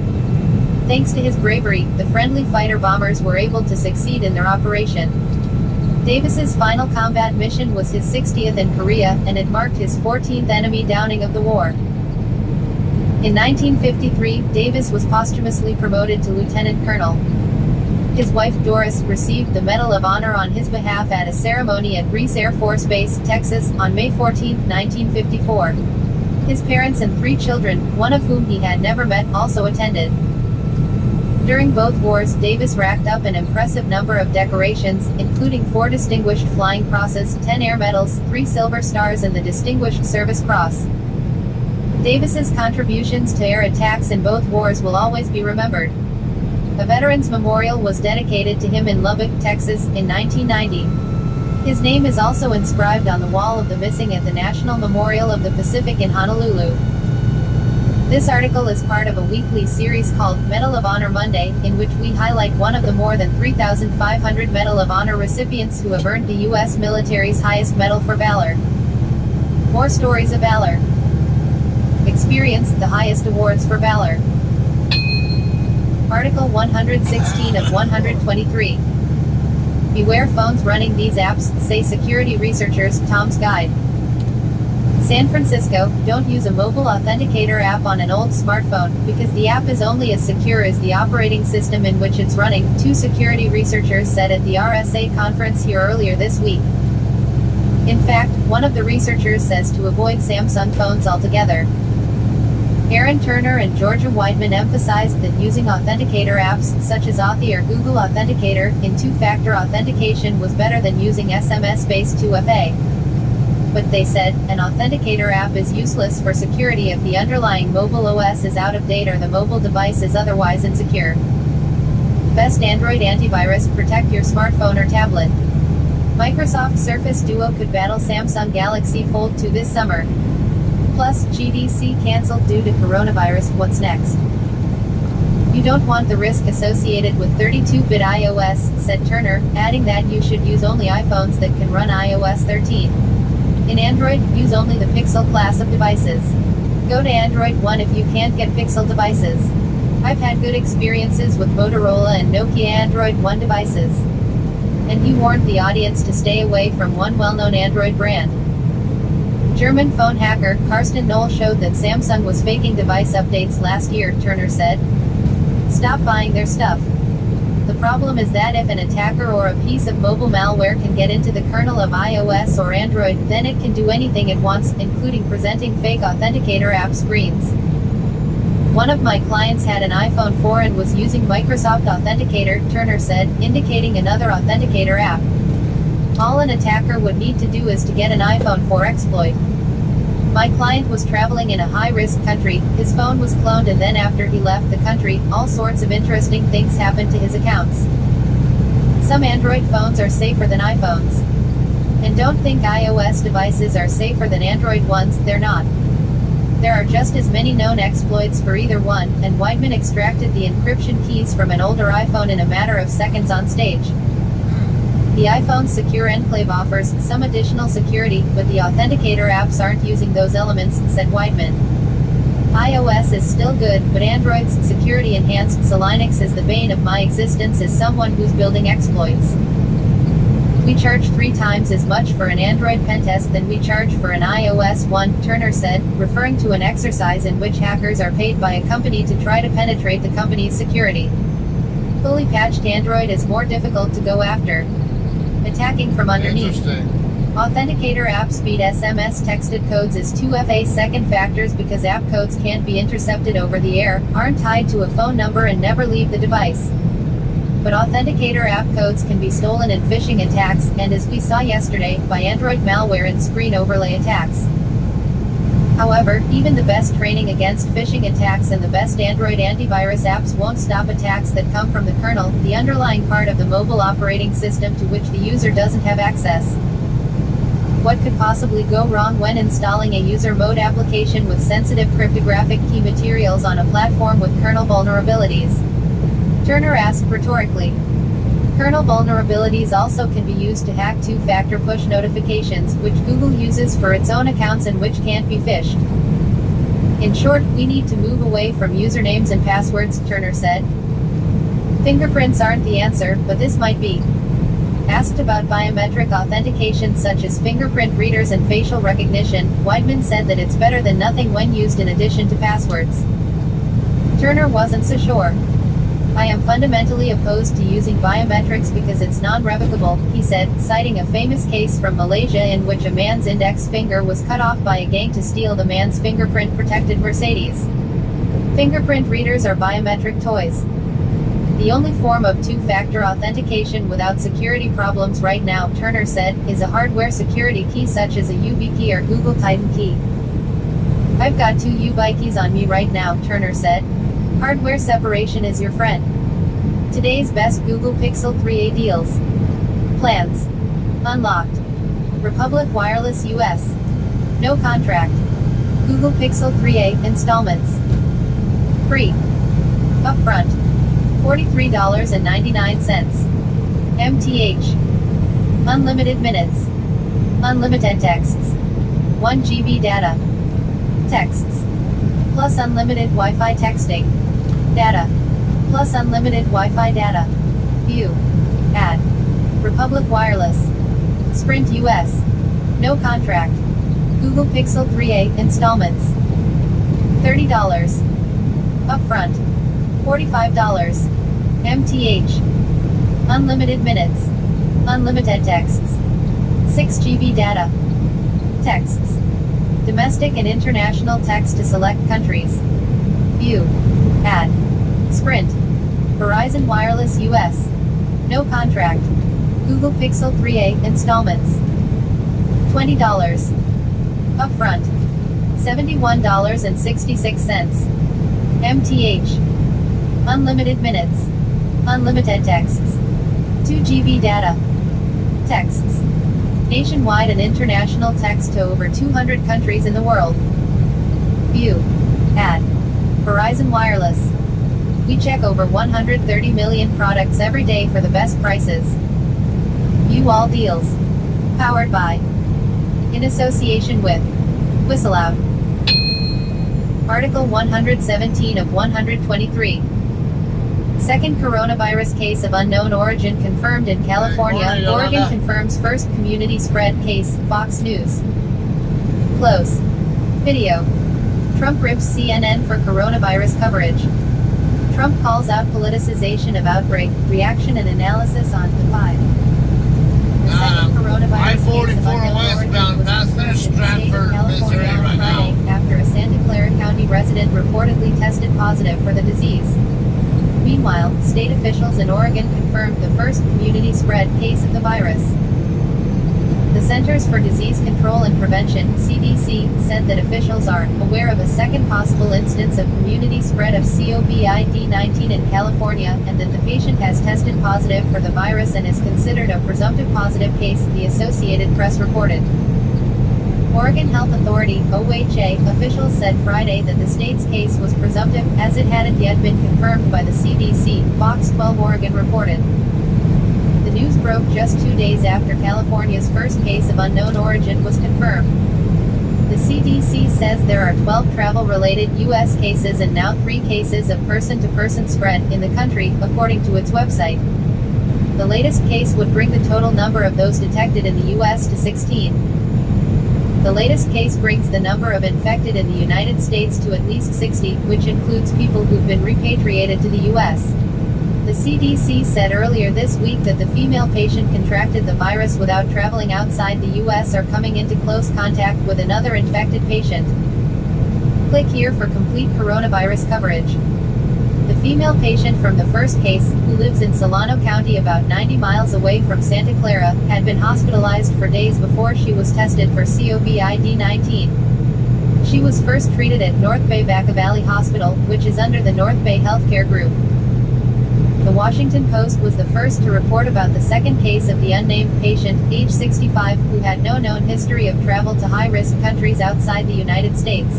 Thanks to his bravery, the friendly fighter bombers were able to succeed in their operation. Davis's final combat mission was his 60th in Korea, and it marked his 14th enemy downing of the war. In 1953, Davis was posthumously promoted to lieutenant colonel. His wife Doris received the Medal of Honor on his behalf at a ceremony at Reese Air Force Base, Texas, on May 14, 1954. His parents and 3 children, one of whom he had never met, also attended. During both wars, Davis racked up an impressive number of decorations, including 4 Distinguished Flying Crosses, 10 Air Medals, 3 Silver Stars and the Distinguished Service Cross. Davis's contributions to air attacks in both wars will always be remembered. A Veterans Memorial was dedicated to him in Lubbock, Texas, in 1990. His name is also inscribed on the wall of the missing at the National Memorial of the Pacific in Honolulu. This article is part of a weekly series called Medal of Honor Monday, in which we highlight one of the more than 3,500 Medal of Honor recipients who have earned the U.S. military's highest medal for valor. More stories of valor. Experience the highest awards for valor. Article 116 of 123. Beware phones running these apps, say security researchers, Tom's Guide. San Francisco, don't use a mobile authenticator app on an old smartphone, because the app is only as secure as the operating system in which it's running, 2 security researchers said at the RSA conference here earlier this week. In fact, one of the researchers says to avoid Samsung phones altogether. Aaron Turner and Georgia Weidman emphasized that using authenticator apps, such as Authy or Google Authenticator, in 2-factor authentication was better than using SMS-based 2FA. But they said, an authenticator app is useless for security if the underlying mobile OS is out of date or the mobile device is otherwise insecure. Best Android antivirus, protect your smartphone or tablet. Microsoft Surface Duo could battle Samsung Galaxy Fold 2 this summer. Plus, GDC cancelled due to coronavirus, what's next? You don't want the risk associated with 32-bit iOS, said Turner, adding that you should use only iPhones that can run iOS 13. In Android, use only the Pixel class of devices. Go to Android One if you can't get Pixel devices. I've had good experiences with Motorola and Nokia Android One devices. And he warned the audience to stay away from one well-known Android brand. German phone hacker Karsten Knoll showed that Samsung was faking device updates last year, Turner said. Stop buying their stuff. The problem is that if an attacker or a piece of mobile malware can get into the kernel of iOS or Android, then it can do anything it wants, including presenting fake authenticator app screens. One of my clients had an iPhone 4 and was using Microsoft Authenticator, Turner said, indicating another authenticator app. All an attacker would need to do is to get an iPhone 4 exploit. My client was traveling in a high-risk country, his phone was cloned and then after he left the country, all sorts of interesting things happened to his accounts. Some Android phones are safer than iPhones. And don't think iOS devices are safer than Android ones, they're not. There are just as many known exploits for either one, and Weidman extracted the encryption keys from an older iPhone in a matter of seconds on stage. The iPhone's Secure Enclave offers some additional security, but the authenticator apps aren't using those elements, said Weidman. iOS is still good, but Android's security-enhanced Linux is the bane of my existence as someone who's building exploits. We charge 3 times as much for an Android pentest than we charge for an iOS one, Turner said, referring to an exercise in which hackers are paid by a company to try to penetrate the company's security. Fully patched Android is more difficult to go after. Attacking from underneath. Interesting. Authenticator app speed SMS texted codes is 2FA second factors because app codes can't be intercepted over the air, aren't tied to a phone number and never leave the device. But Authenticator app codes can be stolen in phishing attacks, and as we saw yesterday, by Android malware and screen overlay attacks. However, even the best training against phishing attacks and the best Android antivirus apps won't stop attacks that come from the kernel, the underlying part of the mobile operating system to which the user doesn't have access. What could possibly go wrong when installing a user mode application with sensitive cryptographic key materials on a platform with kernel vulnerabilities? Turner asked rhetorically. Kernel vulnerabilities also can be used to hack two-factor push notifications, which Google uses for its own accounts and which can't be phished. In short, we need to move away from usernames and passwords, Turner said. Fingerprints aren't the answer, but this might be. Asked about biometric authentication such as fingerprint readers and facial recognition, Weidman said that it's better than nothing when used in addition to passwords. Turner wasn't so sure. I am fundamentally opposed to using biometrics because it's non-revocable, he said, citing a famous case from Malaysia in which a man's index finger was cut off by a gang to steal the man's fingerprint-protected Mercedes. Fingerprint readers are biometric toys. The only form of two-factor authentication without security problems right now, Turner said, is a hardware security key such as a YubiKey or Google Titan key. I've got 2 YubiKeys on me right now, Turner said. Hardware separation is your friend. Today's best Google Pixel 3a deals. Plans. Unlocked. Republic Wireless US. No contract. Google Pixel 3a installments. Free. Upfront. $43.99. MTH. Unlimited minutes. Unlimited texts. 1 GB data. Texts. Plus unlimited Wi-Fi texting. Data. Plus unlimited Wi-Fi data. View. Add. Republic Wireless. Sprint US. No contract. Google Pixel 3a installments. $30. Upfront. $45. MTH. Unlimited minutes. Unlimited texts. 6 GB data. Texts. Domestic and international text to select countries. View. Add. Sprint. Verizon Wireless US. No contract. Google Pixel 3a installments. $20. Upfront. $71.66. MTH. Unlimited minutes. Unlimited texts. 2 GB data. Texts. Nationwide and international text to over 200 countries in the world. View. Add. Verizon Wireless. We check over 130 million products every day for the best prices. View all deals. Powered by. In association with. Whistleout. Article 117 of 123. Second coronavirus case of unknown origin confirmed in California. Oregon confirms first community spread case, Fox News. Close. Video. Trump rips CNN for coronavirus coverage. Trump calls out politicization of outbreak, reaction and analysis on the 5. I-44 westbound, past near Stratford, Missouri right now. After a Santa Clara County resident reportedly tested positive for the disease. Meanwhile, state officials in Oregon confirmed the first community spread case of the virus. The Centers for Disease Control and Prevention, CDC, said that officials are aware of a second possible instance of community spread of COVID-19 in California, and that the patient has tested positive for the virus and is considered a presumptive positive case, the Associated Press reported. Oregon Health Authority, OHA, officials said Friday that the state's case was presumptive, as it hadn't yet been confirmed by the CDC, Fox 12 Oregon reported. The news broke just 2 days after California's first case of unknown origin was confirmed. The CDC says there are 12 travel-related U.S. cases and now 3 cases of person-to-person spread in the country, according to its website. The latest case would bring the total number of those detected in the U.S. to 16. The latest case brings the number of infected in the United States to at least 60, which includes people who've been repatriated to the U.S. The CDC said earlier this week that the female patient contracted the virus without traveling outside the U.S. or coming into close contact with another infected patient. Click here for complete coronavirus coverage. The female patient from the first case, who lives in Solano County about 90 miles away from Santa Clara, had been hospitalized for days before she was tested for COVID-19. She was first treated at North Bay Vaca Valley Hospital, which is under the North Bay Healthcare Group. The Washington Post was the first to report about the second case of the unnamed patient, age 65, who had no known history of travel to high-risk countries outside the United States.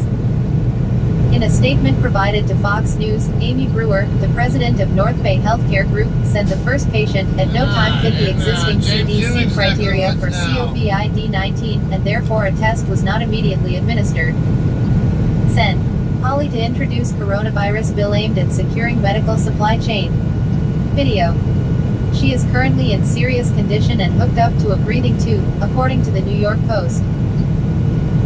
In a statement provided to Fox News, Amy Brewer, the president of North Bay Healthcare Group, said the first patient at no time fit the existing CDC criteria for COVID-19, and therefore a test was not immediately administered. Send Holly to introduce coronavirus bill aimed at securing medical supply chain. Video. She is currently in serious condition and hooked up to a breathing tube, according to the New York Post.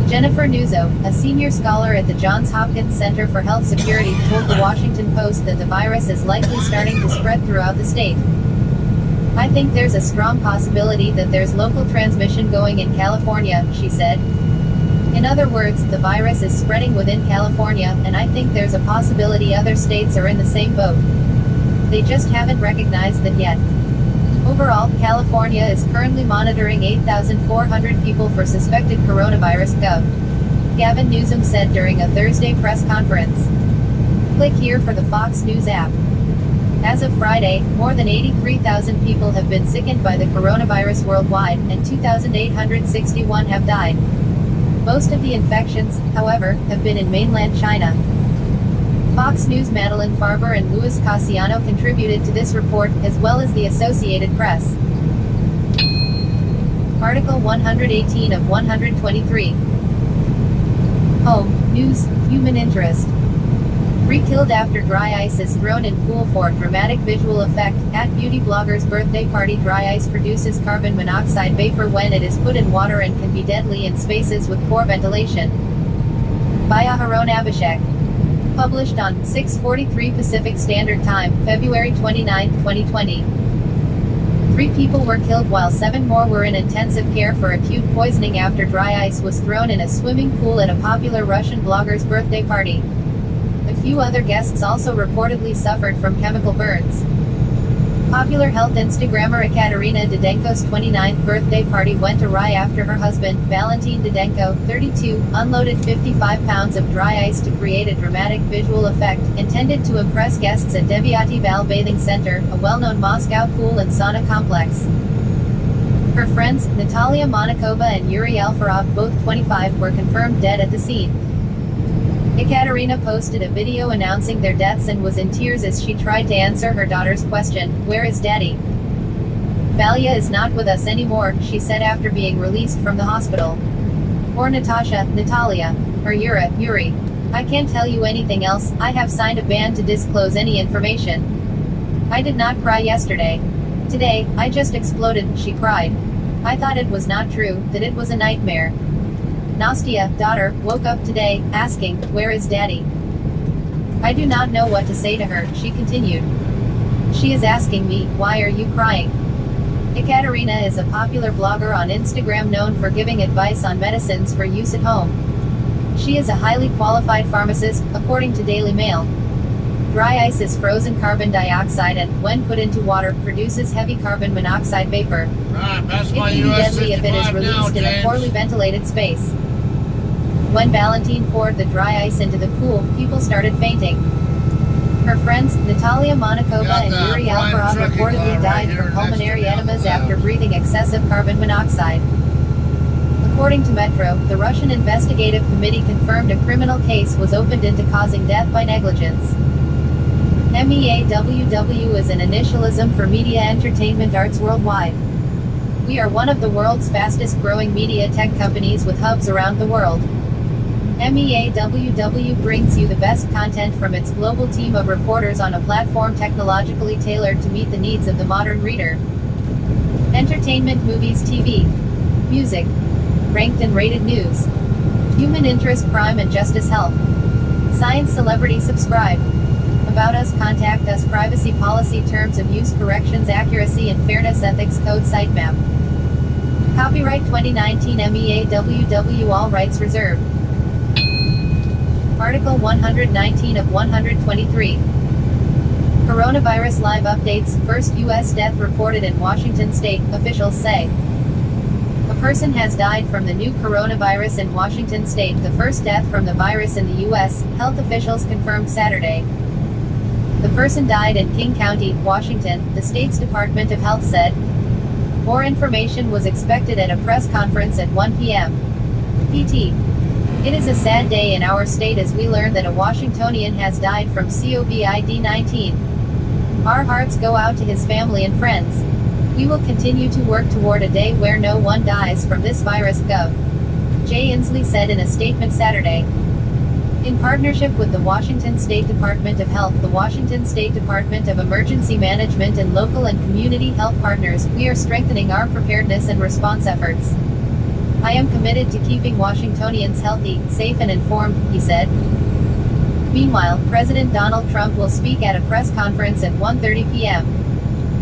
Jennifer Nuzzo, a senior scholar at the Johns Hopkins Center for Health Security, told the Washington Post that the virus is likely starting to spread throughout the state. I think there's a strong possibility that there's local transmission going in California, she said. In other words, the virus is spreading within California, and I think there's a possibility other states are in the same boat. They just haven't recognized that yet. Overall, California is currently monitoring 8,400 people for suspected coronavirus. Gavin Newsom said during a Thursday press conference. Click here for the Fox News app. As of Friday, more than 83,000 people have been sickened by the coronavirus worldwide, and 2,861 have died. Most of the infections, however, have been in mainland China. Fox News' Madeline Farber and Louis Cassiano contributed to this report, as well as the Associated Press. Article 118 of 123. Home, News, Human Interest. 3 killed after dry ice is thrown in pool for dramatic visual effect. At beauty blogger's birthday party. Dry ice produces carbon monoxide vapor when it is put in water and can be deadly in spaces with poor ventilation. By Aharon Abhishek. Published on 6:43 Pacific Standard Time, February 29, 2020. 3 people were killed while 7 more were in intensive care for acute poisoning after dry ice was thrown in a swimming pool at a popular Russian blogger's birthday party. A few other guests also reportedly suffered from chemical burns. Popular health Instagrammer Ekaterina Didenko's 29th birthday party went awry after her husband, Valentin Didenko, 32, unloaded 55 pounds of dry ice to create a dramatic visual effect, intended to impress guests at Devyati Val Bathing Center, a well-known Moscow pool and sauna complex. Her friends, Natalia Monakova and Yuri Alfarov, both 25, were confirmed dead at the scene. Ekaterina posted a video announcing their deaths and was in tears as she tried to answer her daughter's question, "Where is Daddy?" "Valia is not with us anymore," she said after being released from the hospital. Or Natasha, Natalia. Or Yuri. "I can't tell you anything else, I have signed a ban to disclose any information. I did not cry yesterday. Today, I just exploded," she cried. "I thought it was not true, that it was a nightmare." Nastia, daughter, woke up today, asking, "Where is Daddy?" "I do not know what to say to her," she continued. "She is asking me, why are you crying?" Ekaterina is a popular blogger on Instagram known for giving advice on medicines for use at home. She is a highly qualified pharmacist, according to Daily Mail. Dry ice is frozen carbon dioxide and, when put into water, produces heavy carbon monoxide vapor. That's It my can be US deadly if it is 65 now, released in a James. poorly ventilated space. When Valentin poured the dry ice into the pool, people started fainting. Her friends, Natalia Monakova Got and the Yuri Brian Alfarov, Truckee reportedly guy right died here from next to pulmonary me on the enemas left. after breathing excessive carbon monoxide. According to Metro, the Russian investigative committee confirmed a criminal case was opened into causing death by negligence. MEAWW is an initialism for Media Entertainment Arts Worldwide. We are one of the world's fastest growing media tech companies with hubs around the world. MEAWW brings you the best content from its global team of reporters on a platform technologically tailored to meet the needs of the modern reader. Entertainment, movies, TV, music, ranked and rated news, human interest, crime and justice, health, science, celebrity. Subscribe. About Us, Contact Us, Privacy Policy, Terms of Use, Corrections, Accuracy and Fairness, Ethics Code, Sitemap. Copyright 2019 MEAWW, all rights reserved. Article 119 of 123. Coronavirus live updates. First U.S. death reported in Washington state, officials say. A person has died from the new coronavirus in Washington state, the first death from the virus in the U.S., health officials confirmed Saturday. The person died in King County, Washington, the state's Department of Health said. More information was expected at a press conference at 1 p.m. PT. It is a sad day in our state as we learn that a Washingtonian has died from COVID-19. Our hearts go out to his family and friends. We will continue to work toward a day where no one dies from this virus. Gov. Jay Inslee said in a statement Saturday. In partnership with the Washington State Department of Health, the Washington State Department of Emergency Management and local and community health partners, we are strengthening our preparedness and response efforts. I am committed to keeping Washingtonians healthy, safe and informed, he said. Meanwhile, President Donald Trump will speak at a press conference at 1:30 p.m.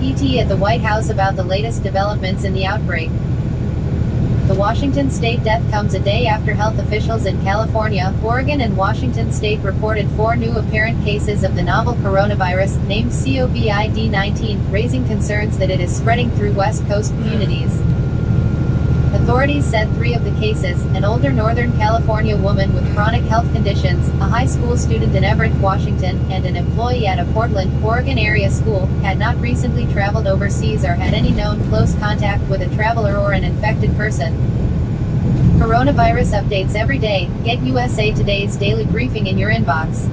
ET at the White House about the latest developments in the outbreak. The Washington state death comes a day after health officials in California, Oregon and Washington state reported 4 new apparent cases of the novel coronavirus, named COVID-19, raising concerns that it is spreading through West Coast communities. Authorities said 3 of the cases, an older Northern California woman with chronic health conditions, a high school student in Everett, Washington, and an employee at a Portland, Oregon area school, had not recently traveled overseas or had any known close contact with a traveler or an infected person. Coronavirus updates every day. Get USA Today's daily briefing in your inbox.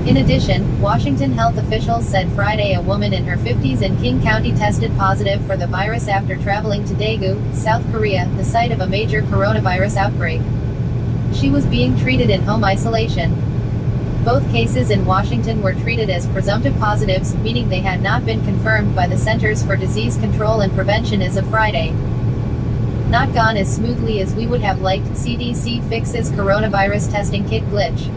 In addition, Washington health officials said Friday a woman in her 50s in King County tested positive for the virus after traveling to Daegu, South Korea, the site of a major coronavirus outbreak. She was being treated in home isolation. Both cases in Washington were treated as presumptive positives, meaning they had not been confirmed by the Centers for Disease Control and Prevention as of Friday. Not gone as smoothly as we would have liked. CDC fixes coronavirus testing kit glitch.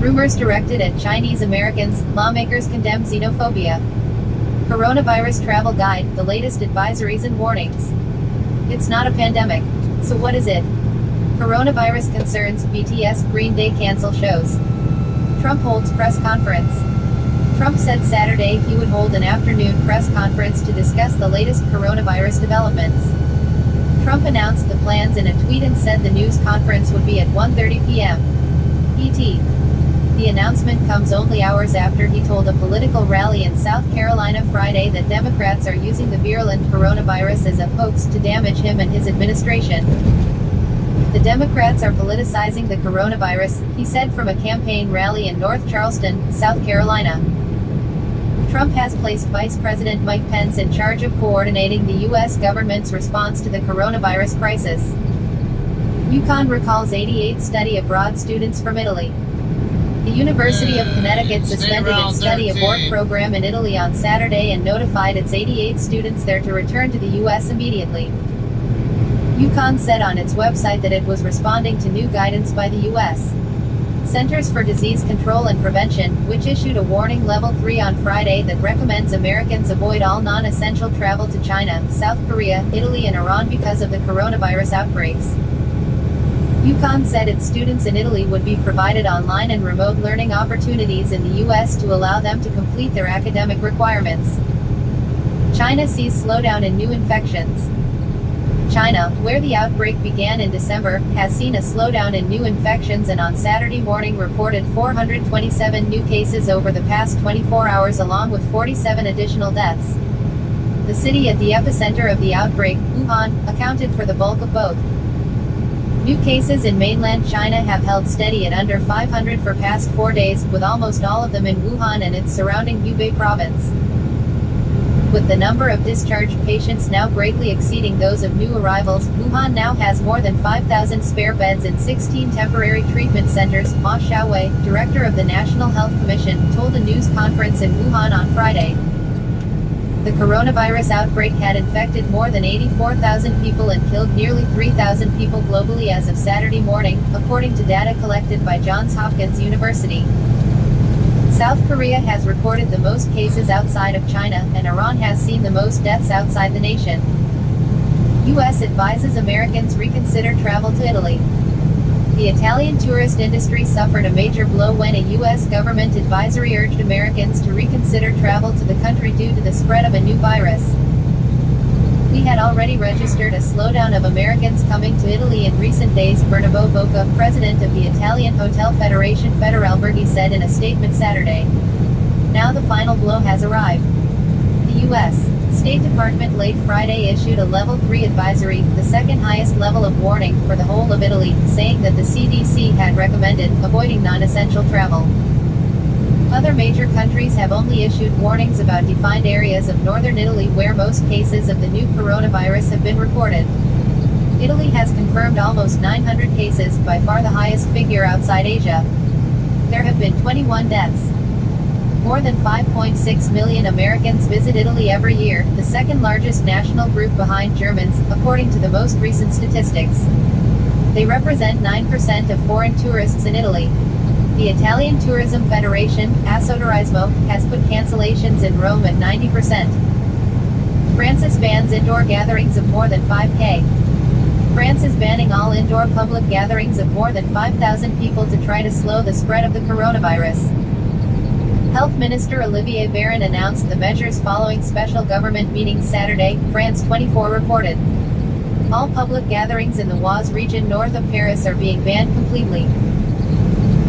Rumors directed at Chinese Americans, lawmakers condemn xenophobia. Coronavirus travel guide, the latest advisories and warnings. It's not a pandemic. So what is it? Coronavirus concerns, BTS Green Day cancel shows. Trump holds press conference. Trump said Saturday he would hold an afternoon press conference to discuss the latest coronavirus developments. Trump announced the plans in a tweet and said the news conference would be at 1:30 p.m. ET. The announcement comes only hours after he told a political rally in South Carolina Friday that Democrats are using the virulent coronavirus as a hoax to damage him and his administration. The Democrats are politicizing the coronavirus, he said from a campaign rally in North Charleston, South Carolina. Trump has placed Vice President Mike Pence in charge of coordinating the U.S. government's response to the coronavirus crisis. UConn recalls 88 study abroad students from Italy. The University of Connecticut suspended its study abroad program in Italy on Saturday and notified its 88 students there to return to the U.S. immediately. UConn said on its website that it was responding to new guidance by the U.S. Centers for Disease Control and Prevention, which issued a warning level 3 on Friday that recommends Americans avoid all non-essential travel to China, South Korea, Italy and Iran because of the coronavirus outbreaks. UConn said its students in Italy would be provided online and remote learning opportunities in the U.S. to allow them to complete their academic requirements. China sees slowdown in new infections. China, where the outbreak began in December, has seen a slowdown in new infections and on Saturday morning reported 427 new cases over the past 24 hours along with 47 additional deaths. The city at the epicenter of the outbreak, Wuhan, accounted for the bulk of both. New cases in mainland China have held steady at under 500 for past 4 days, with almost all of them in Wuhan and its surrounding Hubei province. With the number of discharged patients now greatly exceeding those of new arrivals, Wuhan now has more than 5,000 spare beds in 16 temporary treatment centers, Ma Xiaowei, director of the National Health Commission, told a news conference in Wuhan on Friday. The coronavirus outbreak had infected more than 84,000 people and killed nearly 3,000 people globally as of Saturday morning, according to data collected by Johns Hopkins University. South Korea has recorded the most cases outside of China, and Iran has seen the most deaths outside the nation. U.S. advises Americans reconsider travel to Italy. The Italian tourist industry suffered a major blow when a U.S. government advisory urged Americans to reconsider travel to the country due to the spread of a new virus. We had already registered a slowdown of Americans coming to Italy in recent days, Bernabò Bocca, president of the Italian Hotel Federation Federalberghi, said in a statement Saturday. Now the final blow has arrived. The U.S. State Department late Friday issued a Level 3 advisory, the second highest level of warning, for the whole of Italy, saying that the CDC had recommended avoiding non-essential travel. Other major countries have only issued warnings about defined areas of northern Italy where most cases of the new coronavirus have been reported. Italy has confirmed almost 900 cases, by far the highest figure outside Asia. There have been 21 deaths. More than 5.6 million Americans visit Italy every year, the second largest national group behind Germans, according to the most recent statistics. They represent 9% of foreign tourists in Italy. The Italian Tourism Federation, Assoturismo, has put cancellations in Rome at 90%. France bans indoor gatherings of more than 5K. France is banning all indoor public gatherings of more than 5,000 people to try to slow the spread of the coronavirus. Health Minister Olivier Véran announced the measures following special government meetings Saturday, France 24 reported. All public gatherings in the Oise region north of Paris are being banned completely.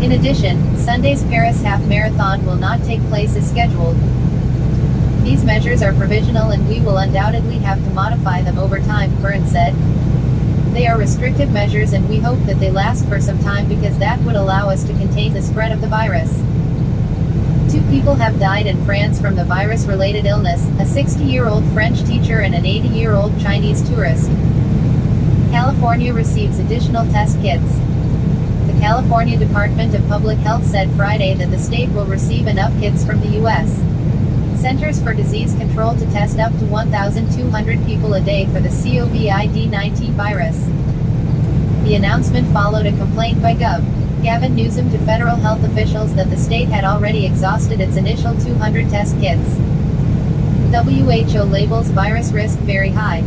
In addition, Sunday's Paris half marathon will not take place as scheduled. These measures are provisional and we will undoubtedly have to modify them over time, Véran said. They are restrictive measures and we hope that they last for some time because that would allow us to contain the spread of the virus. 2 people have died in France from the virus-related illness, a 60-year-old French teacher and an 80-year-old Chinese tourist. California receives additional test kits. The California Department of Public Health said Friday that the state will receive enough kits from the U.S. Centers for Disease Control to test up to 1,200 people a day for the COVID-19 virus. The announcement followed a complaint by Gov. Gavin Newsom to federal health officials that the state had already exhausted its initial 200 test kits. WHO labels virus risk very high.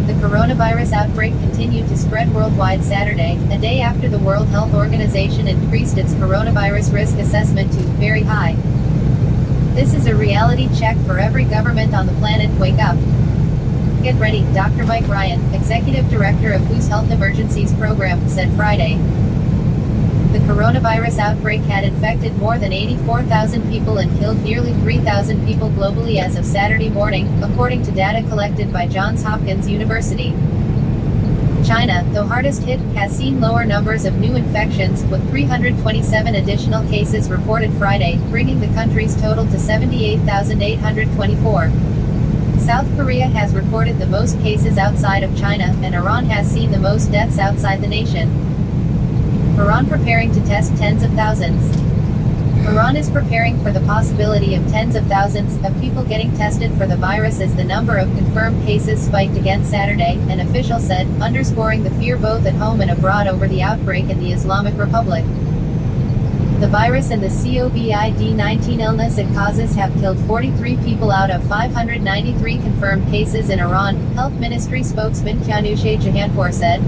The coronavirus outbreak continued to spread worldwide Saturday, a day after the World Health Organization increased its coronavirus risk assessment to very high. This is a reality check for every government on the planet. Wake up. Get ready, Dr. Mike Ryan, Executive Director of WHO's Health Emergencies Program, said Friday. The coronavirus outbreak had infected more than 84,000 people and killed nearly 3,000 people globally as of Saturday morning, according to data collected by Johns Hopkins University. China, though hardest hit, has seen lower numbers of new infections, with 327 additional cases reported Friday, bringing the country's total to 78,824. South Korea has reported the most cases outside of China, and Iran has seen the most deaths outside the nation. Iran preparing to test tens of thousands. Iran is preparing for the possibility of tens of thousands of people getting tested for the virus as the number of confirmed cases spiked again Saturday, an official said, underscoring the fear both at home and abroad over the outbreak in the Islamic Republic. The virus and the COVID-19 illness it causes have killed 43 people out of 593 confirmed cases in Iran, Health Ministry spokesman Kyanusheh Jahanpour said.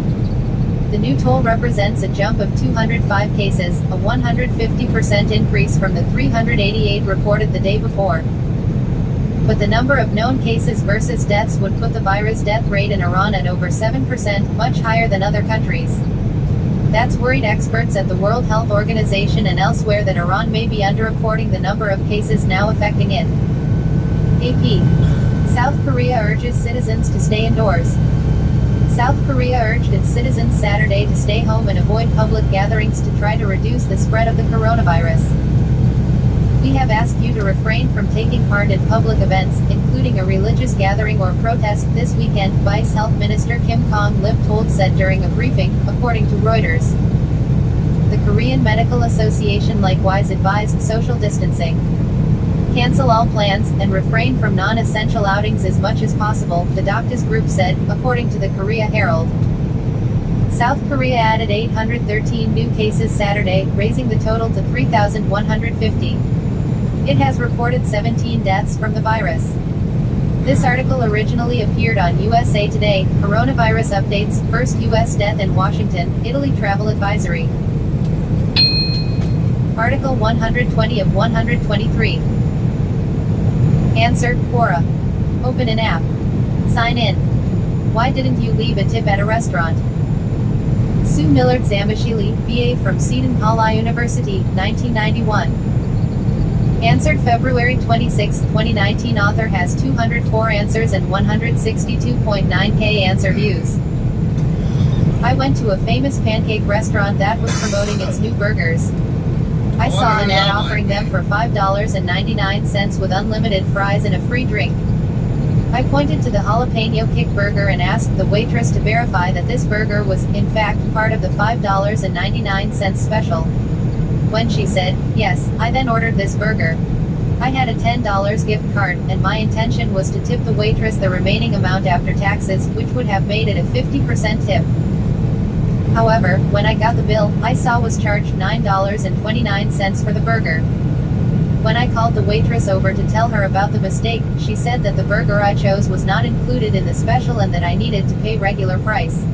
The new toll represents a jump of 205 cases, a 150% increase from the 388 reported the day before. But the number of known cases versus deaths would put the virus death rate in Iran at over 7%, much higher than other countries. That's worried experts at the World Health Organization and elsewhere that Iran may be underreporting the number of cases now affecting it. AP. South Korea urges citizens to stay indoors. South Korea urged its citizens Saturday to stay home and avoid public gatherings to try to reduce the spread of the coronavirus. We have asked you to refrain from taking part in public events, including a religious gathering or protest, this weekend, Vice Health Minister Kim Kong-lip told said during a briefing, according to Reuters. The Korean Medical Association likewise advised social distancing. Cancel all plans, and refrain from non-essential outings as much as possible, the doctors group said, according to the Korea Herald. South Korea added 813 new cases Saturday, raising the total to 3,150. It has reported 17 deaths from the virus. This article originally appeared on USA Today. Coronavirus updates, first U.S. death in Washington, Italy travel advisory. Article 120 of 123. Answer, Quora. Open an app. Sign in. Why didn't you leave a tip at a restaurant? Sue Millard Zamashili, BA from Seton Hall University, 1991. Answered February 26, 2019. Author has 204 answers and 162.9k answer views. I went to a famous pancake restaurant that was promoting its new burgers. I saw an ad offering them for $5.99 with unlimited fries and a free drink. I pointed to the jalapeno kick burger and asked the waitress to verify that this burger was, in fact, part of the $5.99 special. When she said, yes, I then ordered this burger. I had a $10 gift card, and my intention was to tip the waitress the remaining amount after taxes, which would have made it a 50% tip. However, when I got the bill, I saw was charged $9.29 for the burger. When I called the waitress over to tell her about the mistake, she said that the burger I chose was not included in the special and that I needed to pay regular price.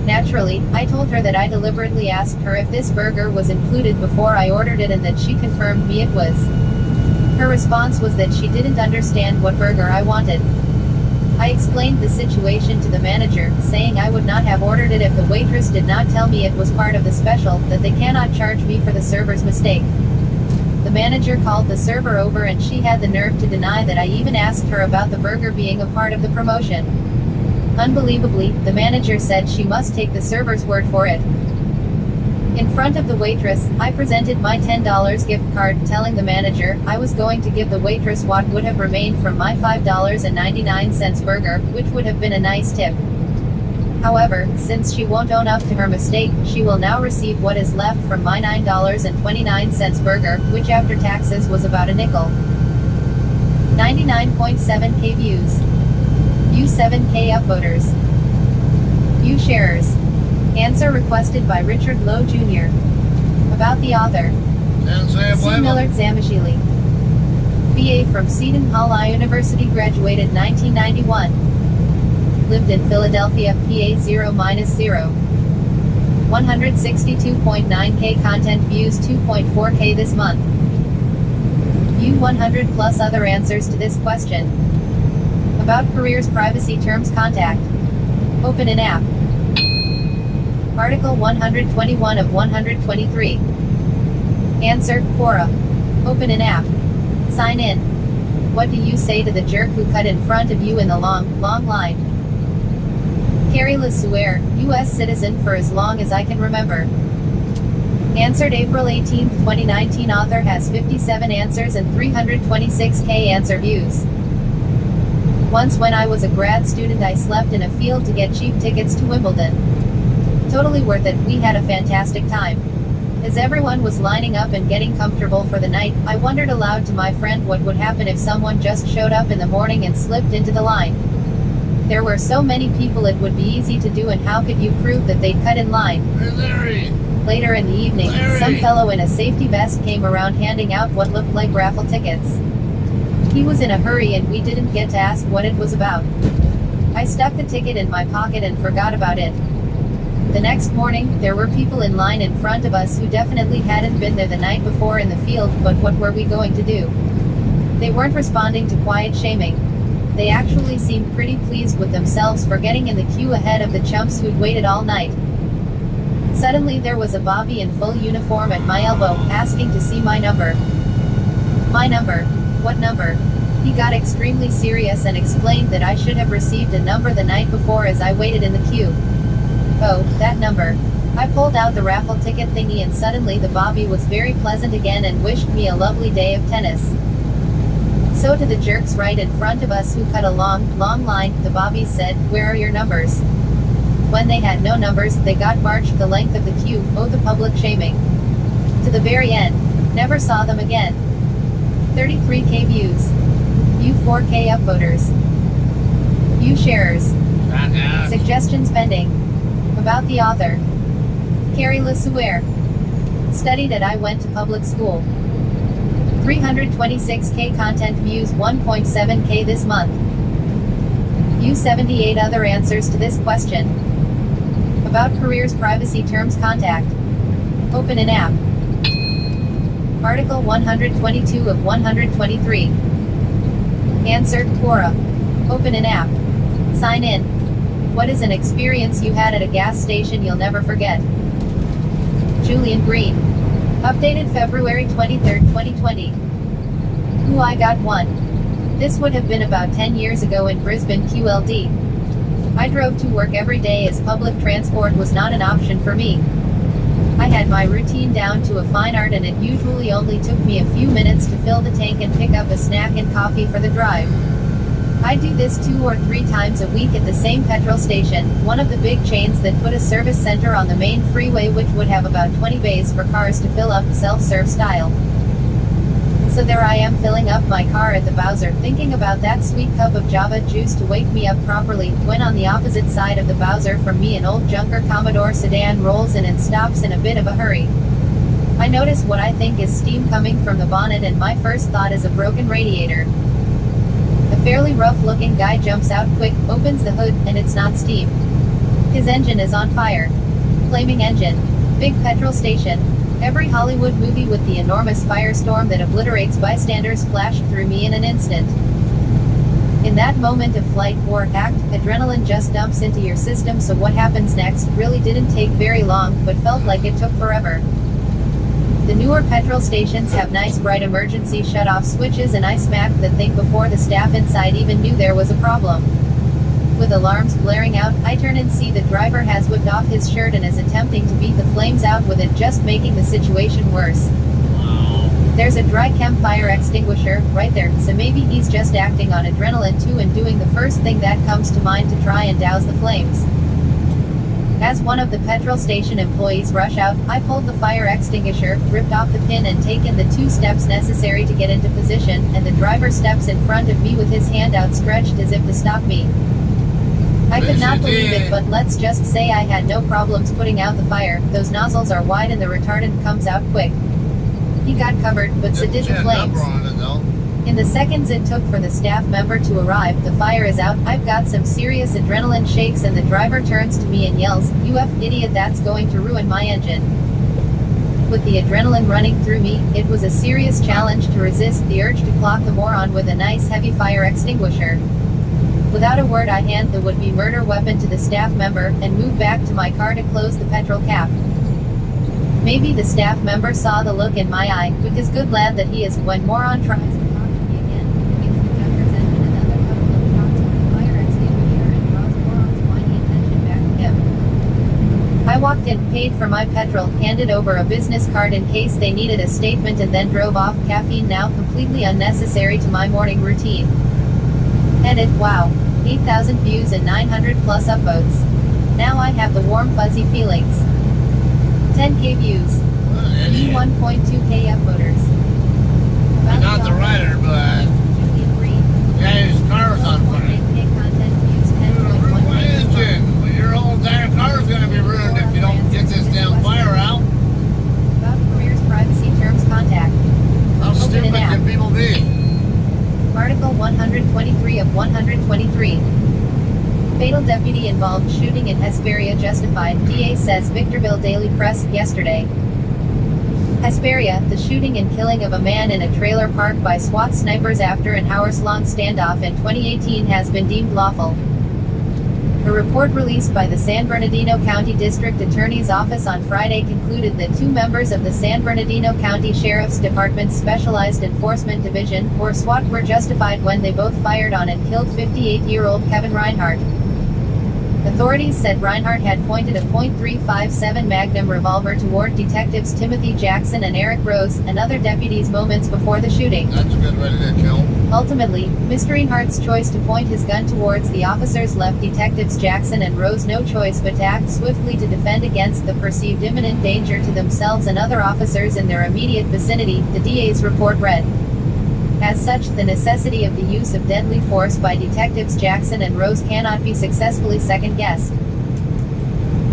Naturally, I told her that I deliberately asked her if this burger was included before I ordered it and that she confirmed me it was. Her response was that she didn't understand what burger I wanted. I explained the situation to the manager, saying I would not have ordered it if the waitress did not tell me it was part of the special, that they cannot charge me for the server's mistake. The manager called the server over and she had the nerve to deny that I even asked her about the burger being a part of the promotion. Unbelievably, the manager said she must take the server's word for it. In front of the waitress, I presented my $10 gift card, telling the manager I was going to give the waitress what would have remained from my $5.99 burger, which would have been a nice tip. However, since she won't own up to her mistake, she will now receive what is left from my $9.29 burger, which after taxes was about a nickel. 99.7k views. View 7k upvoters. View sharers. Answer requested by Richard Lowe Jr. About the author. Sue Millard Zamashili. BA from Seton Hall University, graduated 1991. Lived in Philadelphia, PA 0-0. 162.9k content views, 2.4k this month. View 100 plus other answers to this question. About careers, privacy terms, contact. Open an app. Article 121 of 123. Answer, Quora. Open an app. Sign in. What do you say to the jerk who cut in front of you in the long line? Carrie LeSueur, U.S. citizen for as long as I can remember. Answered April 18, 2019. Author has 57 answers and 326k answer views. Once when I was a grad student I slept in a field to get cheap tickets to Wimbledon. Totally worth it, we had a fantastic time. As everyone was lining up and getting comfortable for the night, I wondered aloud to my friend what would happen if someone just showed up in the morning and slipped into the line. There were so many people it would be easy to do, and how could you prove that they'd cut in line? Later in the evening, some fellow in a safety vest came around handing out what looked like raffle tickets. He was in a hurry and we didn't get to ask what it was about. I stuck the ticket in my pocket and forgot about it. The next morning, there were people in line in front of us who definitely hadn't been there the night before in the field, but what were we going to do? They weren't responding to quiet shaming. They actually seemed pretty pleased with themselves for getting in the queue ahead of the chumps who'd waited all night. Suddenly there was a bobby in full uniform at my elbow, asking to see my number. My number? What number? He got extremely serious and explained that I should have received a number the night before as I waited in the queue. Oh, that number. I pulled out the raffle ticket thingy and suddenly the bobby was very pleasant again and wished me a lovely day of tennis. So to the jerks right in front of us who cut a long line, the bobby said, "Where are your numbers?" When they had no numbers, they got marched the length of the queue, oh the public shaming. To the very end. Never saw them again. 33k views. View 4k upvoters. View sharers. Suggestions pending. About the author. Carrie LeSueur. Studied at I went to public school. 326K content views, 1.7K this month. View 78 other answers to this question. About careers, privacy terms, contact. Open an app. Article 122 of 123. Answer, Quora. Open an app. Sign in. What is an experience you had at a gas station you'll never forget? Julian Green. Updated February 23, 2020. Who I got one. This would have been about 10 years ago in Brisbane, QLD. I drove to work every day as public transport was not an option for me. I had my routine down to a fine art, and it usually only took me a few minutes to fill the tank and pick up a snack and coffee for the drive. I do this 2 or 3 times a week at the same petrol station, one of the big chains that put a service center on the main freeway, which would have about 20 bays for cars to fill up, self-serve style. So there I am filling up my car at the Bowser, thinking about that sweet cup of Java juice to wake me up properly, when on the opposite side of the Bowser from me an old junker Commodore sedan rolls in and stops in a bit of a hurry. I notice what I think is steam coming from the bonnet, and my first thought is a broken radiator. A fairly rough-looking guy jumps out quick, opens the hood, and it's not steam. His engine is on fire. Flaming engine. Big petrol station. Every Hollywood movie with the enormous firestorm that obliterates bystanders flashed through me in an instant. In that moment of flight or act, adrenaline just dumps into your system, so what happens next really didn't take very long, but felt like it took forever. The newer petrol stations have nice bright emergency shut-off switches, and I smacked the thing before the staff inside even knew there was a problem. With alarms blaring out, I turn and see the driver has whipped off his shirt and is attempting to beat the flames out with it, just making the situation worse. There's a dry campfire extinguisher right there, so maybe he's just acting on adrenaline too and doing the first thing that comes to mind to try and douse the flames. As one of the petrol station employees rush out, I pulled the fire extinguisher, ripped off the pin, and taken the 2 steps necessary to get into position, and the driver steps in front of me with his hand outstretched as if to stop me. I could not believe it, but let's just say I had no problems putting out the fire. Those nozzles are wide and the retardant comes out quick. He got covered, but so did the flames. In the seconds it took for the staff member to arrive, the fire is out. I've got some serious adrenaline shakes, and the driver turns to me and yells, "You F idiot, that's going to ruin my engine." With the adrenaline running through me, it was a serious challenge to resist the urge to clock the moron with a nice heavy fire extinguisher. Without a word, I hand the would-be murder weapon to the staff member, and move back to my car to close the petrol cap. Maybe the staff member saw the look in my eye, because good lad that he is, when moron tries to talk to me again, gives the junker's engine another couple of shots with the fire extinguisher and draws moron's whiny attention back to him. I walked in, paid for my petrol, handed over a business card in case they needed a statement, and then drove off. Caffeine now completely unnecessary to my morning routine. Edit, wow. 8,000 views and 900 plus upvotes. Now I have the warm fuzzy feelings. 10k views. 1.2k upvoters. I'm not the writer, but yeah, his car's on fire. 8k content views, 10.1k Engine. Well, your whole entire car is going to be ruined if you don't get this damn fire out. About careers, privacy terms, contact. How Open stupid an app. can people be? Article 123 of 123. Fatal deputy involved shooting in Hesperia justified, DA says. Victorville Daily Press, yesterday. Hesperia, the shooting and killing of a man in a trailer park by SWAT snipers after an hours-long standoff in 2018 has been deemed lawful. A report released by the San Bernardino County District Attorney's Office on Friday concluded that 2 members of the San Bernardino County Sheriff's Department's Specialized Enforcement Division, or SWAT, were justified when they both fired on and killed 58-year-old Kevin Reinhardt. Authorities said Reinhardt had pointed a .357 Magnum revolver toward detectives Timothy Jackson and Eric Rose, and other deputies moments before the shooting. That's a good way to get killed. Ultimately, Mr. Reinhardt's choice to point his gun towards the officers left detectives Jackson and Rose no choice but to act swiftly to defend against the perceived imminent danger to themselves and other officers in their immediate vicinity, the DA's report read. As such, the necessity of the use of deadly force by detectives Jackson and Rose cannot be successfully second-guessed.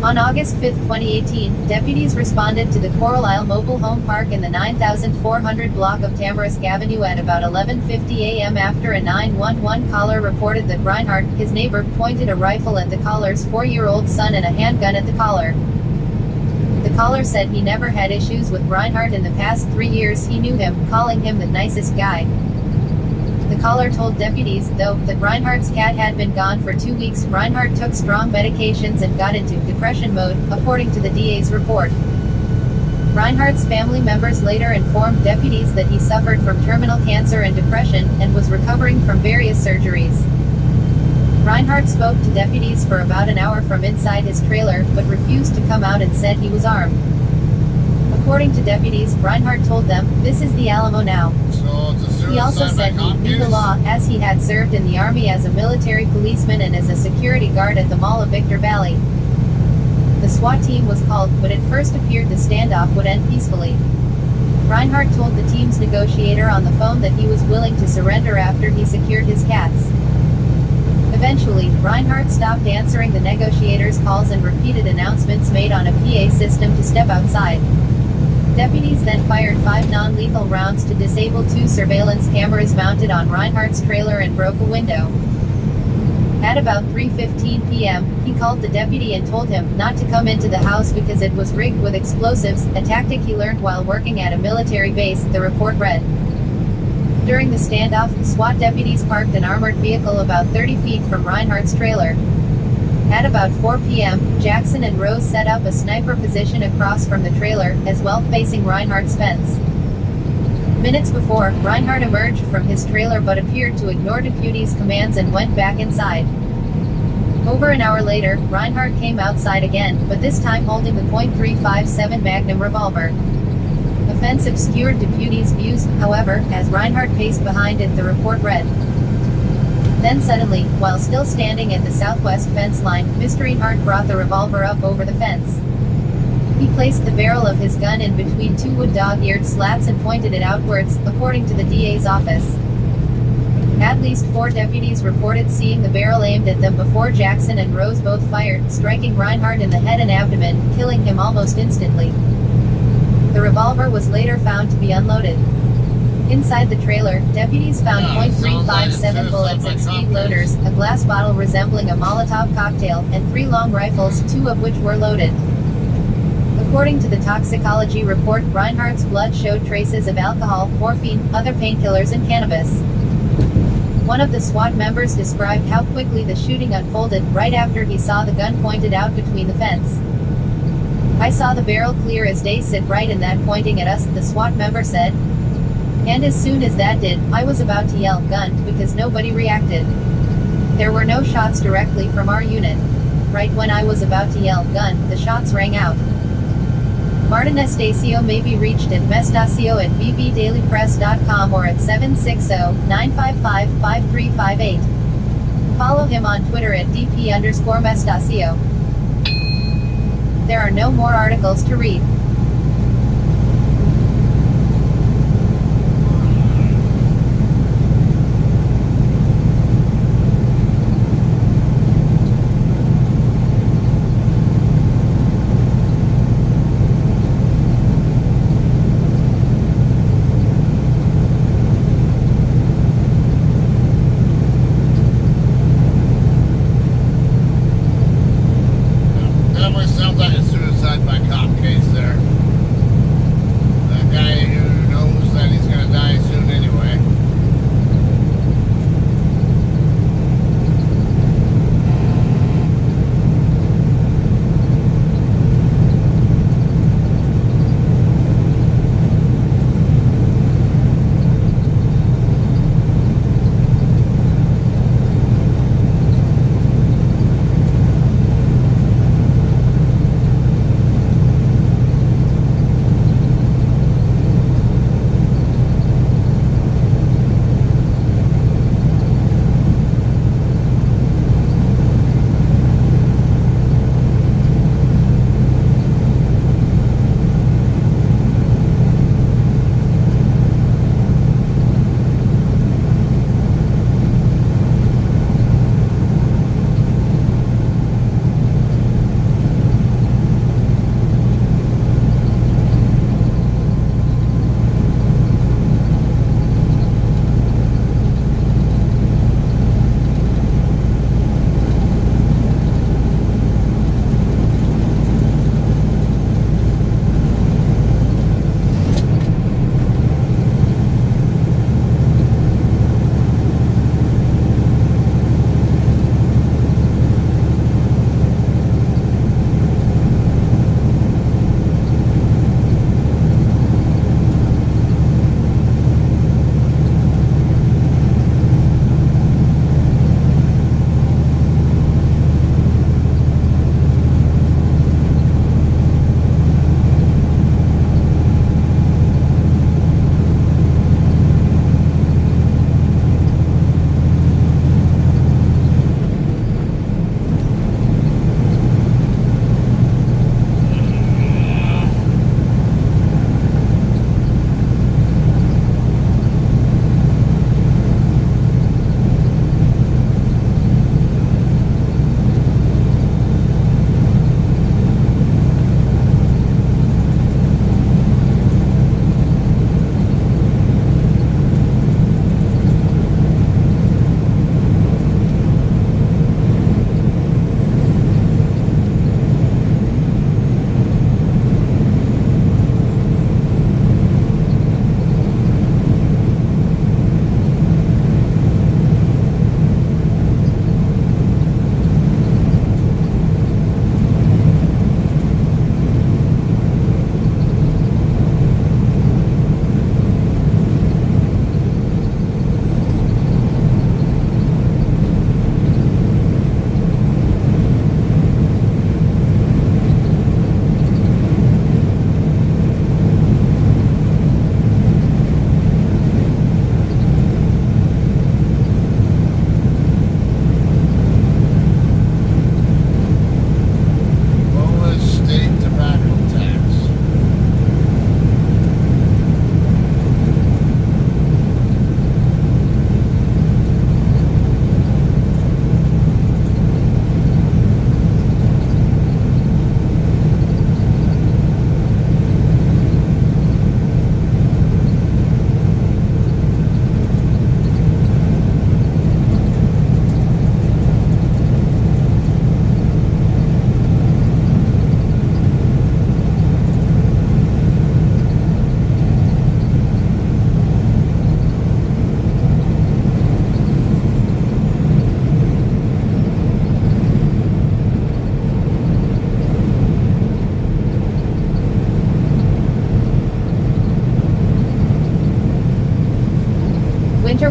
On August 5, 2018, deputies responded to the Coral Isle Mobile Home Park in the 9400 block of Tamarisk Avenue at about 11:50 a.m. after a 911 caller reported that Reinhardt, his neighbor, pointed a rifle at the caller's 4-year-old son and a handgun at the caller. The caller said he never had issues with Reinhardt in the past 3 years. He knew him, calling him the nicest guy. The caller told deputies, though, that Reinhardt's cat had been gone for 2 weeks. Reinhardt took strong medications and got into depression mode, according to the DA's report. Reinhardt's family members later informed deputies that he suffered from terminal cancer and depression, and was recovering from various surgeries. Reinhardt spoke to deputies for about an hour from inside his trailer, but refused to come out and said he was armed. According to deputies, Reinhardt told them, "This is the Alamo now." So it's a He also suicide said by he cop knew the case? law, as he had served in the Army as a military policeman and as a security guard at the Mall of Victor Valley. The SWAT team was called, but it first appeared the standoff would end peacefully. Reinhardt told the team's negotiator on the phone that he was willing to surrender after he secured his cats. Eventually, Reinhardt stopped answering the negotiator's calls and repeated announcements made on a PA system to step outside. Deputies then fired 5 non-lethal rounds to disable 2 surveillance cameras mounted on Reinhardt's trailer and broke a window. At about 3:15 p.m., he called the deputy and told him not to come into the house because it was rigged with explosives, a tactic he learned while working at a military base, the report read. During the standoff, SWAT deputies parked an armored vehicle about 30 feet from Reinhardt's trailer. At about 4 p.m., Jackson and Rose set up a sniper position across from the trailer, as well facing Reinhardt's fence. Minutes before, Reinhardt emerged from his trailer but appeared to ignore deputies' commands and went back inside. Over an hour later, Reinhardt came outside again, but this time holding the .357 Magnum revolver. A fence obscured deputies' views, however, as Reinhardt paced behind it, the report read. Then suddenly, while still standing at the southwest fence line, Mr. Reinhardt brought the revolver up over the fence. He placed the barrel of his gun in between 2 wood dog-eared slats and pointed it outwards, according to the DA's office. At least 4 deputies reported seeing the barrel aimed at them before Jackson and Rose both fired, striking Reinhardt in the head and abdomen, killing him almost instantly. The revolver was later found to be unloaded. Inside the trailer, deputies found .357 bullets and speed loaders, a glass bottle resembling a Molotov cocktail, and 3 long rifles, 2 of which were loaded. According to the toxicology report, Reinhardt's blood showed traces of alcohol, morphine, other painkillers and cannabis. One of the SWAT members described how quickly the shooting unfolded, right after he saw the gun pointed out between the fence. "I saw the barrel clear as day sit right in that pointing at us," the SWAT member said. "And as soon as that did, I was about to yell, 'Gun,' because nobody reacted. There were no shots directly from our unit. Right when I was about to yell, 'Gun,' the shots rang out." Martin Estacio may be reached at mestacio@bbdailypress.com or at 760-955-5358. Follow him on Twitter at DP_Mestacio. There are no more articles to read. Definitely sounds like a suicide by cop case there.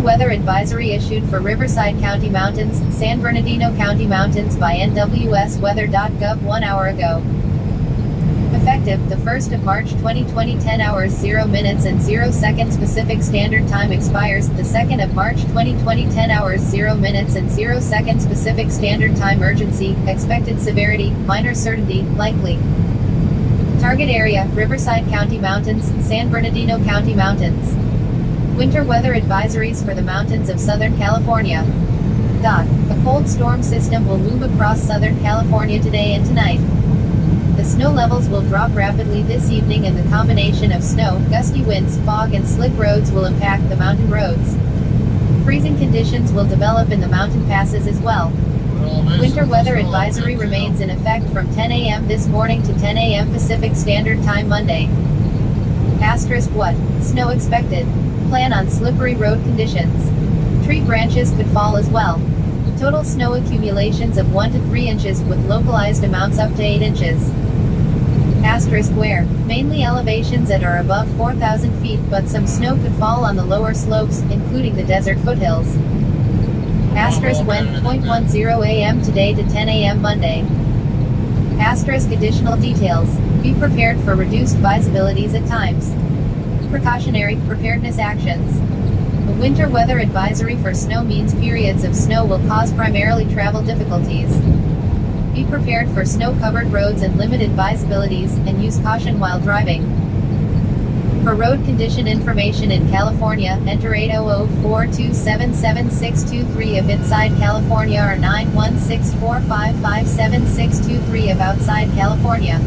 weather advisory issued for Riverside County Mountains, San Bernardino County Mountains by NWSweather.gov 1 hour ago. Effective the 1st of March 2020 10 hours 0 minutes and 0 seconds Pacific Standard Time expires the 2nd of March 2020 10 hours 0 minutes and 0 seconds Pacific Standard Time Urgency, expected severity, minor certainty, likely. Target area, Riverside County Mountains, San Bernardino County Mountains. Winter weather advisories for the mountains of Southern California. A cold storm system will move across Southern California today and tonight. The snow levels will drop rapidly this evening and the combination of snow, gusty winds, fog and slick roads will impact the mountain roads. Freezing conditions will develop in the mountain passes as well. Winter weather advisory remains in effect from 10 a.m. this morning to 10 a.m. Pacific Standard Time Monday. Asterisk what? Snow expected. Plan on slippery road conditions. Tree branches could fall as well. Total snow accumulations of 1 to 3 inches with localized amounts up to 8 inches. Asterisk where, mainly elevations that are above 4,000 feet but some snow could fall on the lower slopes, including the desert foothills. Asterisk when, 0.10 a.m. today to 10 a.m. Monday. Asterisk additional details. Be prepared for reduced visibilities at times. Precautionary preparedness actions. A winter weather advisory for snow means periods of snow will cause primarily travel difficulties. Be prepared for snow-covered roads and limited visibilities, and use caution while driving. For road condition information in California, enter 800-427-7623 if inside California or 916-455-7623 if outside California.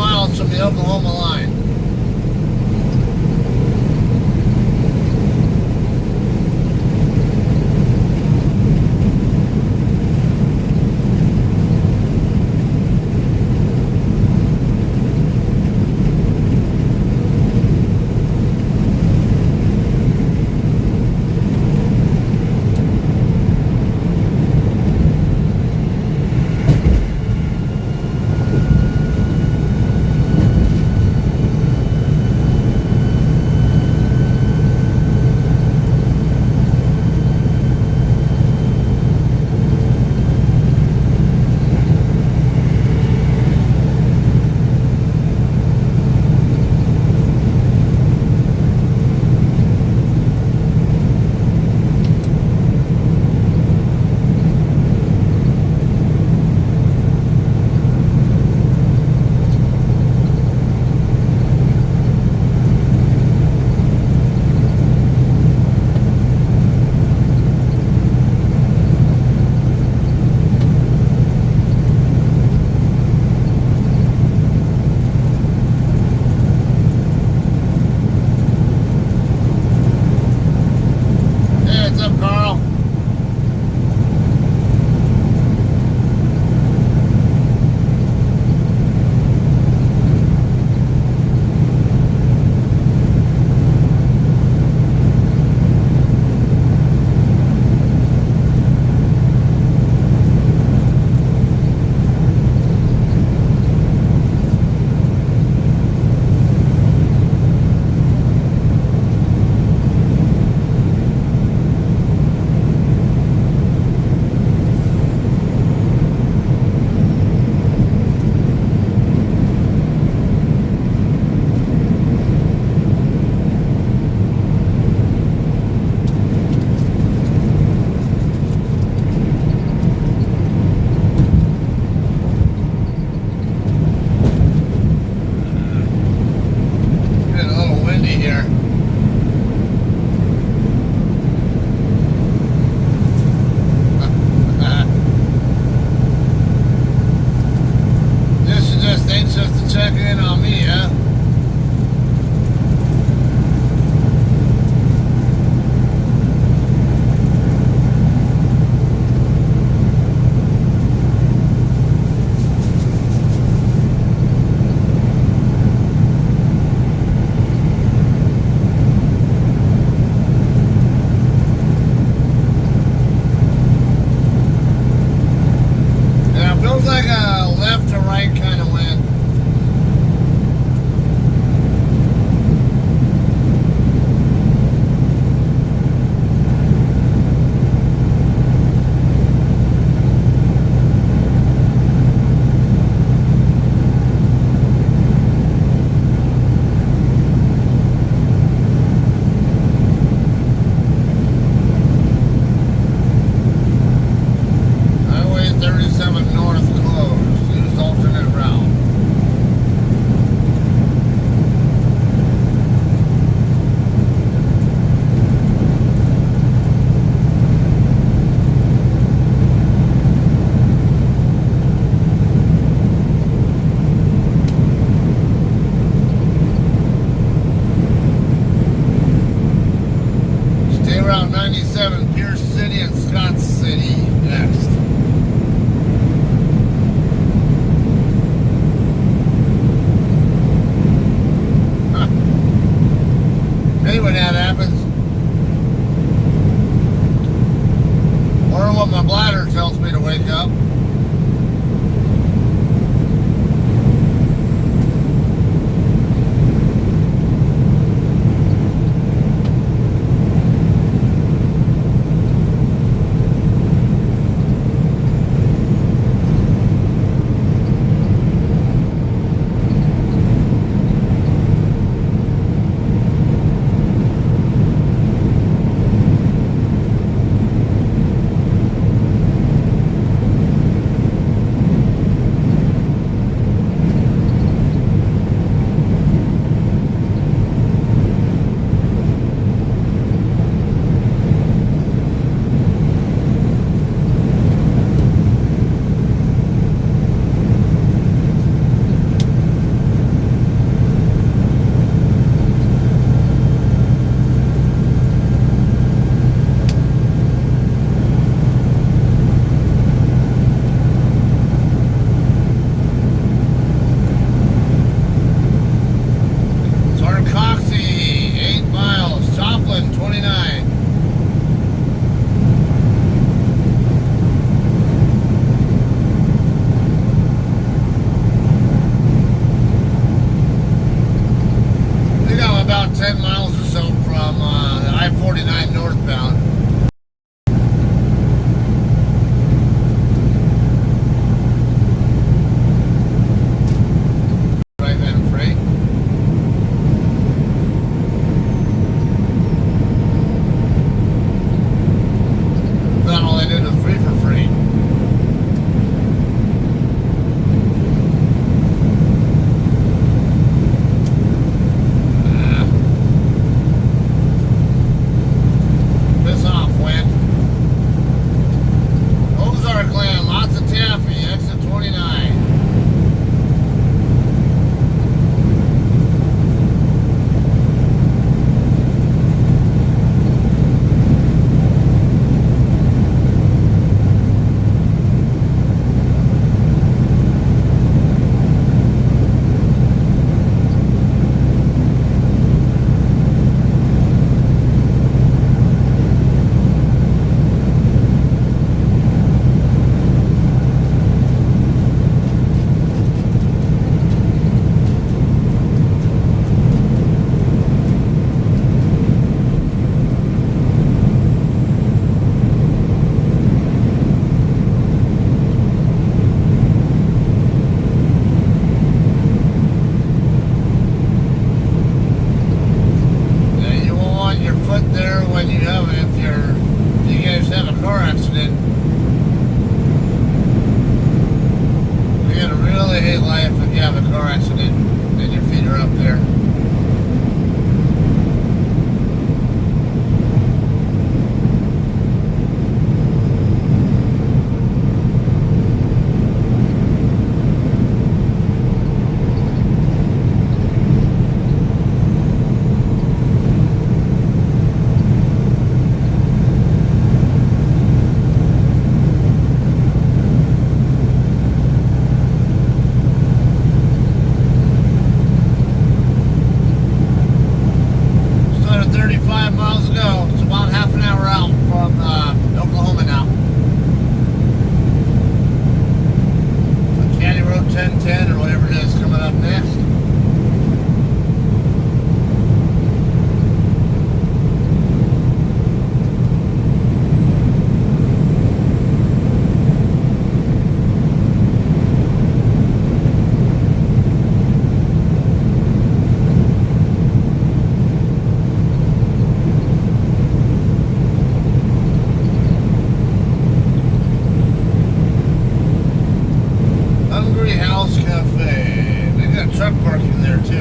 miles from the Oklahoma line.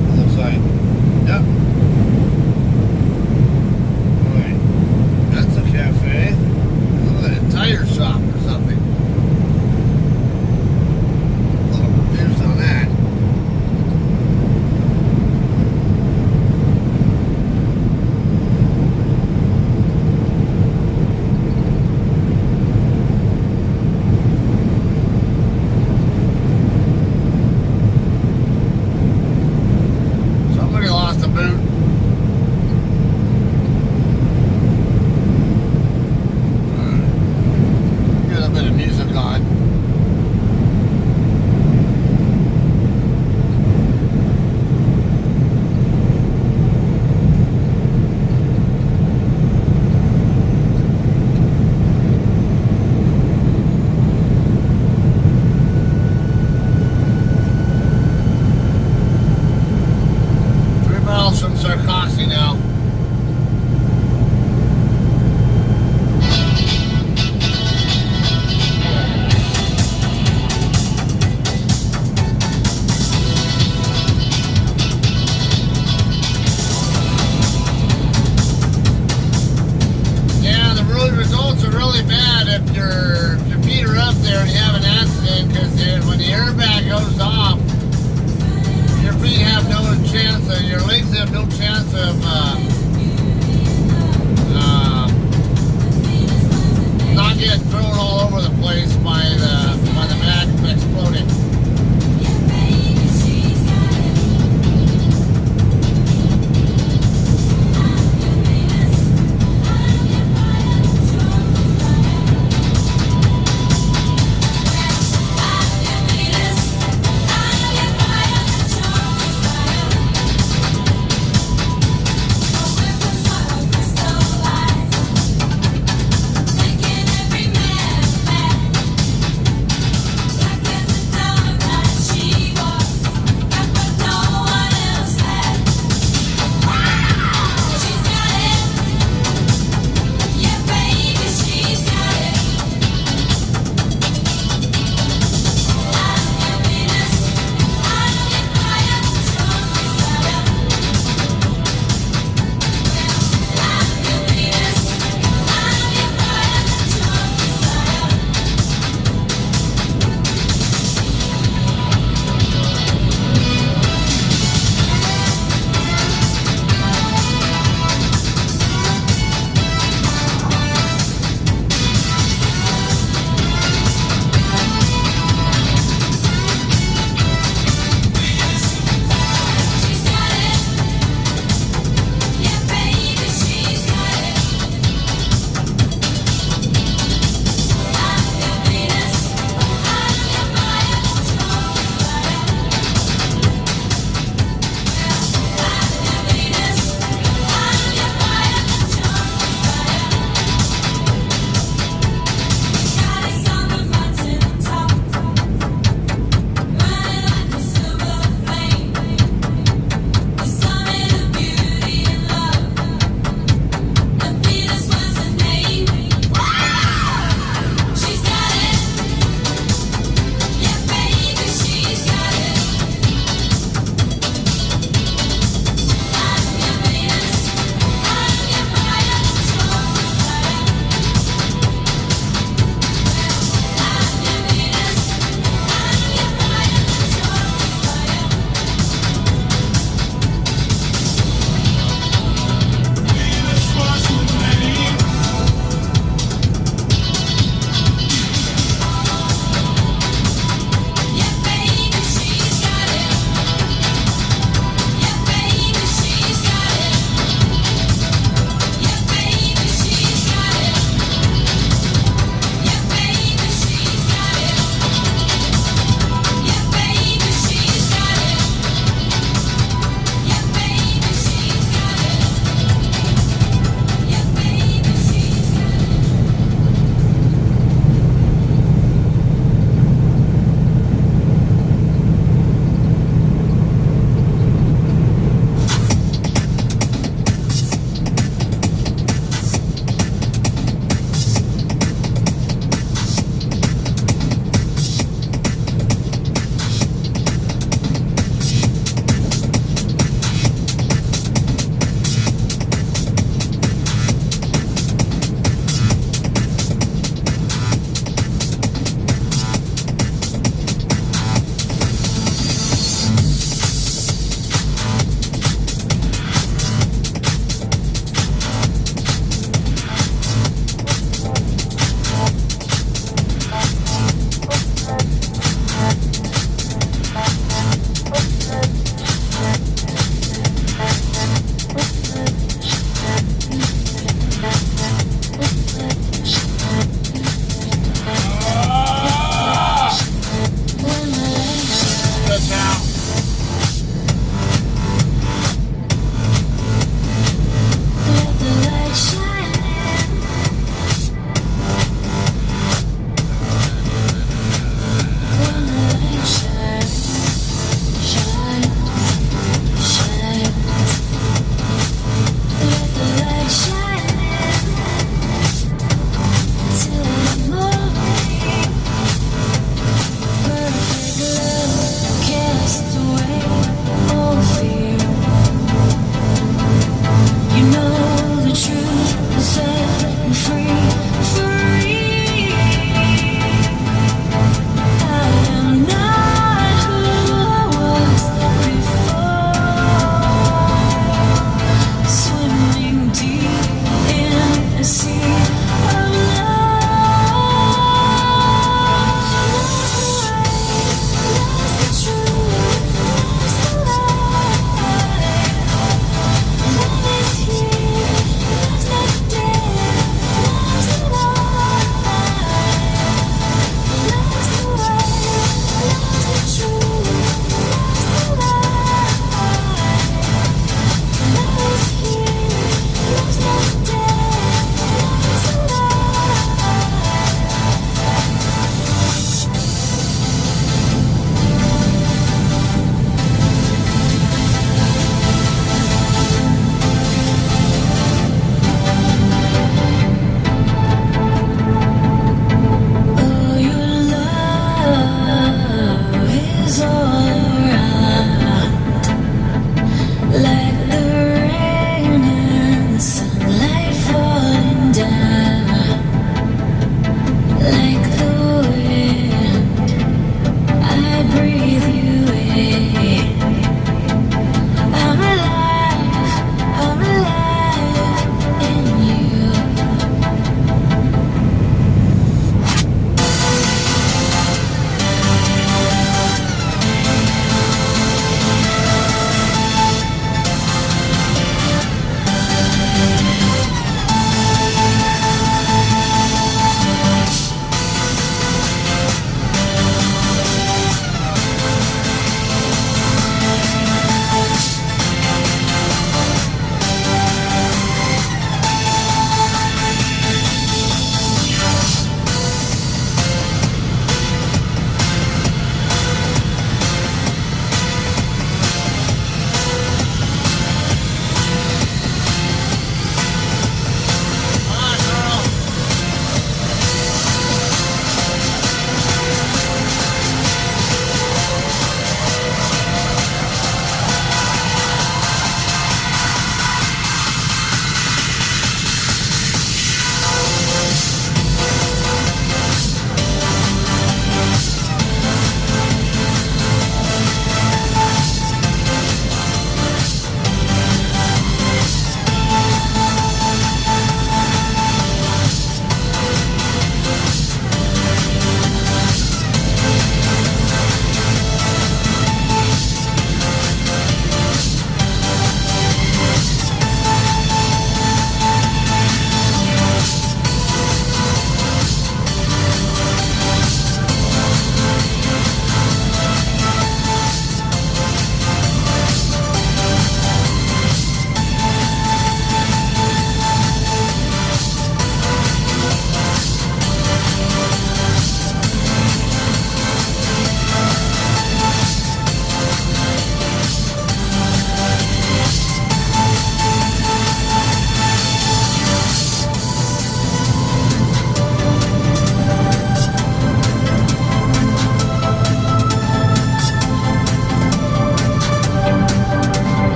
shop, it looks like. Yep. Alright. That's a cafe. Look at a tire shop or something. A little confused on that. Somebody lost a boot. Get a bit of music on. From Sarkozy now. Yeah, the road results are really bad if your feet are up there and you have an accident, because when the airbag goes off, your feet have no chance, your legs have no chance of not getting thrown all over the place by the mag exploding. Every man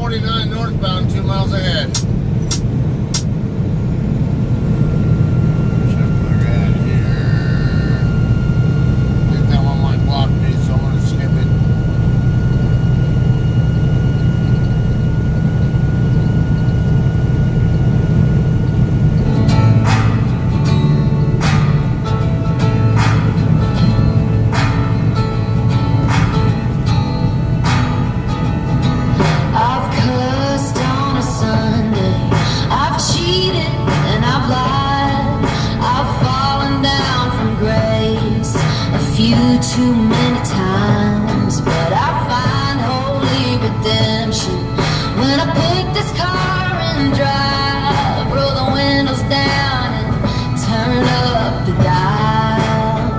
49 northbound, 2 miles ahead. Check what I got here. I think that one might block me, so I'm gonna skip it. I've cursed on a Sunday. I've cheated and I've lied. I've fallen down from grace a few too many times. But I find holy redemption when I pick this car and drive. Roll the windows down and turn up the dial.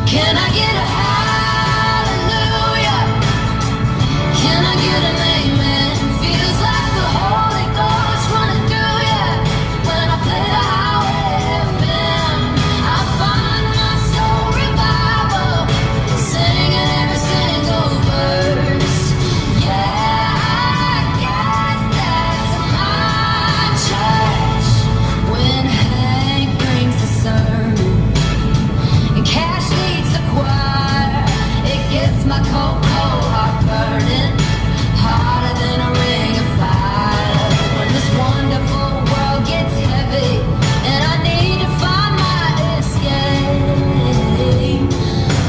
Can I get a hallelujah? Can I get an amen? Feels like the Holy Ghost running through ya. When I play the highway FM, I find my soul revival, singing every single verse. Yeah, I guess that's my church. When Hank brings the sermon and Cash leads the choir, it gets my cold heart burning harder than a ring of fire. When this wonderful world gets heavy and I need to find my escape,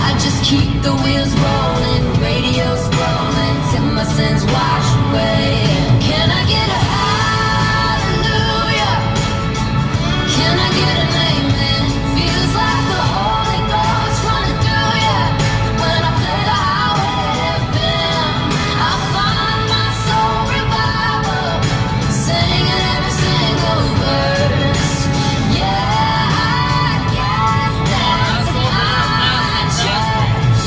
I just keep the wheels rolling, radio scrolling till my sins wash away. Can I get a hallelujah? Can I get an amen? Feels like the Holy Ghost running through ya. When I play the highway FM, I find my soul revival, singing every single verse. Yeah, I guess that's my church.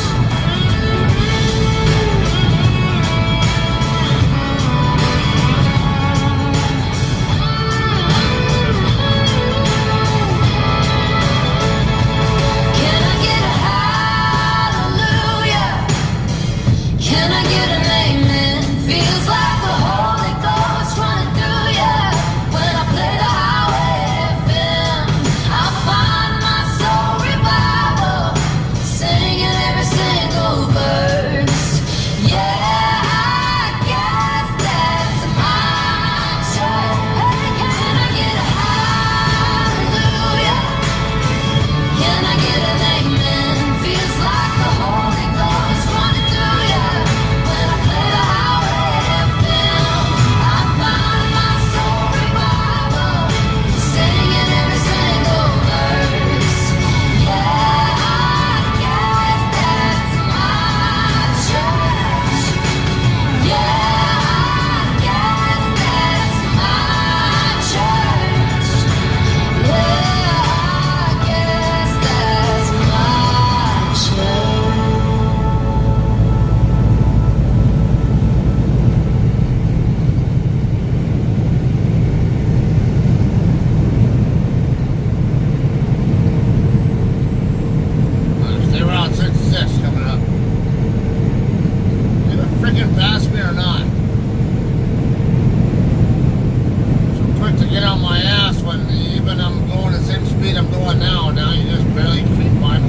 Can I get a hallelujah? Can I get an amen? Feels like the Holy Ghost running through ya. When I play the highway FM, I find my soul revival, singing every single verse. Yeah, I guess that's my church. Hey, can I get a hallelujah? Can I get an amen? Feels like the Holy Ghost running through ya. When I play the highway FM, I find my soul revival, singing every single verse. Yeah, I guess that's my church. Yeah, I guess that's my church. Yeah, I guess that's my church. Stay around 66 coming up. You gonna freaking pass me or not? So quick to get on my ass when even I'm going the same speed I'm going now. Now you just barely creep by me.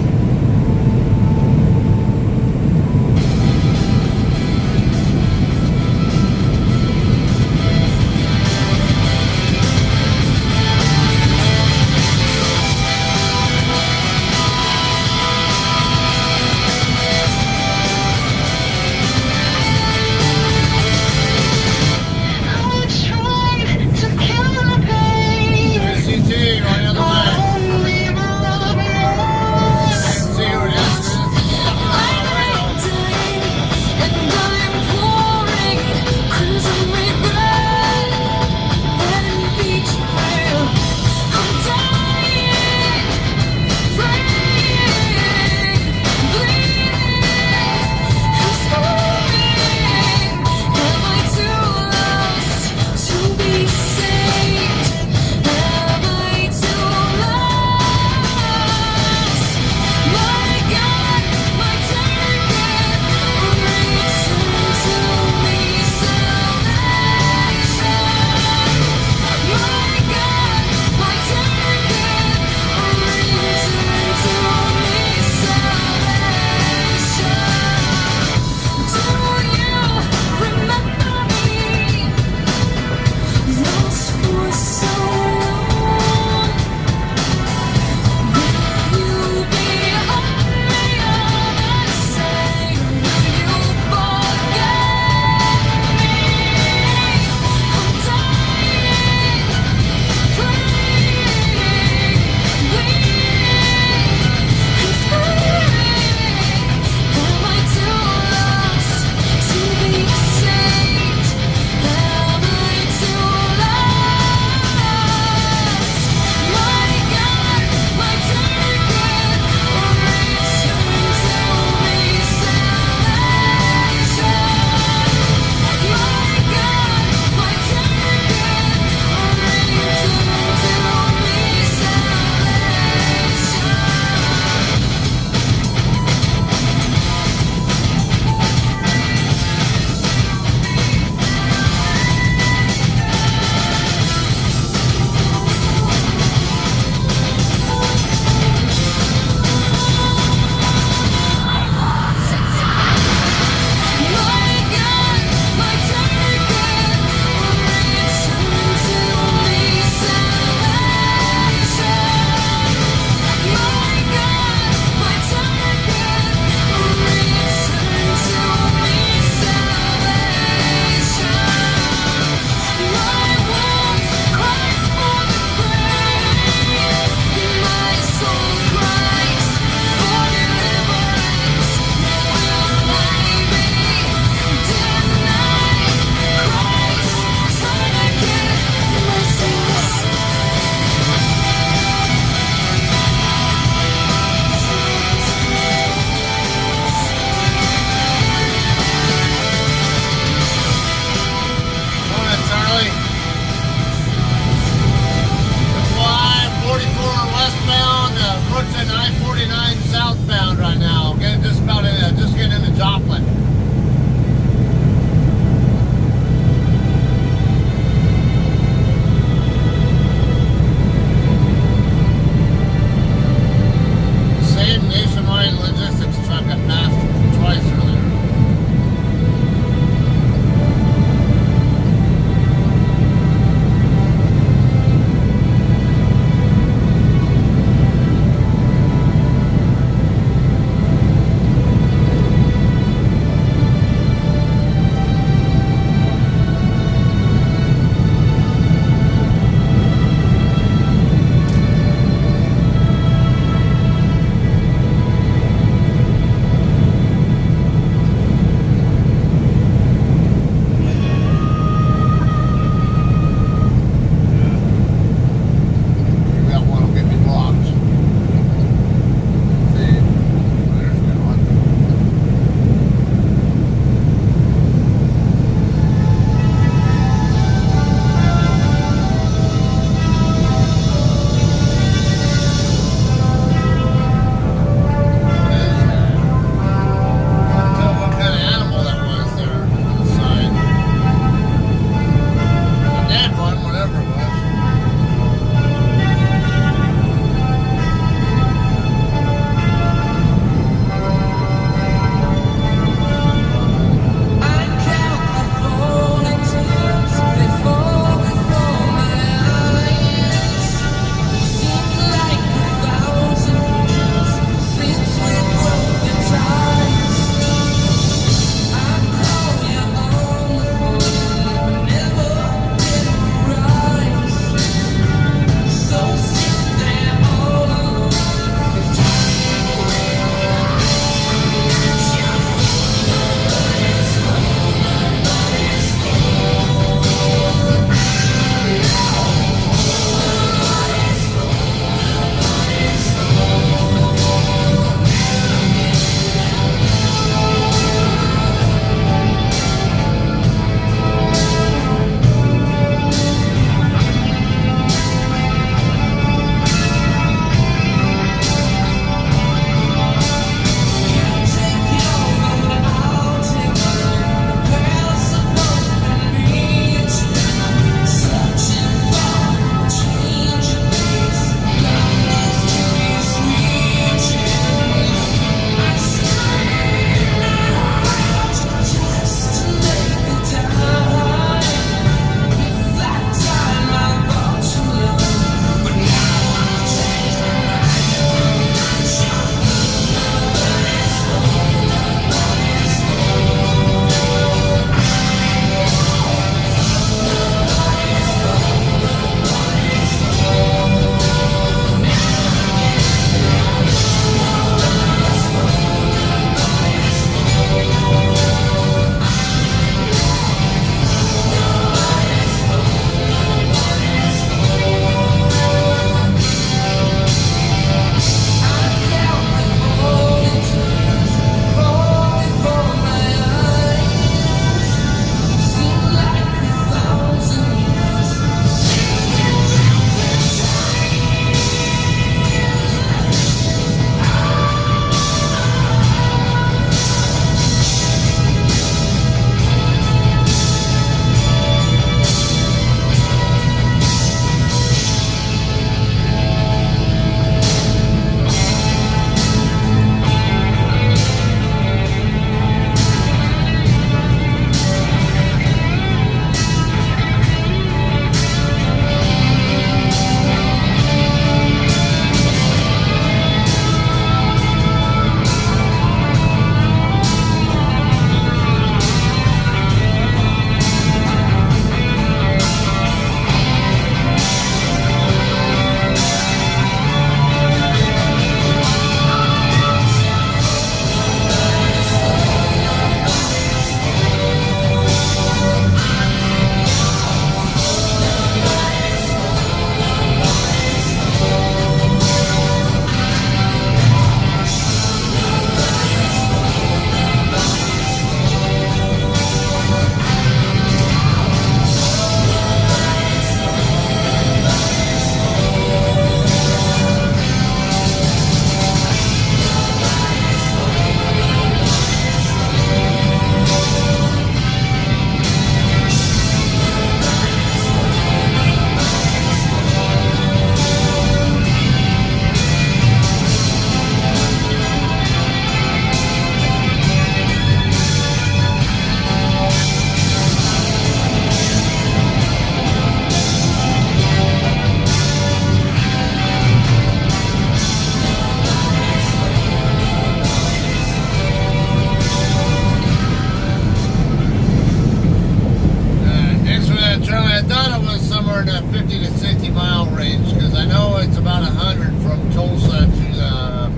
somewhere in that 50 to 60 mile range, because I know it's about 100 from Tulsa to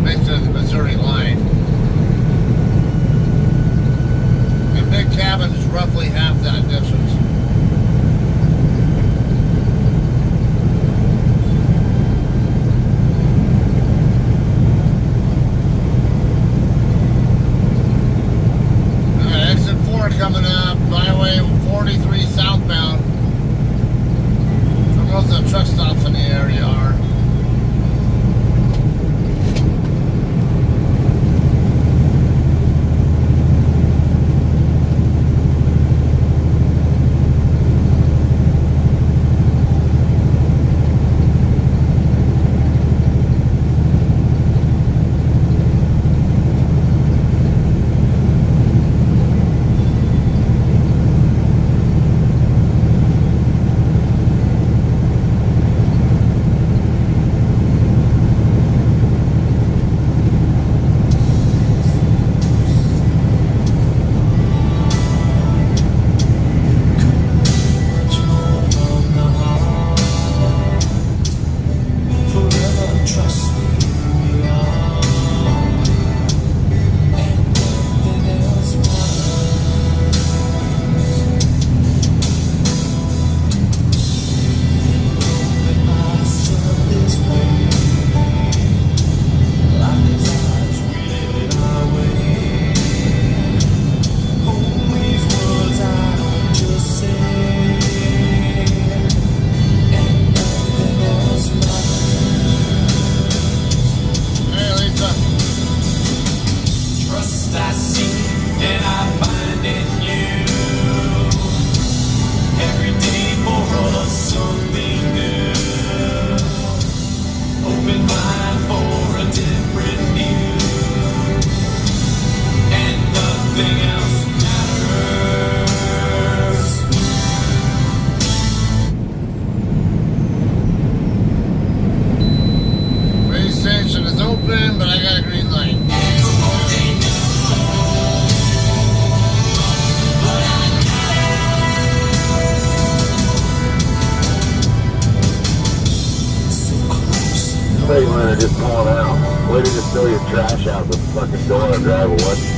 basically the Missouri line. And Big Cabin is roughly half that distance. Exit 4 coming up, Byway 43 southbound. So most of the truck stops in the area are. But I got a green light. Hey, man, just pulling out. Way to just throw your trash out the fucking door and drive away.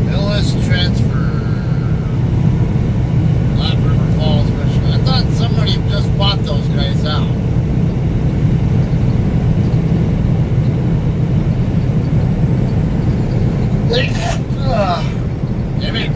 Ellis transfer. Black River Falls, Michigan. I thought somebody just bought those guys out. Damn it.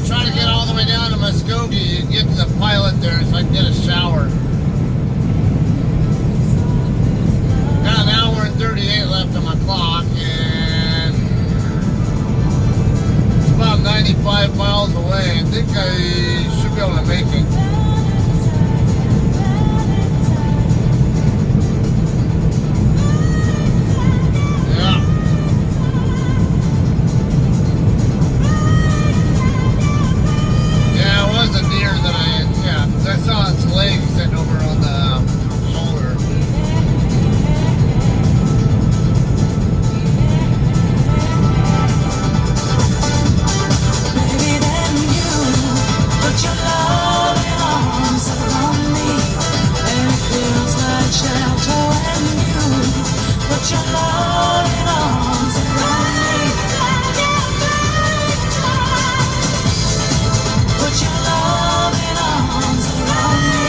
Try to get all the way down to Muskogee and get to the pilot there so I can get a shower. Got an hour and 38 left on my clock, and it's about 95 miles away. I think I should be able to make it. I saw its legs sitting over on the shoulder. Baby, then you put your loving arms around me, and it feels like shelter when you put your loving arms around me. Put your loving arms around me.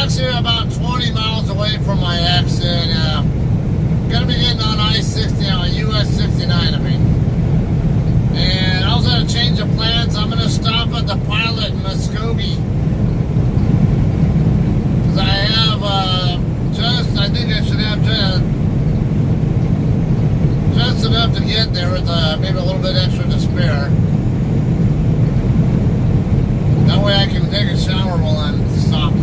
actually about 20 miles away from my exit. Gonna be getting on I-60, on US 69, I mean. And I also had a change of plans. I'm gonna stop at the Pilot in Muskogee. Cause I have, I think I should have just enough to get there with maybe a little bit extra to spare. That way I can take a shower while I'm stopped.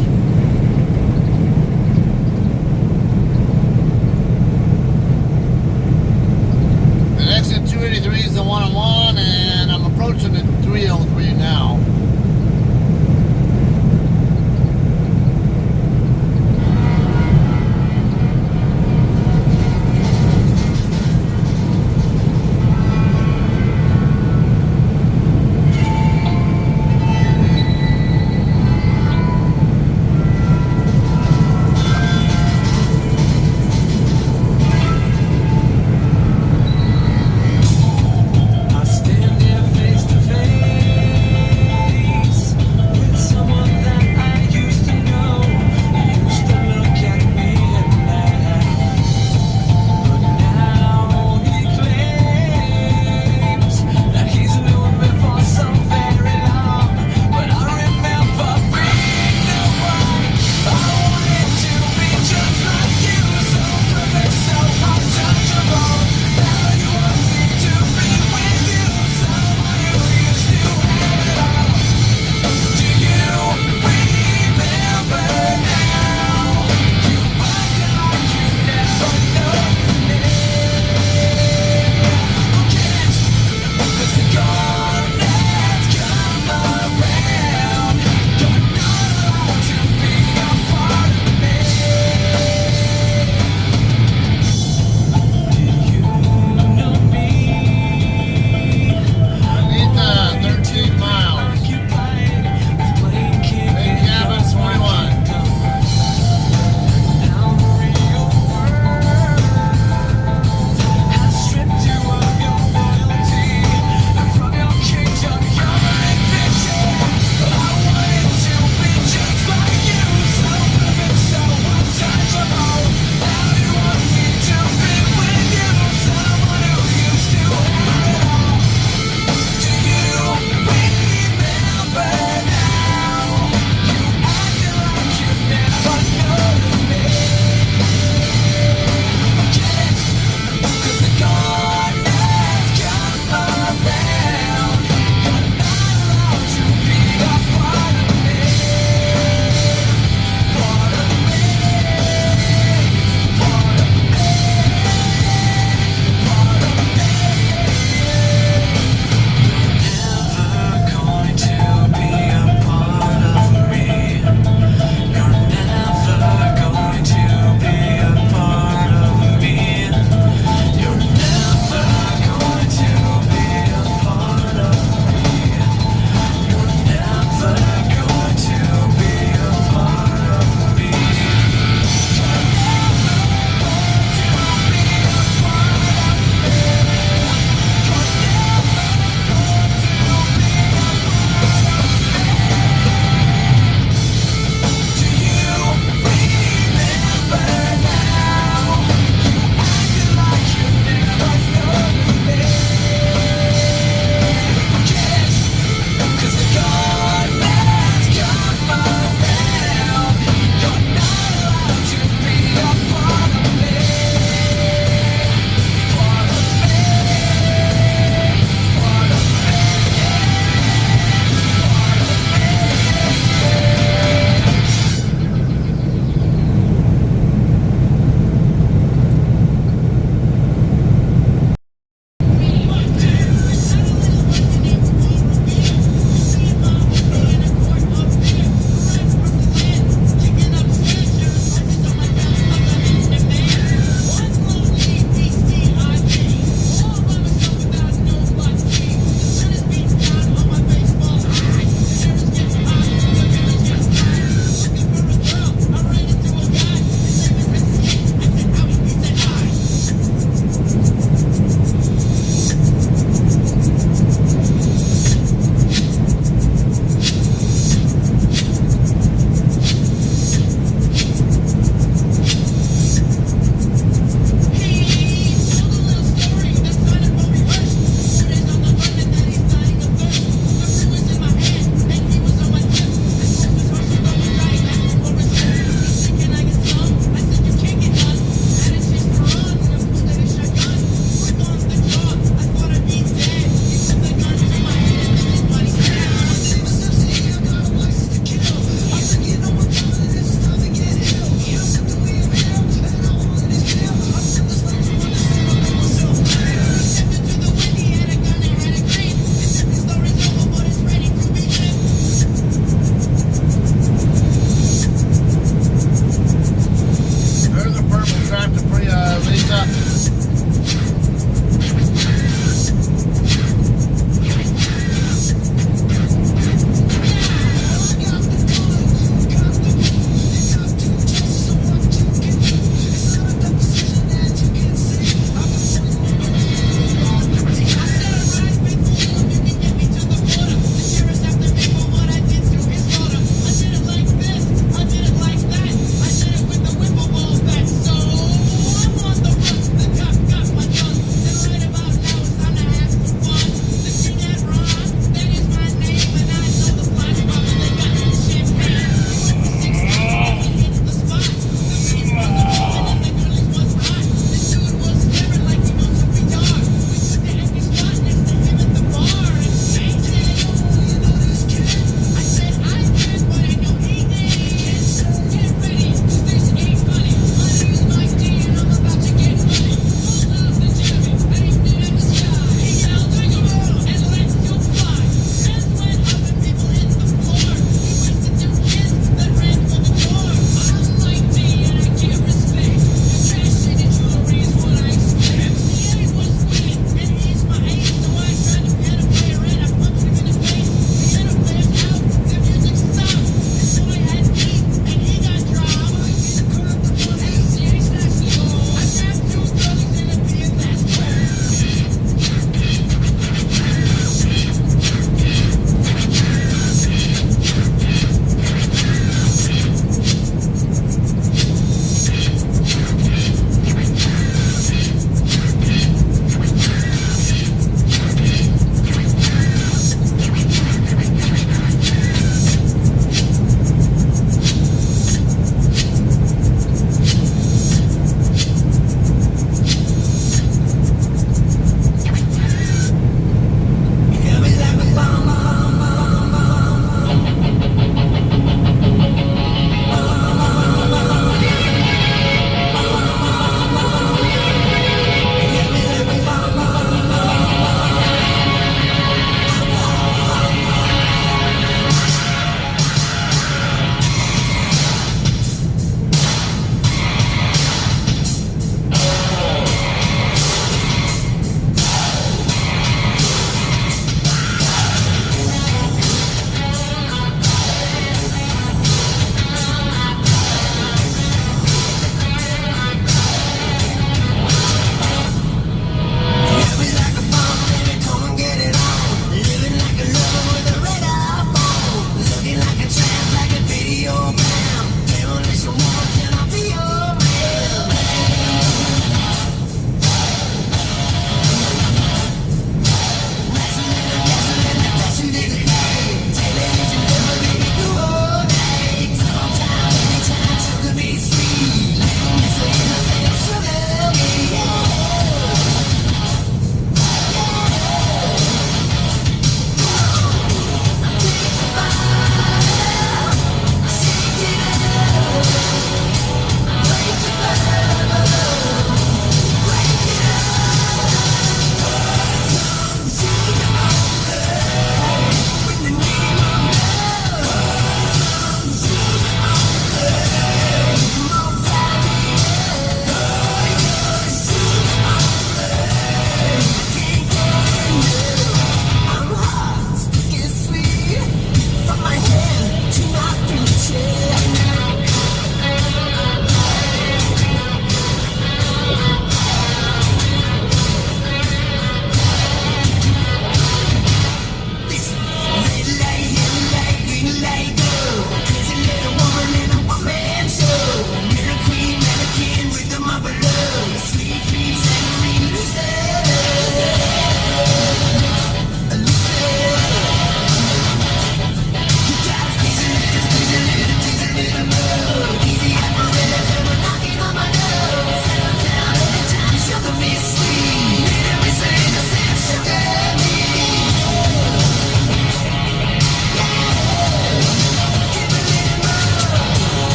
The exit 283 is the one I'm on, and I'm approaching the 303 now.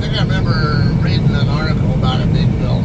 think I remember reading an article about a big bill.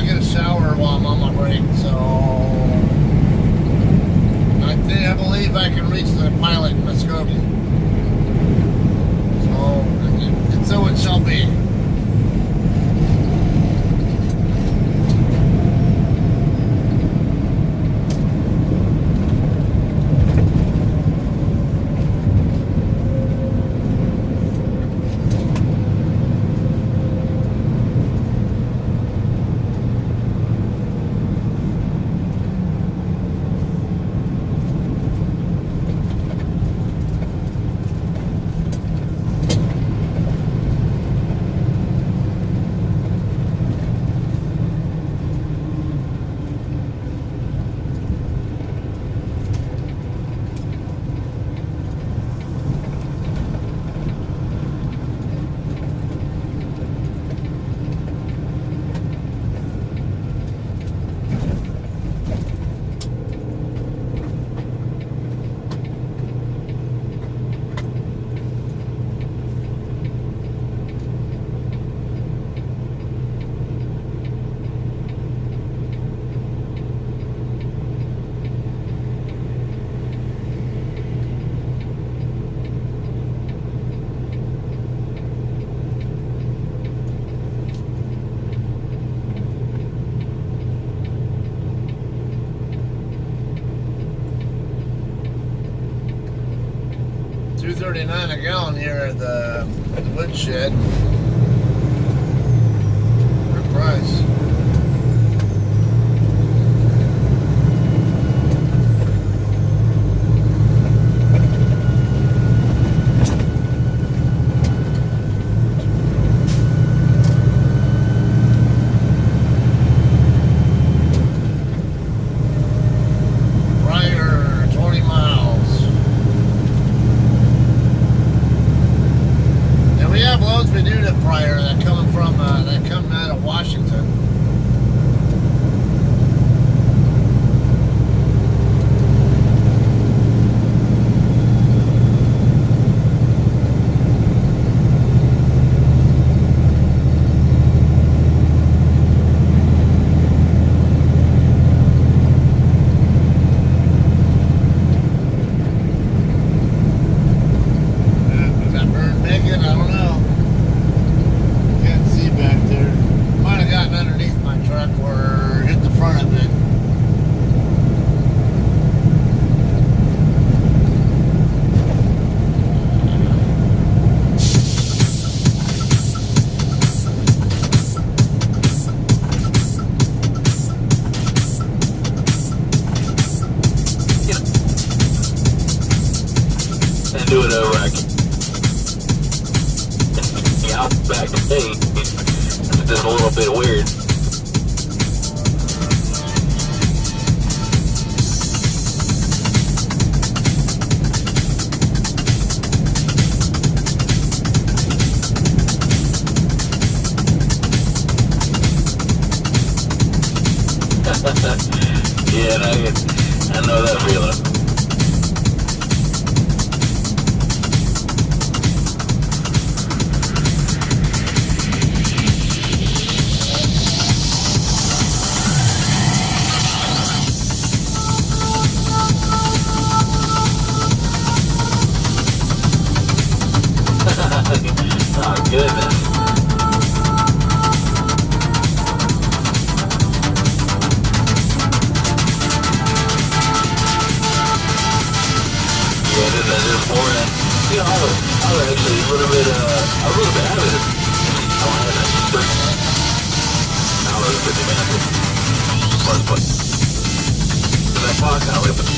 to get a shower while I'm on my break, so I believe I can reach the pilot in Muskogee. So, and so it shall be. $2.39 a gallon here at the woodshed. Good price. Prior 20 miles. And we have loads we do to Pryor that come out of Washington. Was that bird naked? I don't know. Can't see back there. Might have gotten underneath my truck or hit the front of it. And do it over. Yeah, I'm back today. It's just a little bit weird. Yeah, and I know that feeling. Oh, goodness. Yeah, this morning, you know, I was actually a little bit out of it. I had that 3 hours, 50 minutes. But, that clock out with it.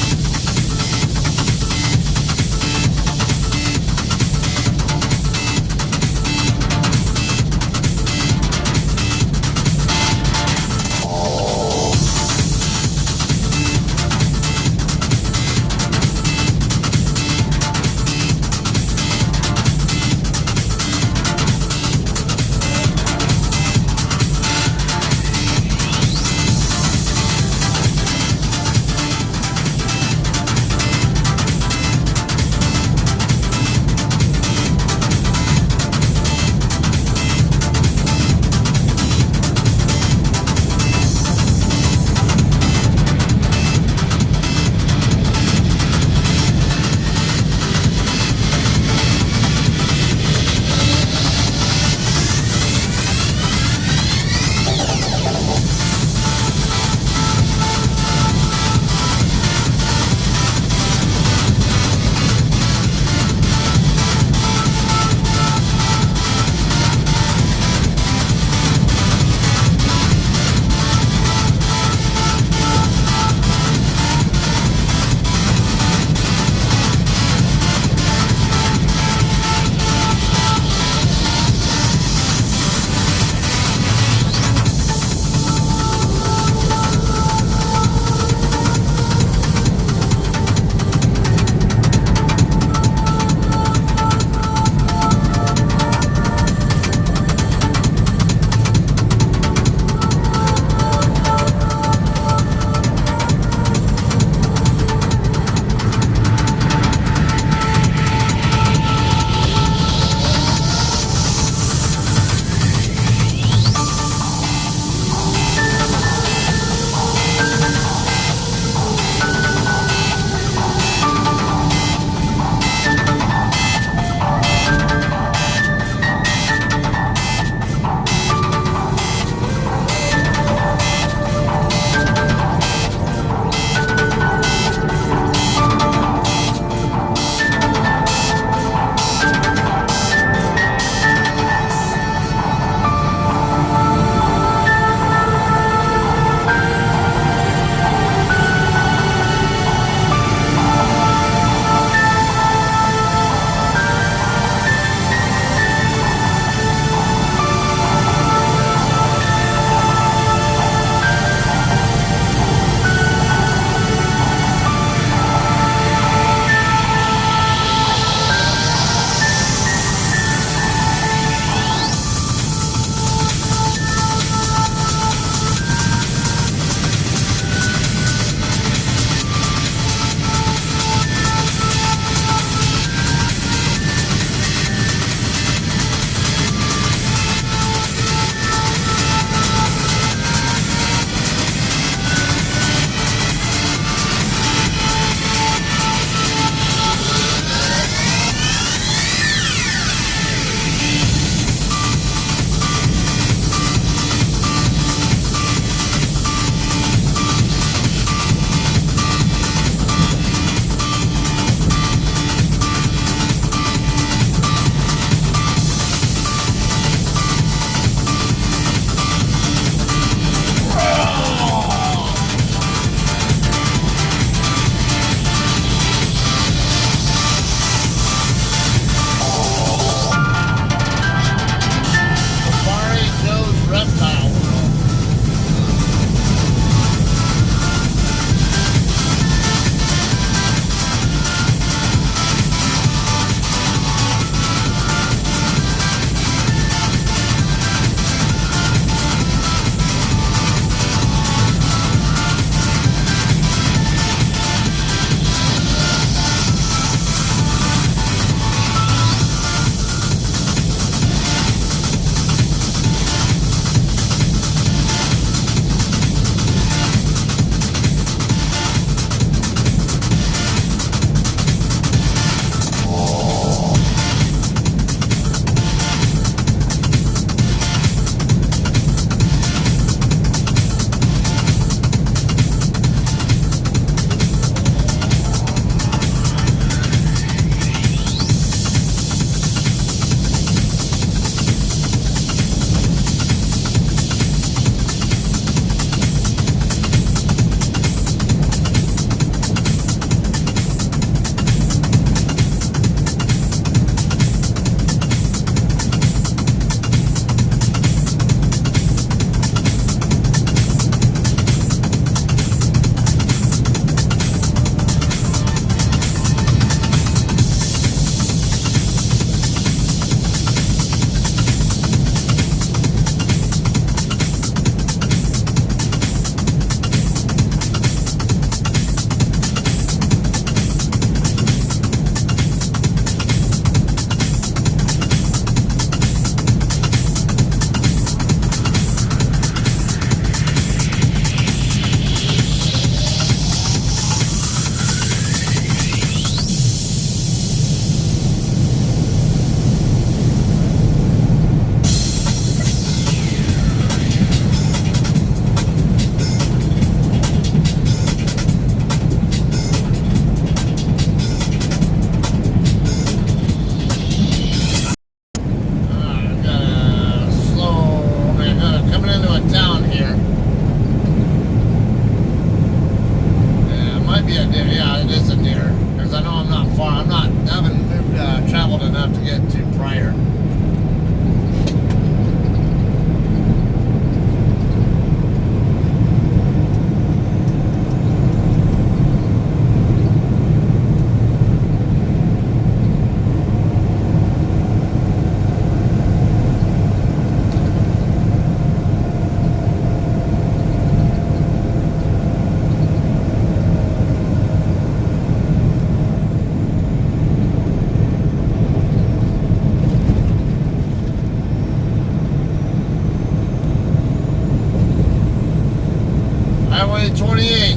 Highway 28.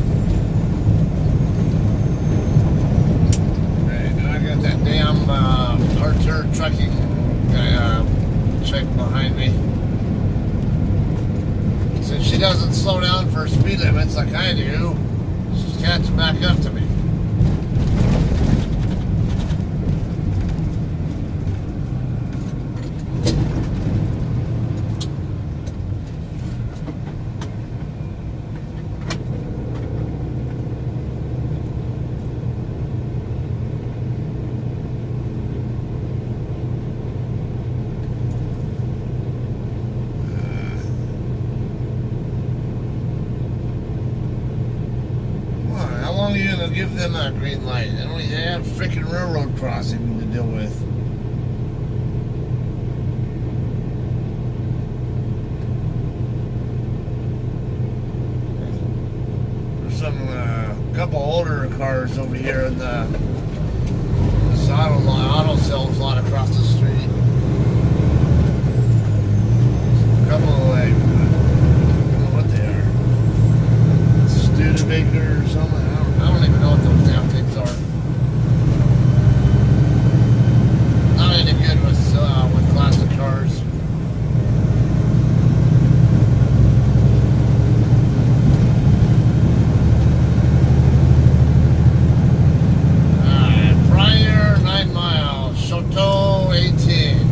Right, now I got that damn Archer trucking chick behind me. Since she doesn't slow down for speed limits like I do, she's catching back up to me. How long are you gonna give them a green light? They have a freaking railroad crossing to deal with. There's some couple older cars over here in this auto sales lot across the street. A couple of I don't know what they are. Studebaker or something. I don't even know what those damn things are. Not any good with classic cars. Alright, Prior 9 miles, Chateau 18.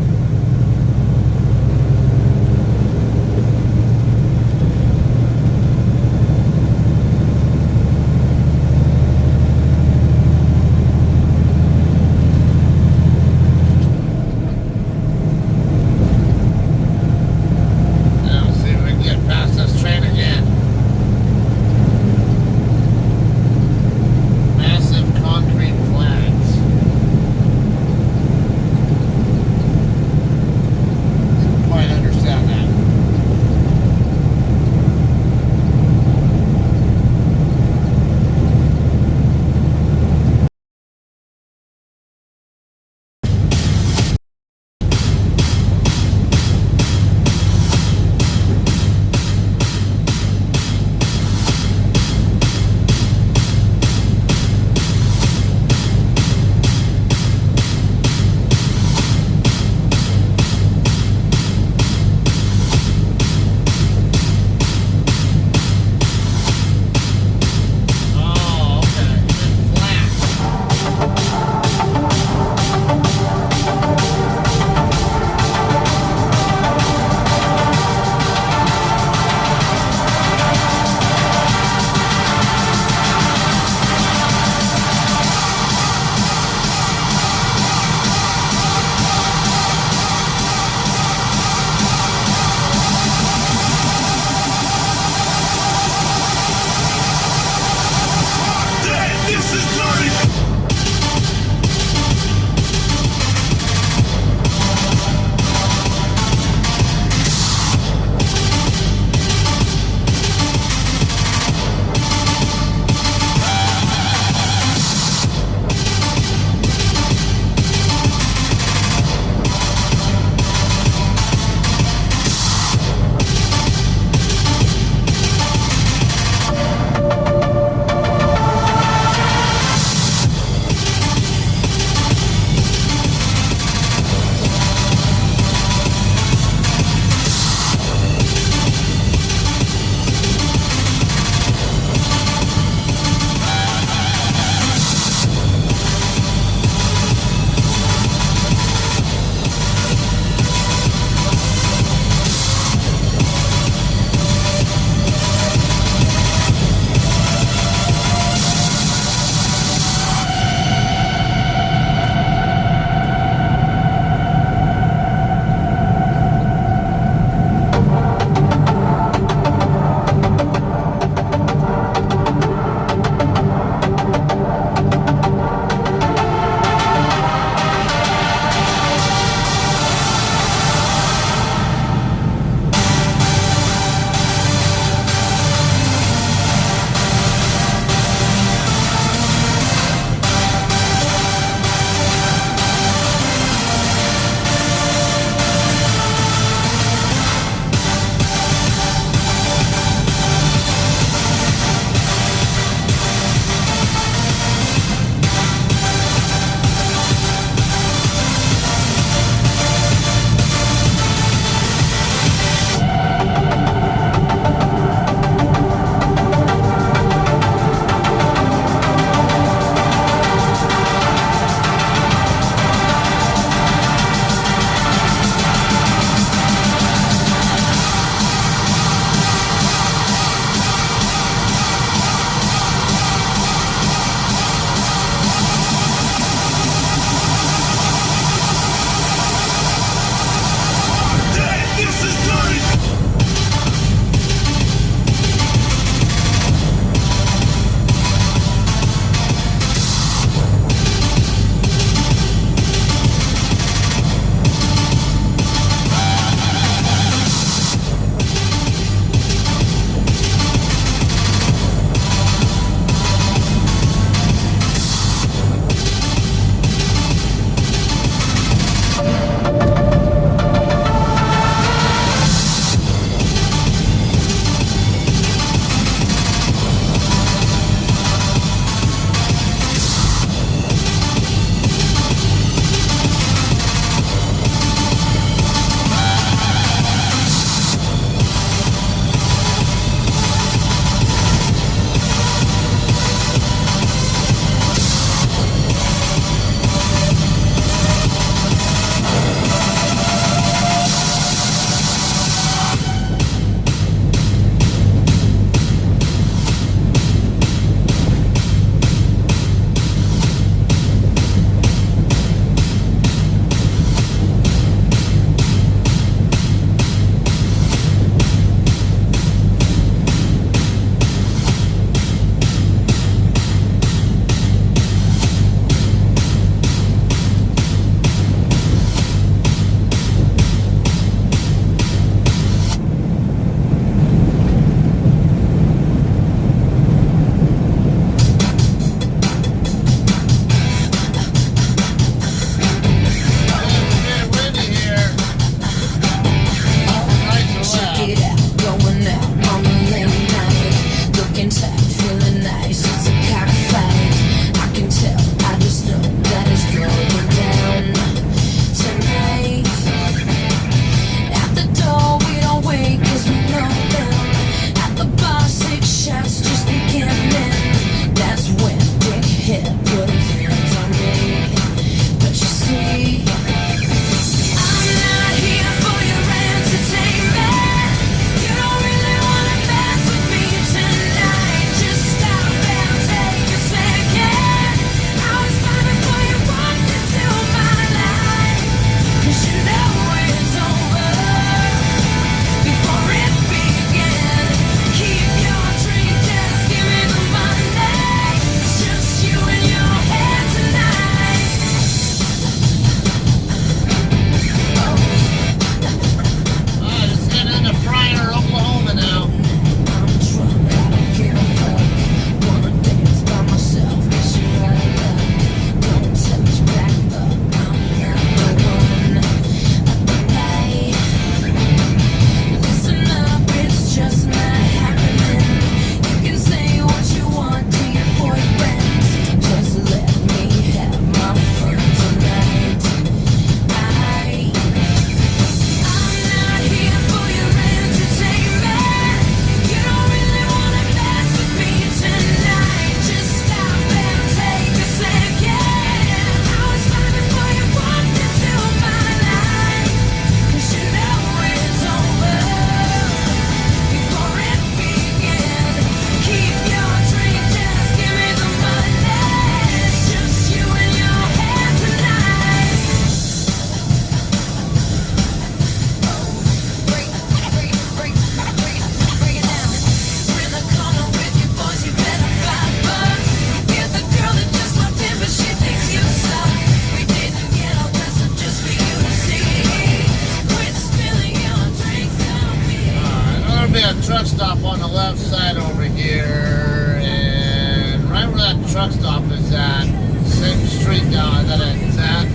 truck stop on the left side over here, and right where that truck stop is at, same street down that it's at,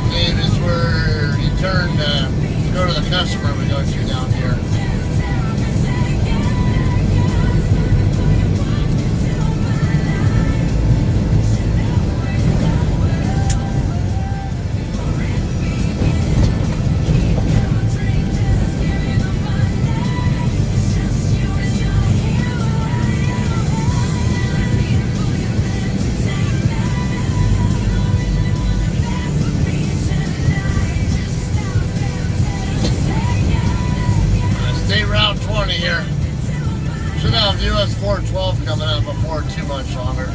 Dave, is where you turn to go to the customer we go to down here. Here. Should have US 412 coming up before too much longer.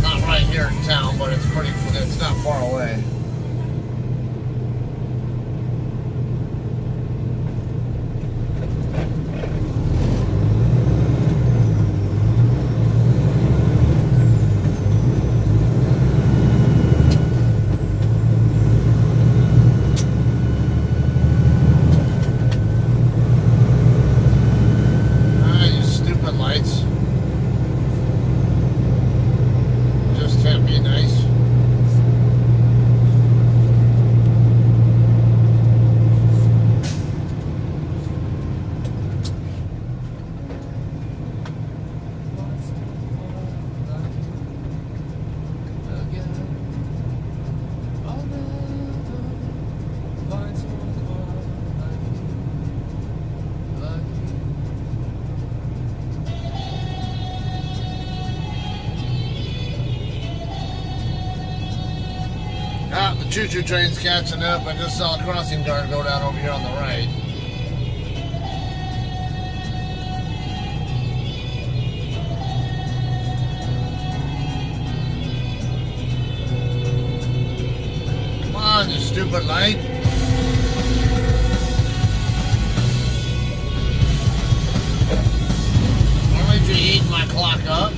Not right here in town, but it's not far away. The choo-choo train's catching up. I just saw a crossing guard go down over here on the right. Come on, you stupid light. Why don't you eat my clock up?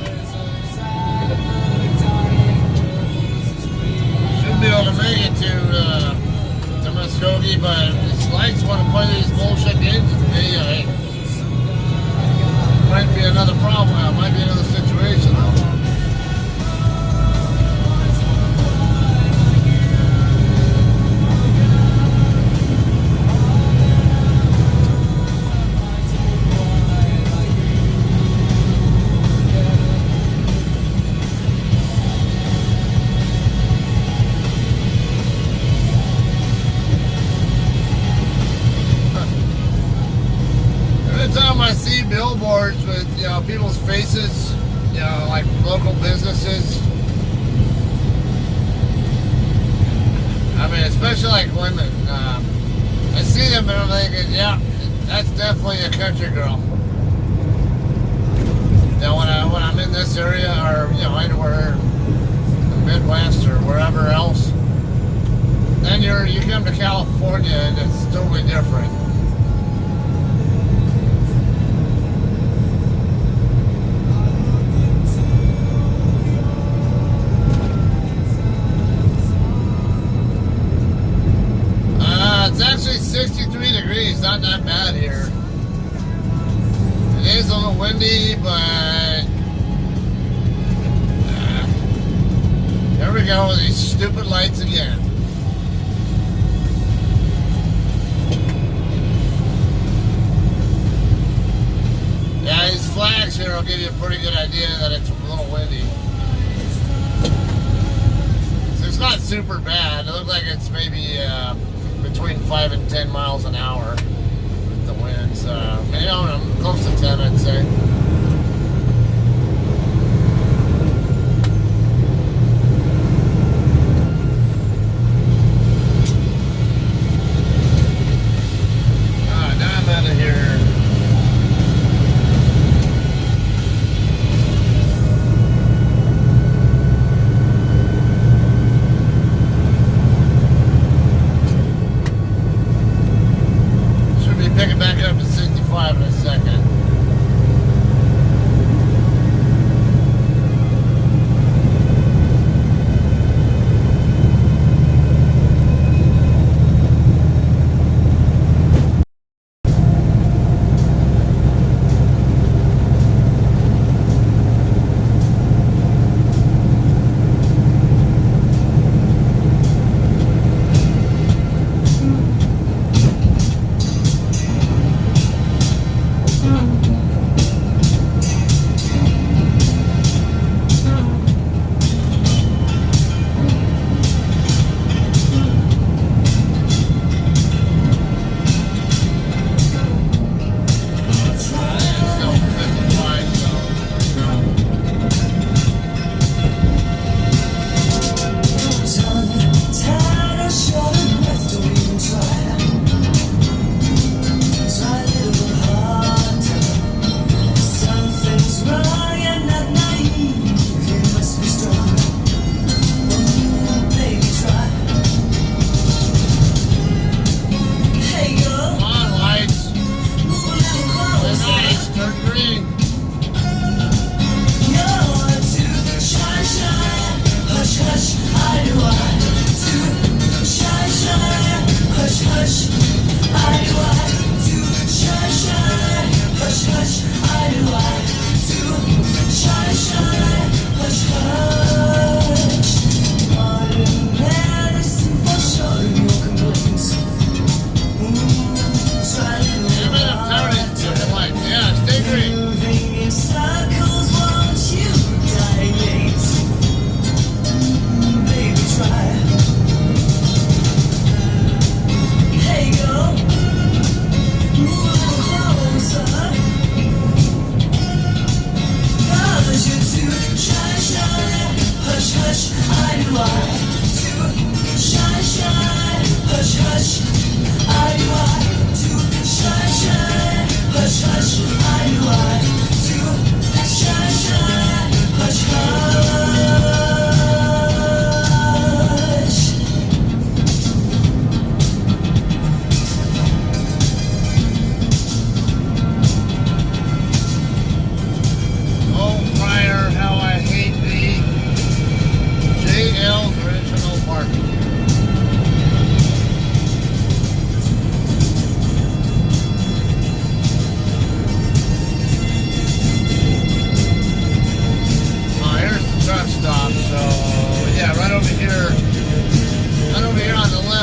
Be able to make it to Muskogee, but these lights want to play these bullshit games with me. Might be another problem. Might be another situation though. I see billboards with, people's faces, like local businesses. I mean, especially like women. I see them and I'm thinking, yeah, that's definitely a country girl. When I'm in this area or, anywhere in the Midwest or wherever else, then you come to California and it's totally different. It's actually 63 degrees, not that bad here. It is a little windy, but there we go with these stupid lights again. Yeah, these flags here will give you a pretty good idea that it's a little windy. So it's not super bad. It looks like it's maybe between 5 and 10 miles an hour with the winds. Maybe close to 10, I'd say. Now I'm out of here. Pick it back up to 65 in a second.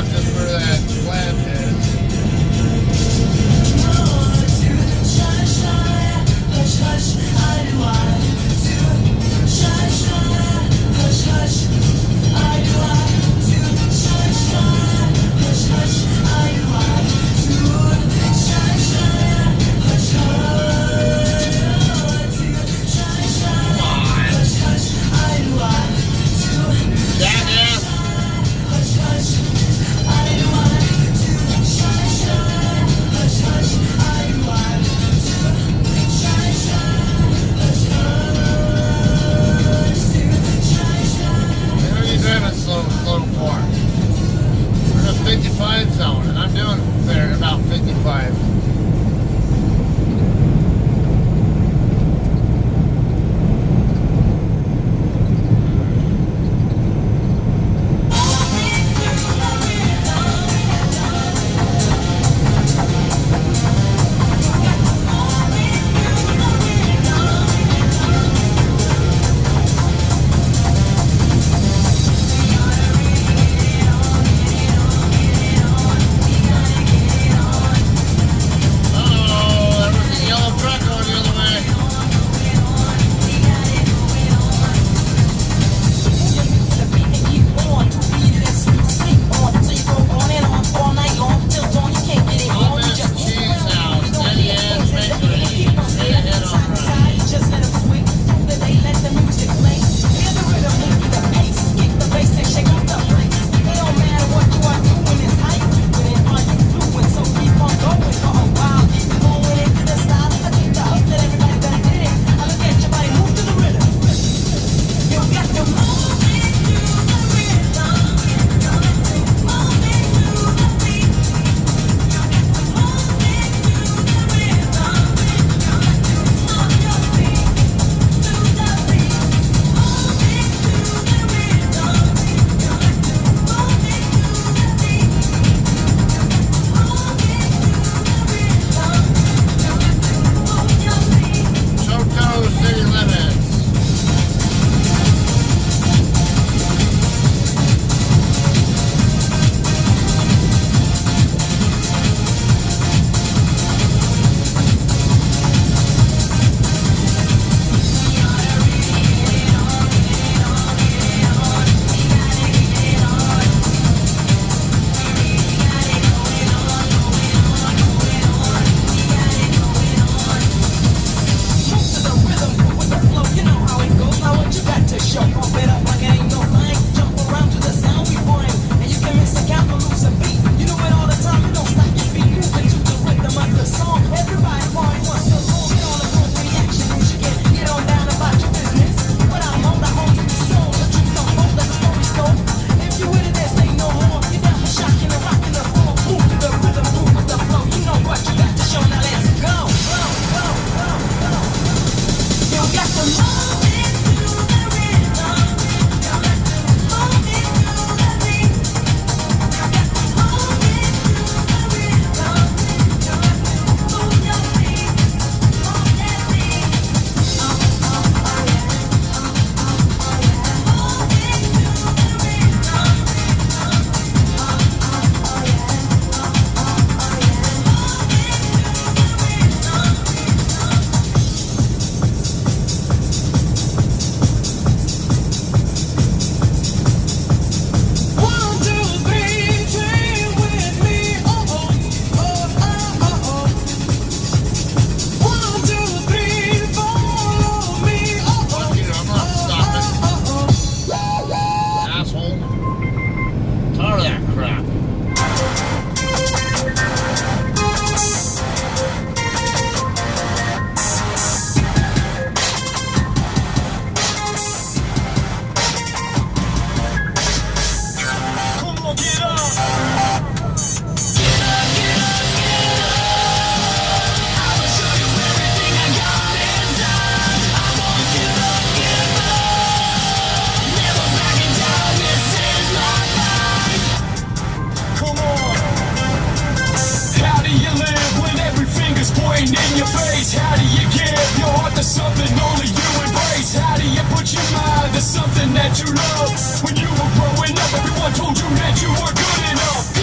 left is where that plant is. Slow for. We're in a 55 zone, and I'm doing better at about 55. something that you love. When you were growing up, everyone told you that you were good enough.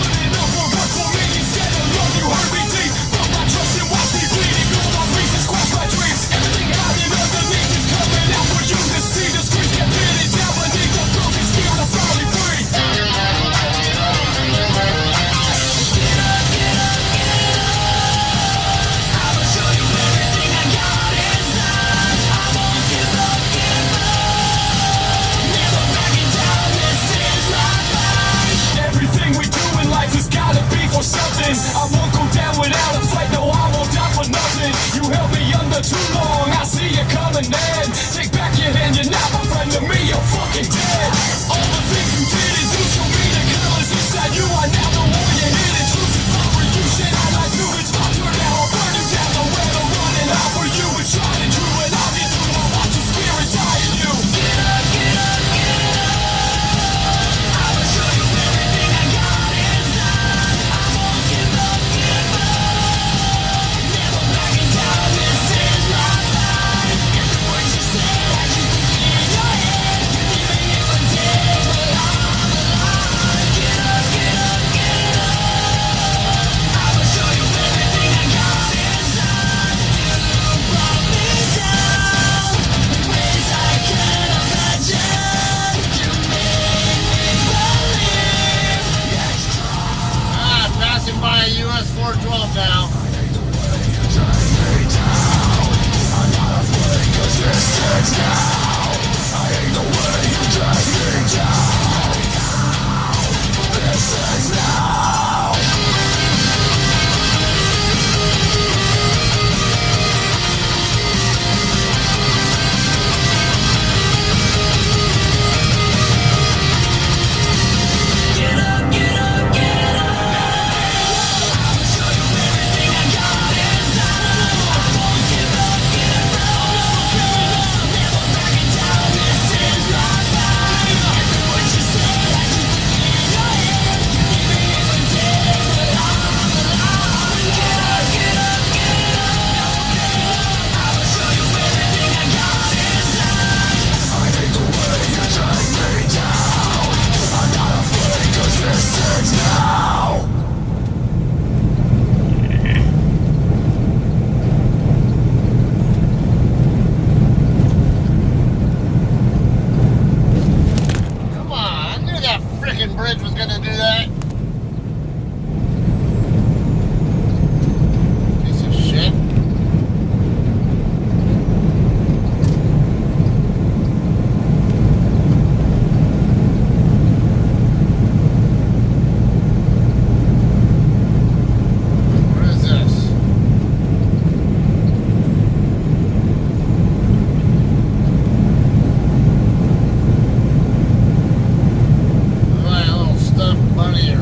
bridge was gonna do that. Piece of shit. What is this? My little stuffed bunny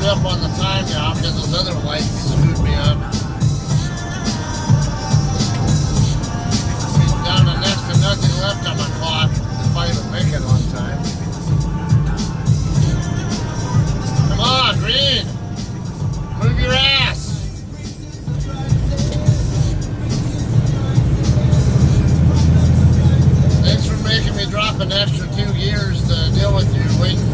Up on the time now because those other lights screwed me up. Down to next to nothing left on my clock if I even make it on time. Come on, green! Move your ass! Thanks for making me drop an extra 2 gears to deal with you waiting.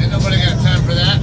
Nobody got time for that.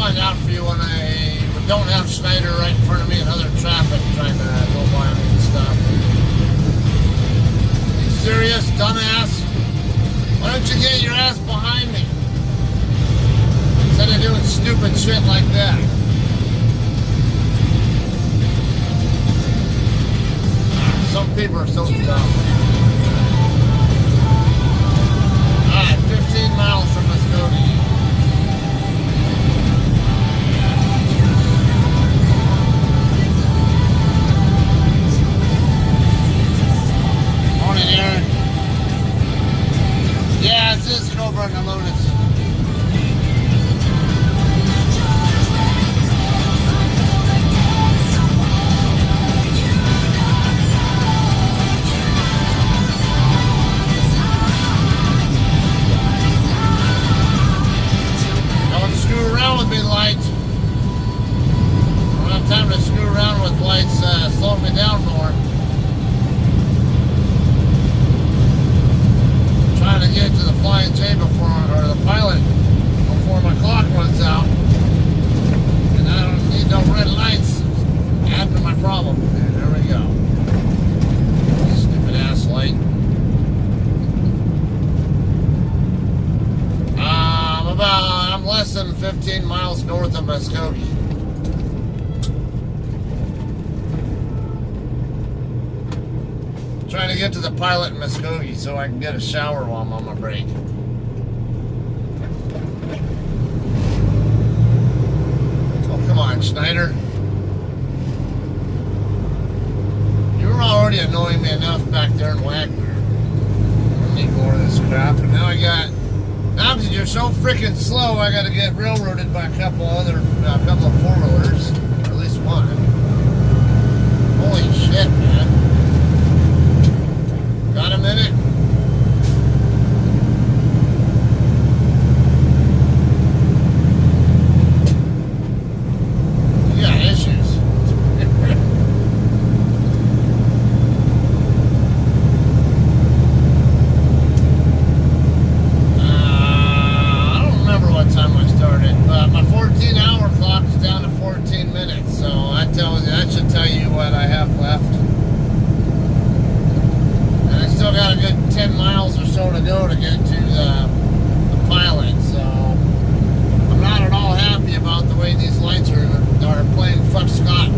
I got for you when I don't have Schneider right in front of me and other traffic trying to go by me and stuff. Are you serious, dumbass? Why don't you get your ass behind me? Instead of doing stupid shit like that. Some people are so dumb. Alright, 15 miles from Muskogee. Morning, Aaron. Yeah, it's this Cobra and the Lotus. Don't screw around with me, lights. I don't have time to screw around with lights slowing me down more. Trying to get to the Flying J before, or the Pilot, before my clock runs out. And I don't need no red lights. Add to my problem. There we go. Stupid ass light. I'm less than 15 miles north of Muskogee. Trying to get to the Pilot in Muskogee so I can get a shower while I'm on my break. Oh, come on, Schneider. You were already annoying me enough back there in Wagner. I don't need more of this crap. And now now because you're so freaking slow, I got to get railroaded by a couple of four-wheelers. Or at least one. Holy shit, man. Got a minute? You got issues. I don't remember what time I started, but my 14-hour clock is down to 14 minutes, so that should tell you what I have left. Still got a good 10 miles or so to go to get to the Pilot, so I'm not at all happy about the way these lights are playing fuck Scott.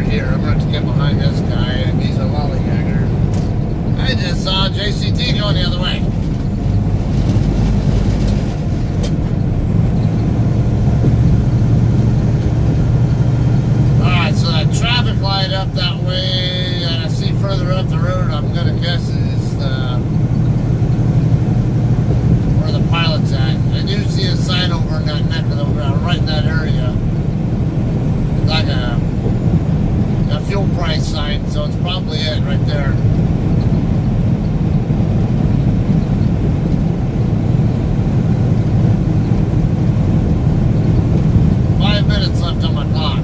here. I'm going to get behind this guy, and he's a lollygagger. I just saw JCT going the other way. Alright, so that traffic light up that way, and I see further up the road, I'm going to guess is where the pilot's at. I do see a sign over in that neck of the right in that area. Like a fuel price sign, so it's probably it right there. Minutes left on my clock.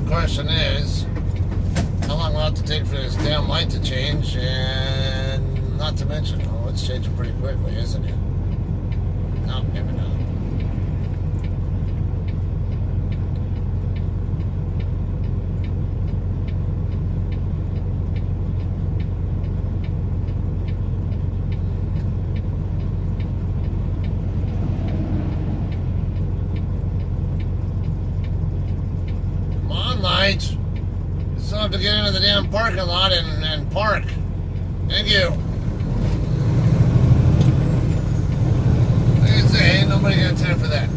Question is, how long will it have to take for this damn light to change? And not to mention, oh, it's changing pretty quickly, isn't it? No, maybe not. Still have to get into the damn parking lot and park. Thank you. Like I say, ain't nobody got time for that.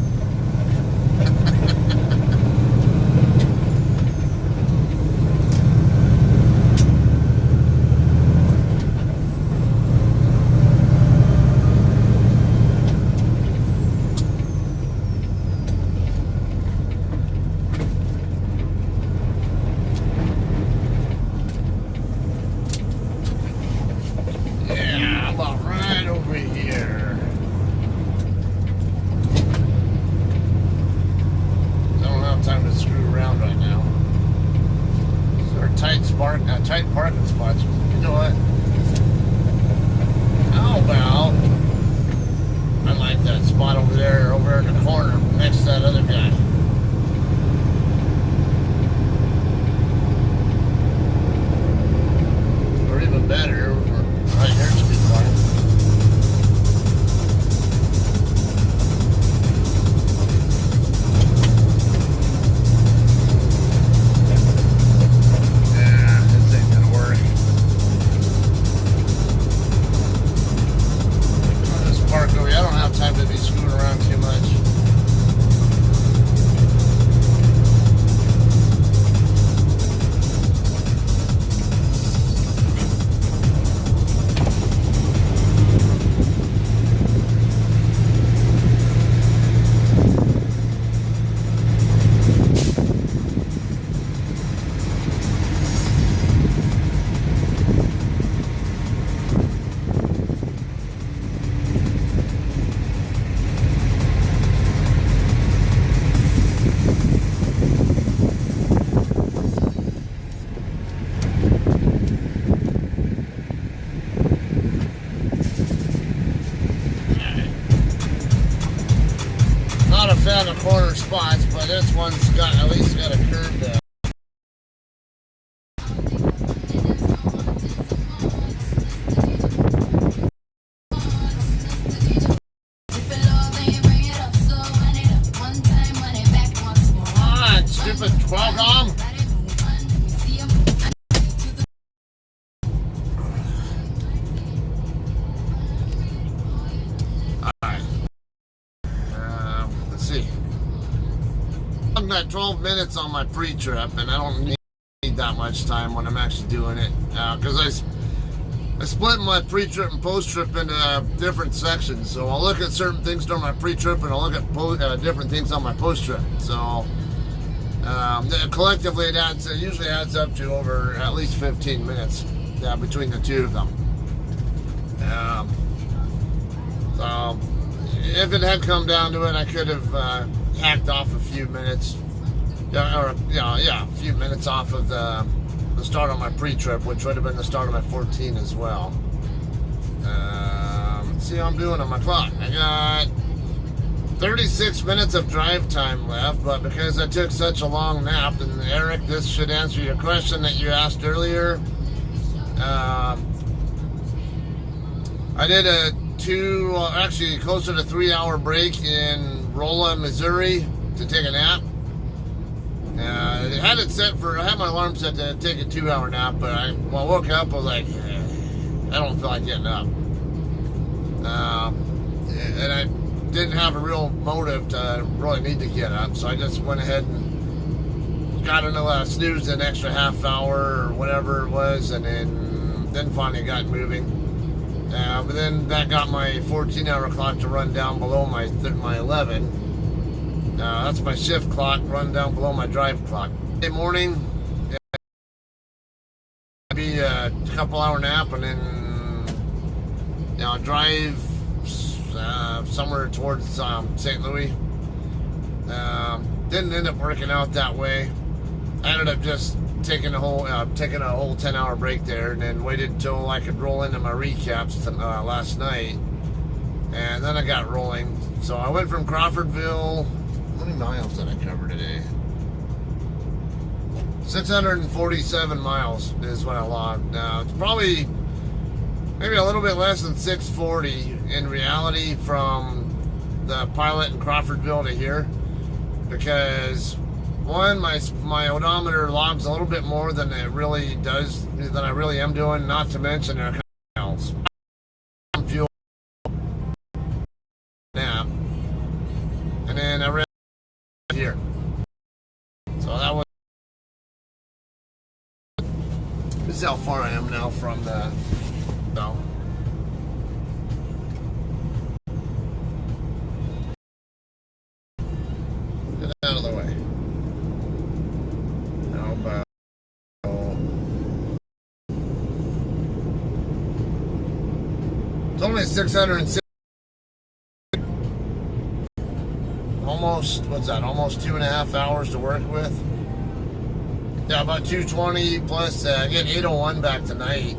Tight parking spots. You know what? How about I like that spot over there, over in the corner, next to that other guy. Or even better, right here to be fine. Time to be screwing around too much. fan of corner spots, but this one's got at least got a curve there. Come on, stupid Qualcomm. I'm at 12 minutes on my pre-trip, and I don't need that much time when I'm actually doing it, because I split my pre-trip and post-trip into different sections. So I'll look at certain things during my pre-trip, and I'll look at different things on my post-trip. So collectively, it usually adds up to over at least 15 minutes between the two of them. So if it had come down to it, I could have hacked off a few minutes, a few minutes off of the start of my pre-trip, which would have been the start of my 14 as well. Let's see how I'm doing on my clock. I got 36 minutes of drive time left, but because I took such a long nap, and Eric, this should answer your question that you asked earlier. I did a closer to 3 hour break in Rolla, Missouri to take a nap. I had my alarm set to take a 2 hour nap, but when I woke up, I was like, I don't feel like getting up. And I didn't have a real motive to really need to get up, so I just went ahead and got into snooze an extra half hour or whatever it was, and then finally got moving. But then that got my 14-hour clock to run down below my 11. That's my shift clock, run down below my drive clock. Monday morning, be a couple hour nap, and then drive somewhere towards St. Louis. Didn't end up working out that way. I ended up just taking a whole 10-hour break there, and then waited until I could roll into my recaps last night, and then I got rolling. So I went from Crawfordville. How many miles did I cover today? 647 miles is what I logged. Now it's probably maybe a little bit less than 640 in reality from the pilot in Crawfordville to here, because one, my odometer logs a little bit more than it really does, than I really am doing, not to mention there are miles. Fuel nap. And then I read here. So that was, this is how far I am now from the Get out of the way. It's only 660. Almost 2.5 hours to work with. Yeah, about 220 plus. I get 801 back tonight.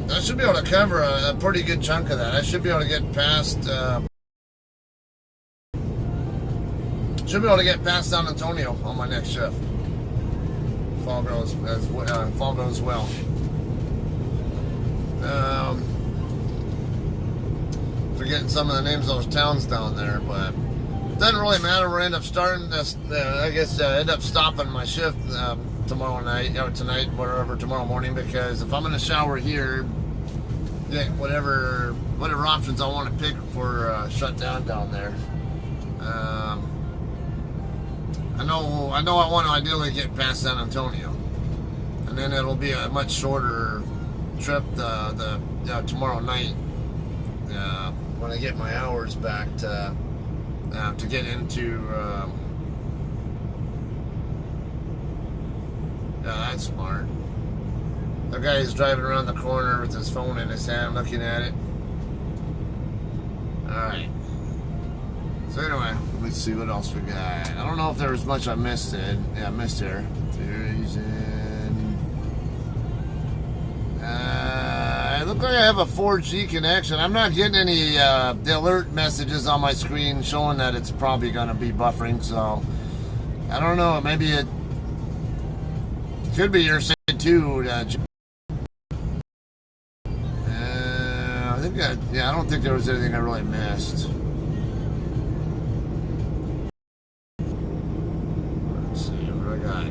I should be able to cover a pretty good chunk of that. I should be able to get past. San Antonio on my next shift. Fall goes well. Forgetting some of the names of those towns down there, but it doesn't really matter. We'll end up starting this. End up stopping my shift tomorrow night or tonight, whatever, tomorrow morning, because if I'm in the shower here, whatever options I want to pick for shut down there. I know I want to ideally get past San Antonio, and then it'll be a much shorter trip tomorrow night when I get my hours back to get into. That's smart. The guy is driving around the corner with his phone in his hand, looking at it. All right. So anyway, let's see what else we got. I don't know if there was much I missed. I missed here. look like I have a 4G connection. I'm not getting any the alert messages on my screen showing that it's probably going to be buffering. So I don't know. Maybe it could be your side too. I think I don't think there was anything I really missed. Let's see what I got.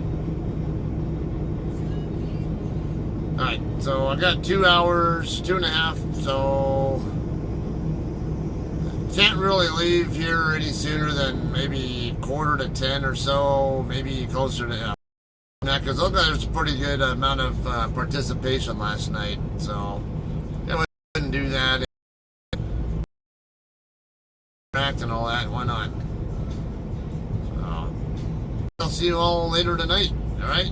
Alright, so I got 2 hours, 2.5, so can't really leave here any sooner than maybe 9:45 or so, maybe closer to that, because there's a pretty good amount of participation last night, so yeah, we couldn't do that and all that. Why not? So I'll see you all later tonight. All right.